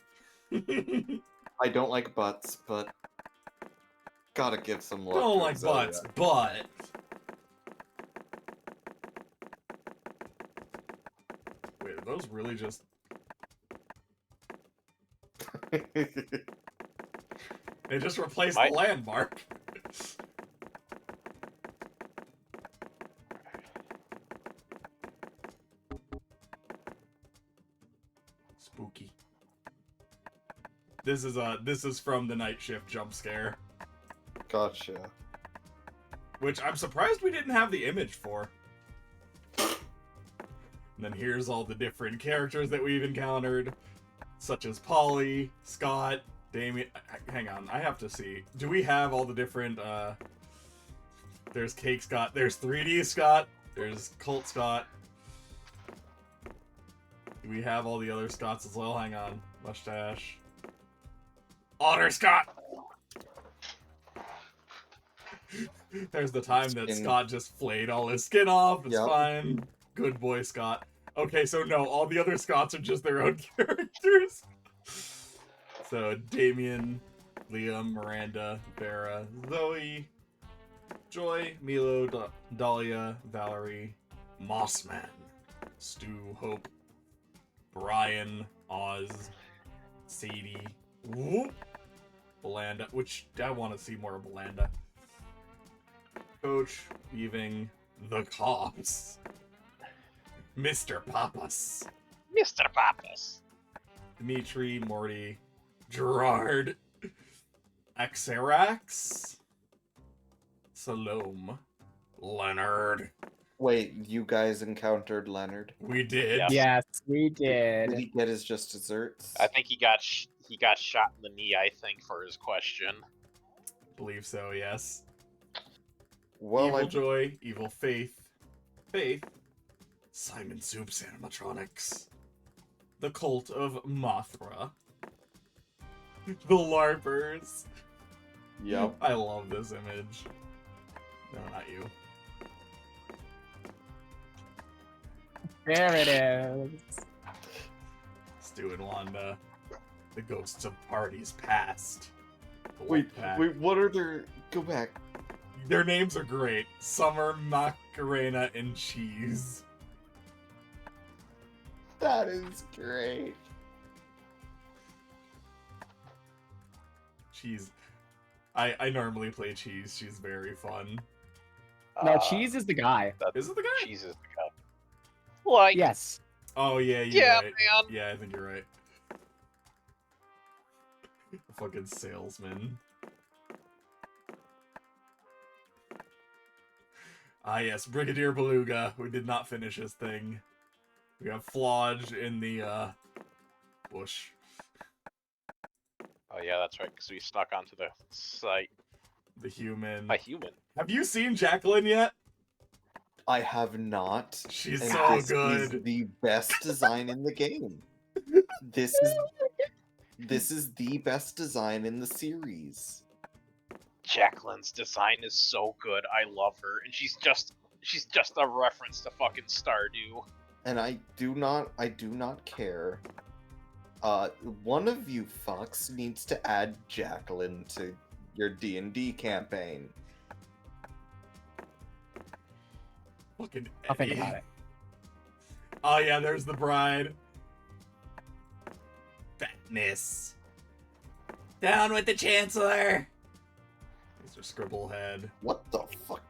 I don't like butts, but gotta give some love. Don't to like Zoe. butts, but wait, are those really just? They just replaced the landmark. Spooky. This is from the night shift jump scare. Gotcha. Which I'm surprised we didn't have the image for. And then here's all the different characters that we've encountered, such as Polly, Scott, Damien. Hang on, I have to see. Do we have all the different There's Cake Scott. There's 3D Scott. There's Cult Scott. We have all the other Scotts as well. Hang on. Mustache. Otter Scott! There's the time that Scott just flayed all his skin off. It's fine. Good boy, Scott. Okay, so no, all the other Scotts are just their own characters. So, Damien, Liam, Miranda, Vera, Zoe, Joy, Milo, Dahlia, Valerie, Mossman, Stu, Hope, Brian, Oz, Sadie, whoop, Belanda, which I want to see more of Belanda. Coach, Weaving, the Cops, Mr. Pappas, Mr. Pappas, Dimitri, Morty, Gerard, Axerax, Salome, Leonard. Wait, you guys encountered Leonard? We did. Yes, we did. Did he get his just desserts? I think he got shot in the knee, I think, for his question. Believe so, yes. Well, Evil Joy, Evil Faith, Simon Soup's animatronics, the Cult of Mothra, the LARPers. Yep. I love this image. No, not you. There it is. Stu and Wanda, the ghosts of parties past. The Wait, Wolfpack. wait, what are their... Go back. Their names are great. Summer, Macarena, and Cheese. That is great. Cheese. I normally play Cheese. She's very fun. No, Cheese is the guy. Is it the guy? Cheese is the guy. Like, yes. Oh, yeah, you're yeah, right. man. Yeah, I think you're right. Fucking salesman. Ah, yes, Brigadier Beluga, who did not finish his thing. We have Flodge in the, bush. Oh yeah, that's right, because we snuck onto the site. The human. A human. Have you seen Jacqueline yet? I have not. She's and so this good. Is the best design in the game. This is the best design in the series. Jacqueline's design is so good. I love her, and she's just a reference to fucking Stardew. And I do not care. One of you fucks needs to add Jacqueline to your D&D campaign. Fucking I'll think Eddie. about it. Oh yeah, there's the bride. Fatness. Down with the Chancellor. Mr. Scribblehead. What the fuck?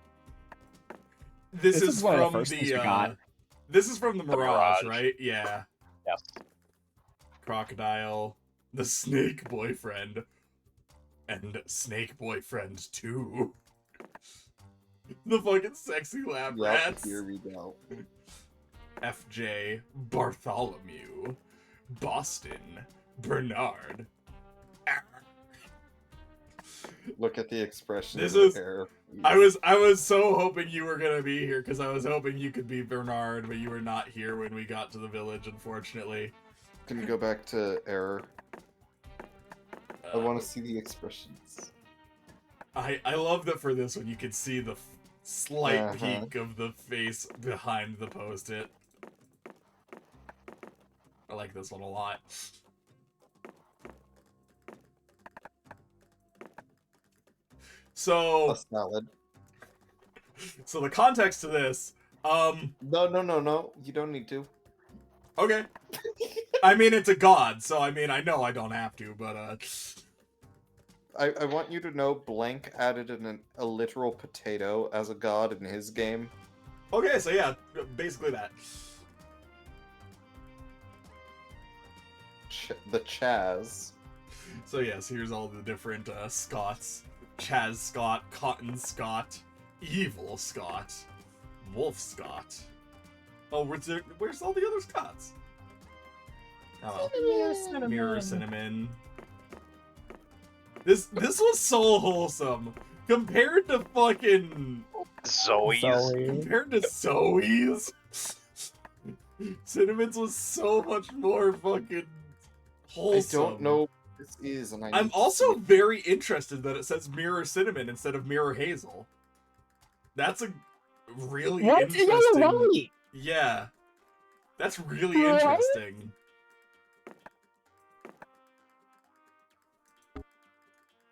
This is one of the from first things the we got. this is from the Mirage, Mirage. right? Yeah. Yes. Crocodile, the Snake Boyfriend, and Snake Boyfriend 2. The fucking sexy lab Yep, rats. here we go. FJ, Bartholomew, Boston, Bernard. Look at the expression. This of the is- hair. I was so hoping you were gonna be here because I was hoping you could be Bernard, but you were not here when we got to the village, unfortunately. Can you go back to error? I want to see the expressions. I love that for this one you could see the slight Uh-huh. peek of the face behind the post-it. I like this one a lot. So, A salad. so the context to this, No. You don't need to. okay. I mean, it's a god, so I mean, I know I don't have to, but I want you to know Blank added a literal potato as a god in his game. okay, so yeah, basically that. The Chaz. So yes, here's all the different Scots. Chaz Scott, Cotton Scott, Evil Scott, Wolf Scott. Oh, where's all the other Scots? Oh, Mirror Cinnamon. This was so wholesome compared to fucking Zoe's. Zoe. Compared to Zoe's, Cinnamon's was so much more fucking wholesome. I don't know what this is, and I'm need to also see it. very interested that it says Mirror Cinnamon instead of Mirror Hazel. That's a really What? interesting. Yeah, right. Yeah, that's really Right? interesting.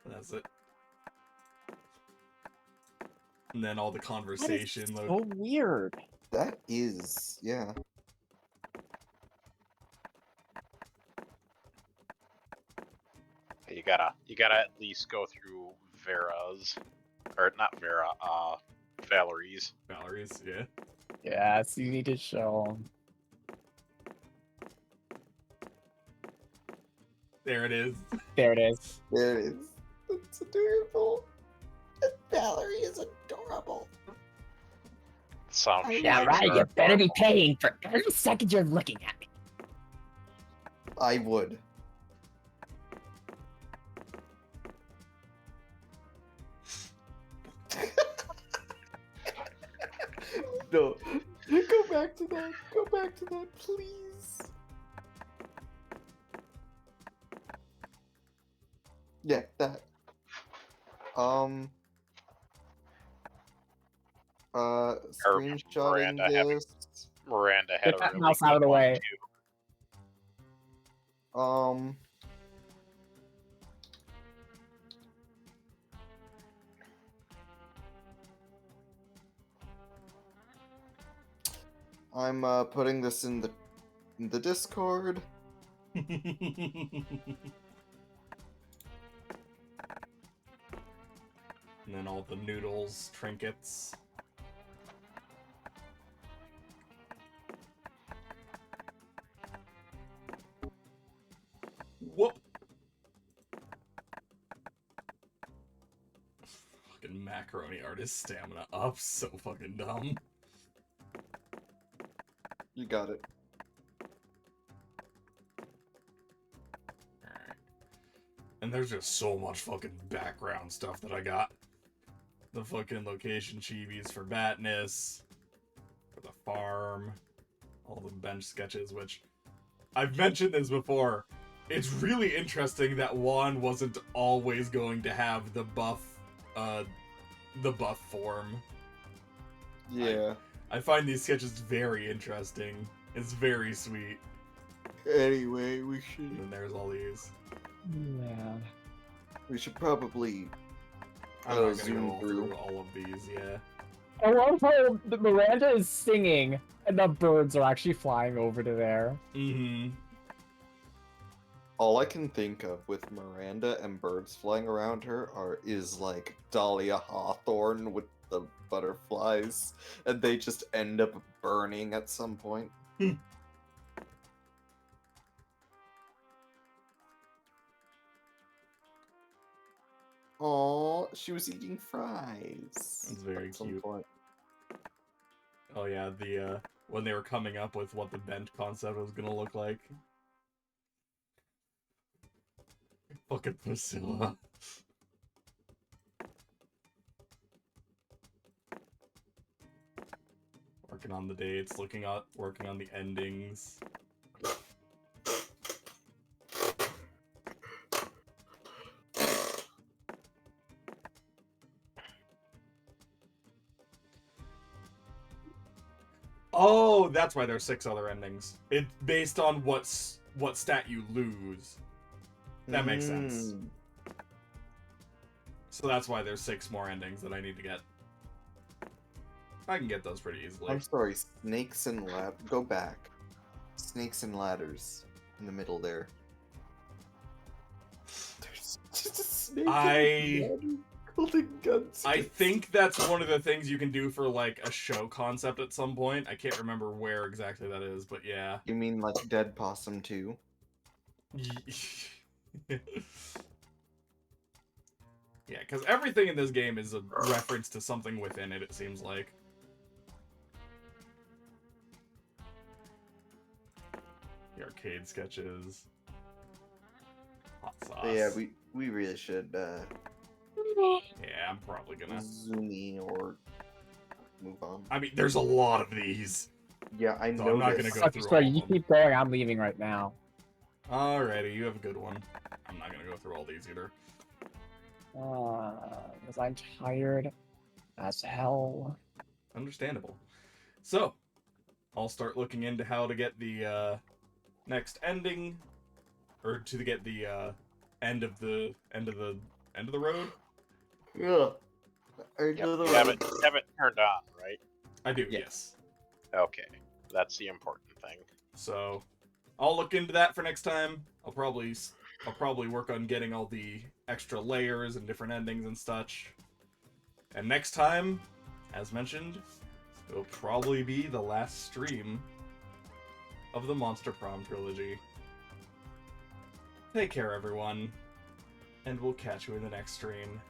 That's it. And then all the conversation. That is so weird. That is, yeah. You gotta at least go through Vera's, or not Vera, Valerie's. Valerie's, yeah. Yes, you need to show 'em. There it is. There it is. There it is. It's adorable. And Valerie is adorable. Some Yeah, right. You better be paying for every second you're looking at me. I would. No. Go back to that. Go back to that, please. Yeah, that. Screenshotting this. Miranda had Get a that really mouse out of good the one, way. too. I'm putting this in the Discord. And then all the noodles, trinkets. Whoop! Fucking macaroni artist stamina up, so fucking dumb. You got it. And there's just so much fucking background stuff that I got. The fucking location chibis for Batness, for the farm, all the bench sketches, which I've mentioned this before. It's really interesting that Juan wasn't always going to have the buff form. Yeah. I find these sketches very interesting. It's very sweet. Anyway, we should. And then there's all these. Yeah. We should probably I'm not gonna zoom go through all of these, yeah. I love how the Miranda is singing and the birds are actually flying over to there. Mm-hmm. All I can think of with Miranda and birds flying around her is like Dahlia Hawthorne with the butterflies, and they just end up burning at some point. Aw, she was eating fries. That's very at some cute. point. Oh yeah, the when they were coming up with what the bent concept was gonna look like. Fucking Priscilla. Working on the dates, working on the endings. Oh, that's why there's 6 other endings. It's based on what stat you lose. That makes sense. So that's why there's 6 more endings that I need to get. I can get those pretty easily. I'm sorry, snakes and ladders. Go back. Snakes and ladders in the middle there. There's just a snake. Holding guns. I think that's one of the things you can do for like a show concept at some point. I can't remember where exactly that is, but yeah. You mean like Dead Possum 2? Yeah, because everything in this game is a reference to something within it, it seems like. The arcade sketches. Hot sauce. Yeah, we really should Yeah, I'm probably gonna Zoomy or move on. I mean, there's a lot of these. Yeah, I So know. I'm not gonna go Sucky through story. all of You them. keep going. I'm leaving right now. Alrighty, you have a good one. I'm not gonna go through all these either. Because I'm tired as hell. Understandable. So, I'll start looking into how to get the next ending, or to get the end of the road. Yeah. You have it turned on, right? I do, yes. Okay, that's the important thing. So, I'll look into that for next time. I'll probably work on getting all the extra layers and different endings and such. And next time, as mentioned, it'll probably be the last stream of the Monster Prom trilogy. Take care, everyone, and we'll catch you in the next stream.